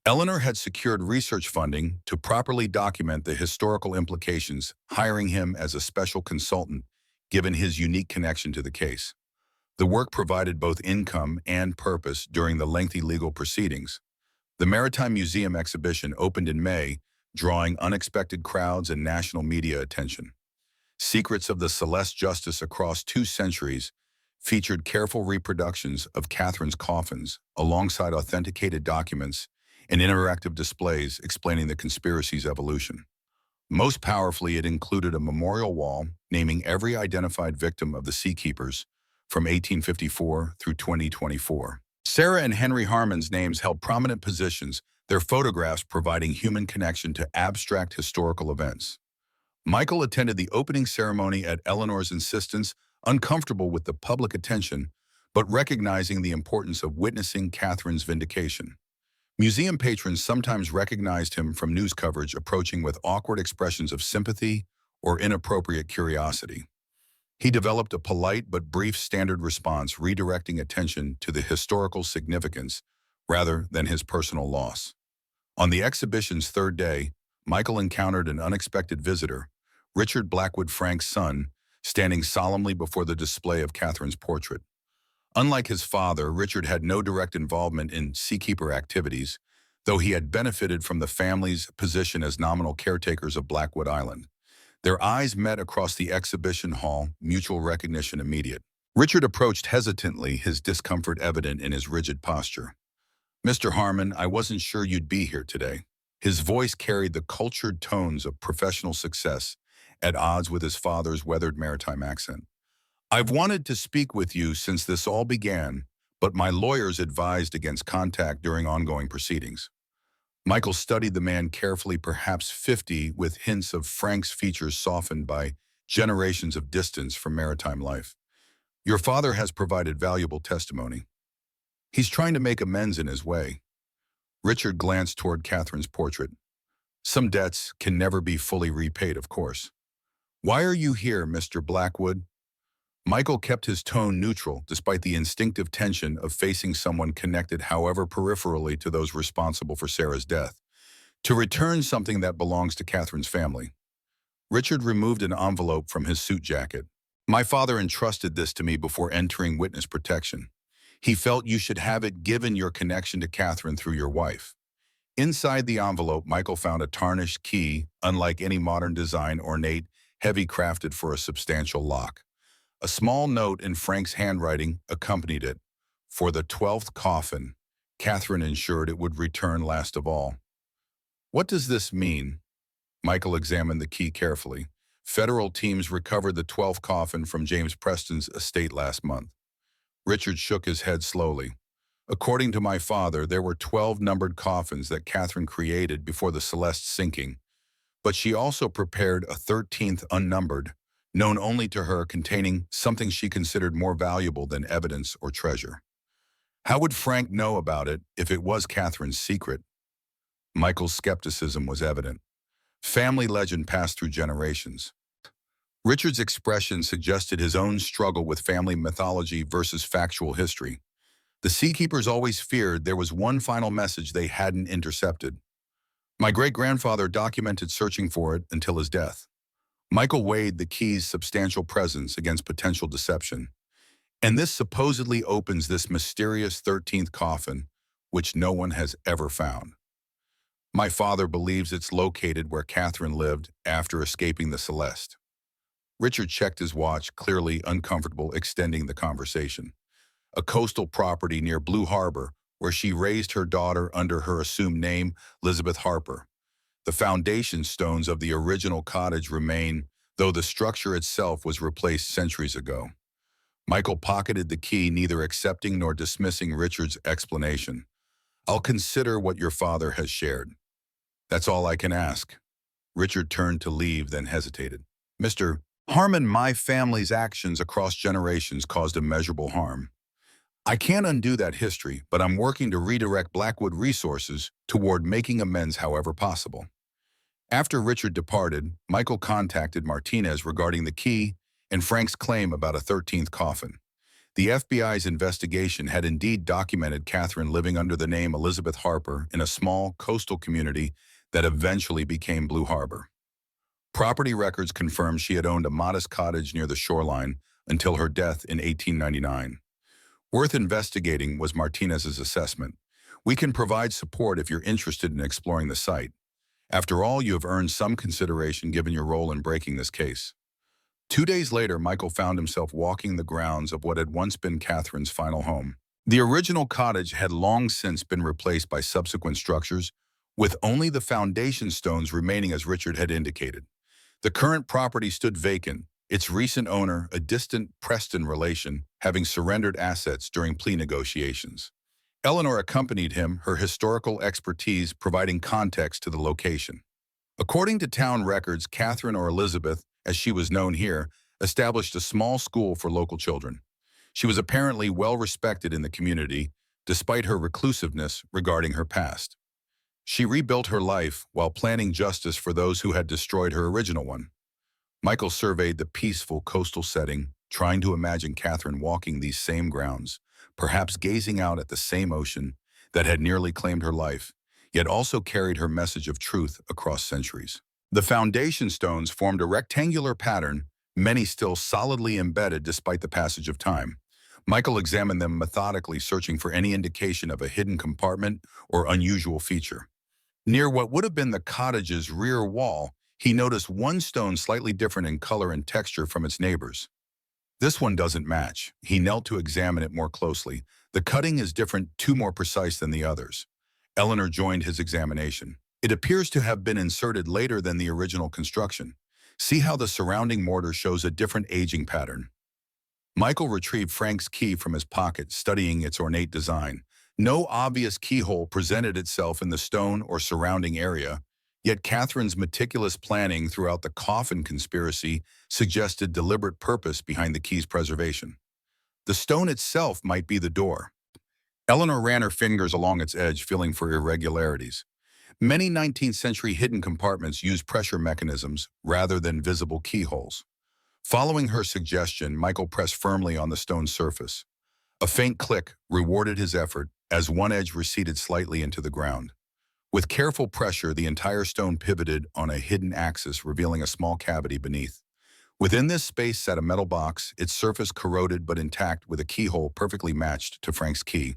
Eleanor had secured research funding to properly document the historical implications, hiring him as a special consultant given his unique connection to the case. The work provided both income and purpose during the lengthy legal proceedings. The Maritime Museum exhibition opened in May, drawing unexpected crowds and national media attention. Secrets of the Celeste Justice Across 2 Centuries featured careful reproductions of Catherine's coffins, alongside authenticated documents and interactive displays explaining the conspiracy's evolution. Most powerfully, it included a memorial wall naming every identified victim of the Seakeepers from 1854 through 2024. Sarah and Henry Harmon's names held prominent positions, their photographs providing human connection to abstract historical events. Michael attended the opening ceremony at Eleanor's insistence, uncomfortable with the public attention, but recognizing the importance of witnessing Catherine's vindication. Museum patrons sometimes recognized him from news coverage approaching with awkward expressions of sympathy or inappropriate curiosity. He developed a polite but brief standard response, redirecting attention to the historical significance rather than his personal loss. On the exhibition's third day, Michael encountered an unexpected visitor, Richard Blackwood Frank's son, standing solemnly before the display of Catherine's portrait. Unlike his father, Richard had no direct involvement in seakeeper activities, though he had benefited from the family's position as nominal caretakers of Blackwood Island. Their eyes met across the exhibition hall, mutual recognition immediate. Richard approached hesitantly, his discomfort evident in his rigid posture. "Mr. Harmon, I wasn't sure you'd be here today." His voice carried the cultured tones of professional success, at odds with his father's weathered maritime accent. "I've wanted to speak with you since this all began, but my lawyers advised against contact during ongoing proceedings." Michael studied the man carefully, perhaps 50, with hints of Frank's features softened by generations of distance from maritime life. "Your father has provided valuable testimony. He's trying to make amends in his way." Richard glanced toward Catherine's portrait. "Some debts can never be fully repaid, of course." "Why are you here, Mr. Blackwood?" Michael kept his tone neutral, despite the instinctive tension of facing someone connected, however peripherally, to those responsible for Sarah's death. "To return something that belongs to Catherine's family." Richard removed an envelope from his suit jacket. "My father entrusted this to me before entering witness protection. He felt you should have it given your connection to Catherine through your wife." Inside the envelope, Michael found a tarnished key, unlike any modern design, ornate, heavy, crafted for a substantial lock. A small note in Frank's handwriting accompanied it. "For the 12th coffin, Catherine ensured it would return last of all." "What does this mean?" Michael examined the key carefully. "Federal teams recovered the 12th coffin from James Preston's estate last month." Richard shook his head slowly. "According to my father, there were 12 numbered coffins that Catherine created before the Celeste's sinking, but she also prepared a 13th unnumbered, known only to her, containing something she considered more valuable than evidence or treasure. How would Frank know about it if it was Catherine's secret?" Michael's skepticism was evident. Family legend passed through generations. Richard's expression suggested his own struggle with family mythology versus factual history. The seakeepers always feared there was one final message they hadn't intercepted. "My great-grandfather documented searching for it until his death." Michael weighed the key's substantial presence against potential deception. "And this supposedly opens this mysterious 13th coffin, which no one has ever found. My father believes it's located where Catherine lived after escaping the Celeste." Richard checked his watch, clearly uncomfortable extending the conversation. "A coastal property near Blue Harbor, where she raised her daughter under her assumed name, Elizabeth Harper. The foundation stones of the original cottage remain, though the structure itself was replaced centuries ago." Michael pocketed the key, neither accepting nor dismissing Richard's explanation. "I'll consider what your father has shared. That's all I can ask." Richard turned to leave, then hesitated. "Mr. Harmon, my family's actions across generations caused immeasurable harm. I can't undo that history, but I'm working to redirect Blackwood resources toward making amends however possible." After Richard departed, Michael contacted Martinez regarding the key and Frank's claim about a 13th coffin. The FBI's investigation had indeed documented Catherine living under the name Elizabeth Harper in a small coastal community that eventually became Blue Harbor. Property records confirmed she had owned a modest cottage near the shoreline until her death in 1899. Worth investigating was Martinez's assessment. "We can provide support if you're interested in exploring the site. After all, you have earned some consideration given your role in breaking this case." 2 days later, Michael found himself walking the grounds of what had once been Catherine's final home. The original cottage had long since been replaced by subsequent structures, with only the foundation stones remaining as Richard had indicated. The current property stood vacant, its recent owner, a distant Preston relation, having surrendered assets during plea negotiations. Eleanor accompanied him, her historical expertise providing context to the location. According to town records, Catherine, or Elizabeth, as she was known here, established a small school for local children. She was apparently well respected in the community, despite her reclusiveness regarding her past. She rebuilt her life while planning justice for those who had destroyed her original one. Michael surveyed the peaceful coastal setting, trying to imagine Catherine walking these same grounds, perhaps gazing out at the same ocean that had nearly claimed her life, yet also carried her message of truth across centuries. The foundation stones formed a rectangular pattern, many still solidly embedded despite the passage of time. Michael examined them methodically, searching for any indication of a hidden compartment or unusual feature. Near what would have been the cottage's rear wall, he noticed one stone slightly different in color and texture from its neighbors. This one doesn't match. He knelt to examine it more closely. The cutting is different, too more precise than the others. Eleanor joined his examination. It appears to have been inserted later than the original construction. See how the surrounding mortar shows a different aging pattern. Michael retrieved Frank's key from his pocket, studying its ornate design. No obvious keyhole presented itself in the stone or surrounding area, yet Catherine's meticulous planning throughout the coffin conspiracy suggested deliberate purpose behind the key's preservation. The stone itself might be the door. Eleanor ran her fingers along its edge, feeling for irregularities. Many 19th century hidden compartments use pressure mechanisms rather than visible keyholes. Following her suggestion, Michael pressed firmly on the stone surface. A faint click rewarded his effort as one edge receded slightly into the ground. With careful pressure, the entire stone pivoted on a hidden axis, revealing a small cavity beneath. Within this space sat a metal box, its surface corroded but intact, with a keyhole perfectly matched to Frank's key.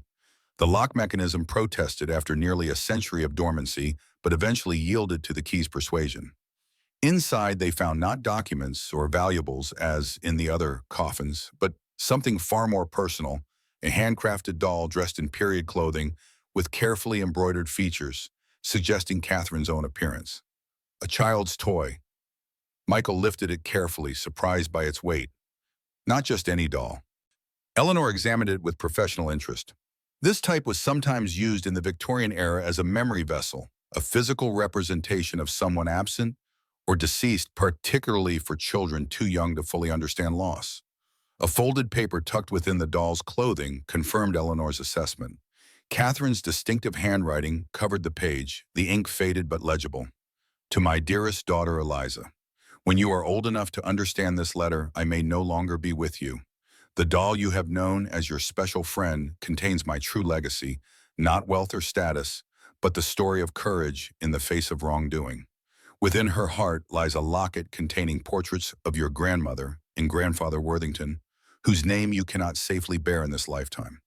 The lock mechanism protested after nearly a century of dormancy, but eventually yielded to the key's persuasion. Inside, they found not documents or valuables as in the other coffins, but something far more personal, a handcrafted doll dressed in period clothing with carefully embroidered features, suggesting Catherine's own appearance. A child's toy. Michael lifted it carefully, surprised by its weight. Not just any doll. Eleanor examined it with professional interest. This type was sometimes used in the Victorian era as a memory vessel, a physical representation of someone absent or deceased, particularly for children too young to fully understand loss. A folded paper tucked within the doll's clothing confirmed Eleanor's assessment. Catherine's distinctive handwriting covered the page, the ink faded but legible. To my dearest daughter Eliza, when you are old enough to understand this letter, I may no longer be with you. The doll you have known as your special friend contains my true legacy, not wealth or status, but the story of courage in the face of wrongdoing. Within her heart lies a locket containing portraits of your grandmother and grandfather Worthington, whose name you cannot safely bear in this lifetime.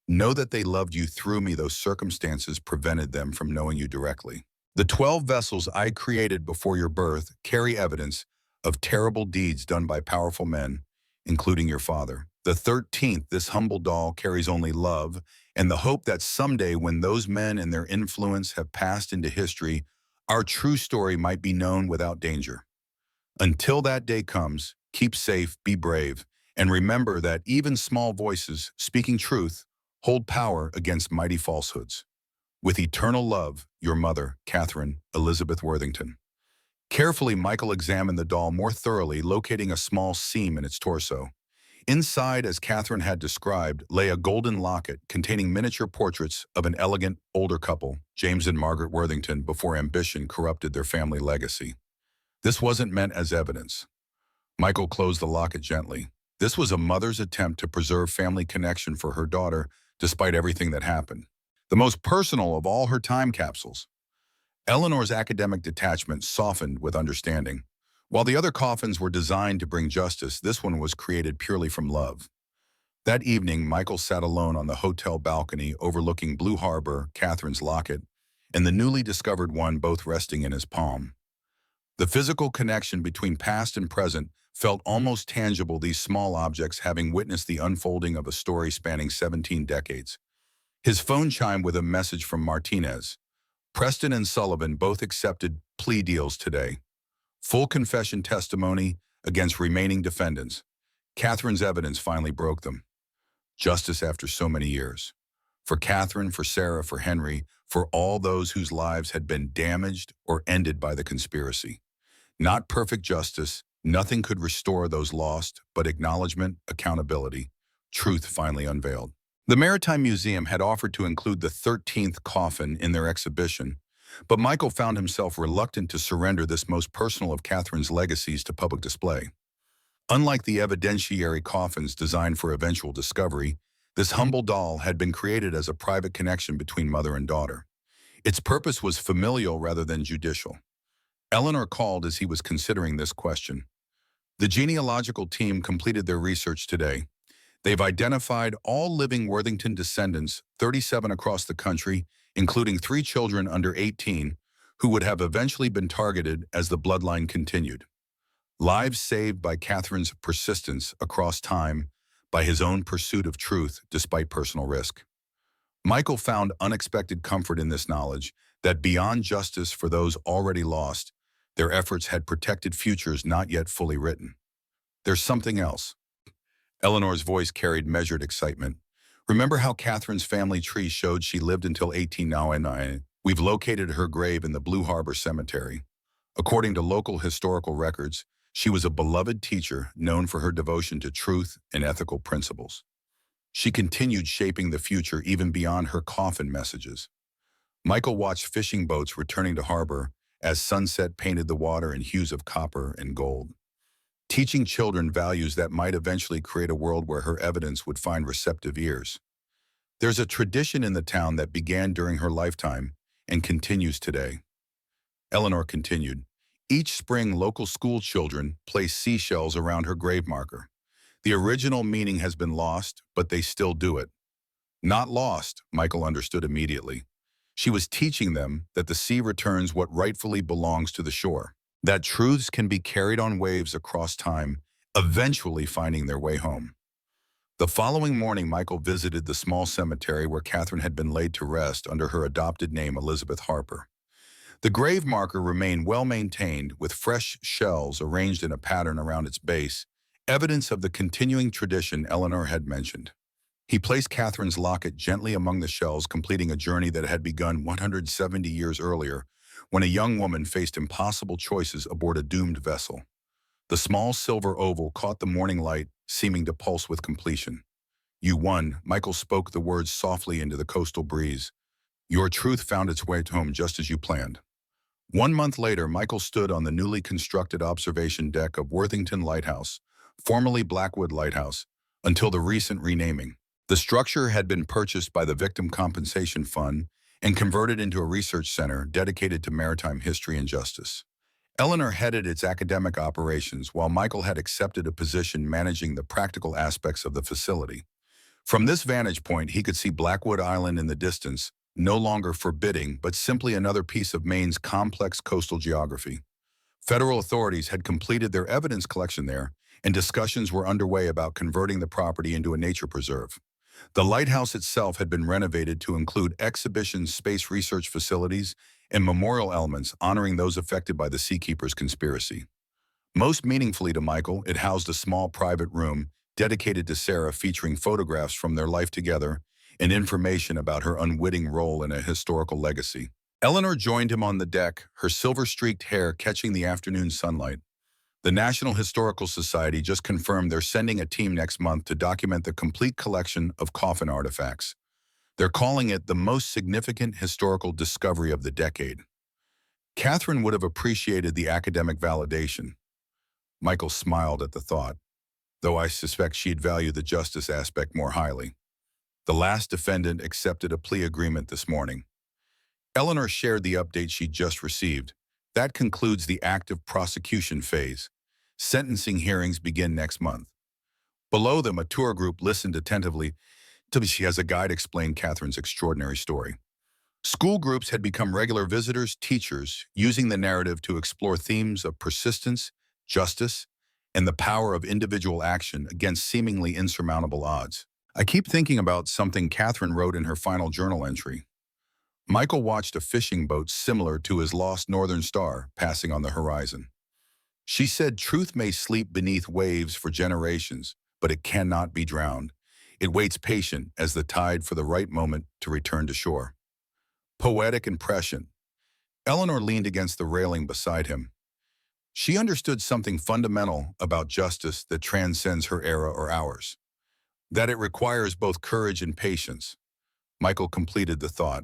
Know that they loved you through me, though circumstances prevented them from knowing you directly. The 12 vessels I created before your birth carry evidence of terrible deeds done by powerful men, including your father. The 13th, this humble doll, carries only love and the hope that someday, when those men and their influence have passed into history, our true story might be known without danger. Until that day comes, keep safe, be brave, and remember that even small voices speaking truth hold power against mighty falsehoods. With eternal love, your mother, Catherine Elizabeth Worthington. Carefully, Michael examined the doll more thoroughly, locating a small seam in its torso. Inside, as Catherine had described, lay a golden locket containing miniature portraits of an elegant, older couple, James and Margaret Worthington, before ambition corrupted their family legacy. This wasn't meant as evidence. Michael closed the locket gently. This was a mother's attempt to preserve family connection for her daughter, despite everything that happened. The most personal of all her time capsules. Eleanor's academic detachment softened with understanding. While the other coffins were designed to bring justice, this one was created purely from love. That evening, Michael sat alone on the hotel balcony overlooking Blue Harbor, Catherine's locket, and the newly discovered one, both resting in his palm. The physical connection between past and present felt almost tangible, these small objects having witnessed the unfolding of a story spanning 17 decades. His phone chimed with a message from Martinez. Preston and Sullivan both accepted plea deals today. Full confession testimony against remaining defendants. Catherine's evidence finally broke them. Justice after so many years. For Catherine, for Sarah, for Henry, for all those whose lives had been damaged or ended by the conspiracy. Not perfect justice, nothing could restore those lost, but acknowledgement, accountability, truth finally unveiled. The Maritime Museum had offered to include the 13th coffin in their exhibition, but Michael found himself reluctant to surrender this most personal of Catherine's legacies to public display. Unlike the evidentiary coffins designed for eventual discovery, this humble doll had been created as a private connection between mother and daughter. Its purpose was familial rather than judicial. Eleanor called as he was considering this question. The genealogical team completed their research today. They've identified all living Worthington descendants, 37 across the country, including 3 children under 18, who would have eventually been targeted as the bloodline continued. Lives saved by Catherine's persistence across time, by his own pursuit of truth despite personal risk. Michael found unexpected comfort in this knowledge that beyond justice for those already lost, their efforts had protected futures not yet fully written. There's something else. Eleanor's voice carried measured excitement. Remember how Catherine's family tree showed she lived until 1899? We've located her grave in the Blue Harbor Cemetery. According to local historical records, she was a beloved teacher known for her devotion to truth and ethical principles. She continued shaping the future even beyond her coffin messages. Michael watched fishing boats returning to harbor as sunset painted the water in hues of copper and gold, teaching children values that might eventually create a world where her evidence would find receptive ears. There's a tradition in the town that began during her lifetime and continues today. Eleanor continued. Each spring, local school children place seashells around her grave marker. The original meaning has been lost, but they still do it. Not lost, Michael understood immediately. She was teaching them that the sea returns what rightfully belongs to the shore, that truths can be carried on waves across time, eventually finding their way home. The following morning, Michael visited the small cemetery where Catherine had been laid to rest under her adopted name, Elizabeth Harper. The grave marker remained well-maintained, with fresh shells arranged in a pattern around its base, evidence of the continuing tradition Eleanor had mentioned. He placed Catherine's locket gently among the shells, completing a journey that had begun 170 years earlier, when a young woman faced impossible choices aboard a doomed vessel. The small silver oval caught the morning light, seeming to pulse with completion. You won, Michael spoke the words softly into the coastal breeze. Your truth found its way home just as you planned. 1 month later, Michael stood on the newly constructed observation deck of Worthington Lighthouse, formerly Blackwood Lighthouse, until the recent renaming. The structure had been purchased by the Victim Compensation Fund and converted into a research center dedicated to maritime history and justice. Eleanor headed its academic operations, while Michael had accepted a position managing the practical aspects of the facility. From this vantage point, he could see Blackwood Island in the distance, no longer forbidding, but simply another piece of Maine's complex coastal geography. Federal authorities had completed their evidence collection there, and discussions were underway about converting the property into a nature preserve. The lighthouse itself had been renovated to include exhibition space, research facilities, and memorial elements honoring those affected by the Seakeepers conspiracy. Most meaningfully to Michael, it housed a small private room dedicated to Sarah, featuring photographs from their life together and information about her unwitting role in a historical legacy. Eleanor joined him on the deck, her silver-streaked hair catching the afternoon sunlight. The National Historical Society just confirmed they're sending a team next month to document the complete collection of coffin artifacts. They're calling it the most significant historical discovery of the decade. Catherine would have appreciated the academic validation. Michael smiled at the thought, though I suspect she'd value the justice aspect more highly. The last defendant accepted a plea agreement this morning. Eleanor shared the update she'd just received. That concludes the active prosecution phase. Sentencing hearings begin next month. Below them, a tour group listened attentively as a guide explained Catherine's extraordinary story. School groups had become regular visitors, teachers, using the narrative to explore themes of persistence, justice, and the power of individual action against seemingly insurmountable odds. I keep thinking about something Catherine wrote in her final journal entry. Michael watched a fishing boat similar to his lost Northern Star passing on the horizon. She said, truth may sleep beneath waves for generations, but it cannot be drowned. It waits patient as the tide for the right moment to return to shore. Poetic and prescient. Eleanor leaned against the railing beside him. She understood something fundamental about justice that transcends her era or ours. That it requires both courage and patience. Michael completed the thought.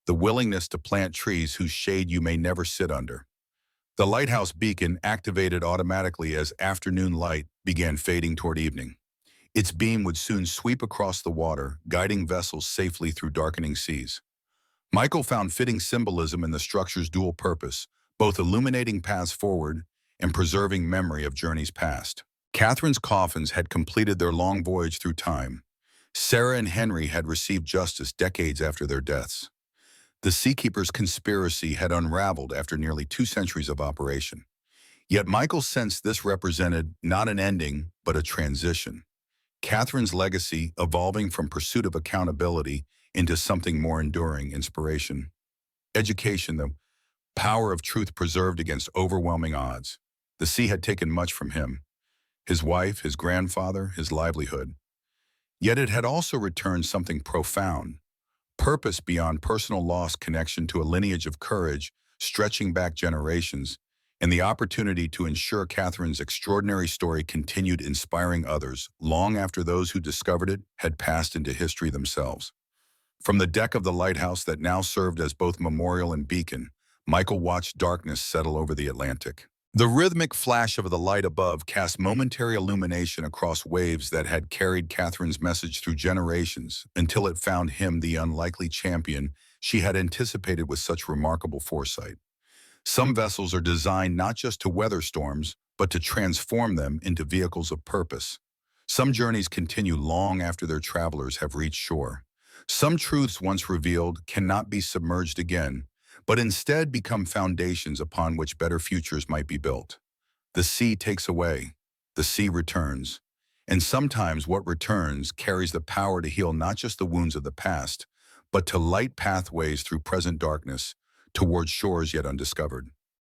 The willingness to plant trees whose shade you may never sit under. The lighthouse beacon activated automatically as afternoon light began fading toward evening. Its beam would soon sweep across the water, guiding vessels safely through darkening seas. Michael found fitting symbolism in the structure's dual purpose, both illuminating paths forward and preserving memory of journeys past. Catherine's coffins had completed their long voyage through time. Sarah and Henry had received justice decades after their deaths. The Seakeeper's conspiracy had unraveled after nearly 2 centuries of operation. Yet Michael sensed this represented not an ending, but a transition. Catherine's legacy evolving from pursuit of accountability into something more enduring, inspiration. Education, the power of truth preserved against overwhelming odds. The sea had taken much from him, his wife, his grandfather, his livelihood. Yet it had also returned something profound, purpose beyond personal loss, connection to a lineage of courage stretching back generations, and the opportunity to ensure Catherine's extraordinary story continued inspiring others long after those who discovered it had passed into history themselves. From the deck of the lighthouse that now served as both memorial and beacon, Michael watched darkness settle over the Atlantic. The rhythmic flash of the light above cast momentary illumination across waves that had carried Catherine's message through generations until it found him, the unlikely champion she had anticipated with such remarkable foresight. Some vessels are designed not just to weather storms, but to transform them into vehicles of purpose. Some journeys continue long after their travelers have reached shore. Some truths once revealed cannot be submerged again, but instead become foundations upon which better futures might be built. The sea takes away, the sea returns, and sometimes what returns carries the power to heal not just the wounds of the past, but to light pathways through present darkness towards shores yet undiscovered.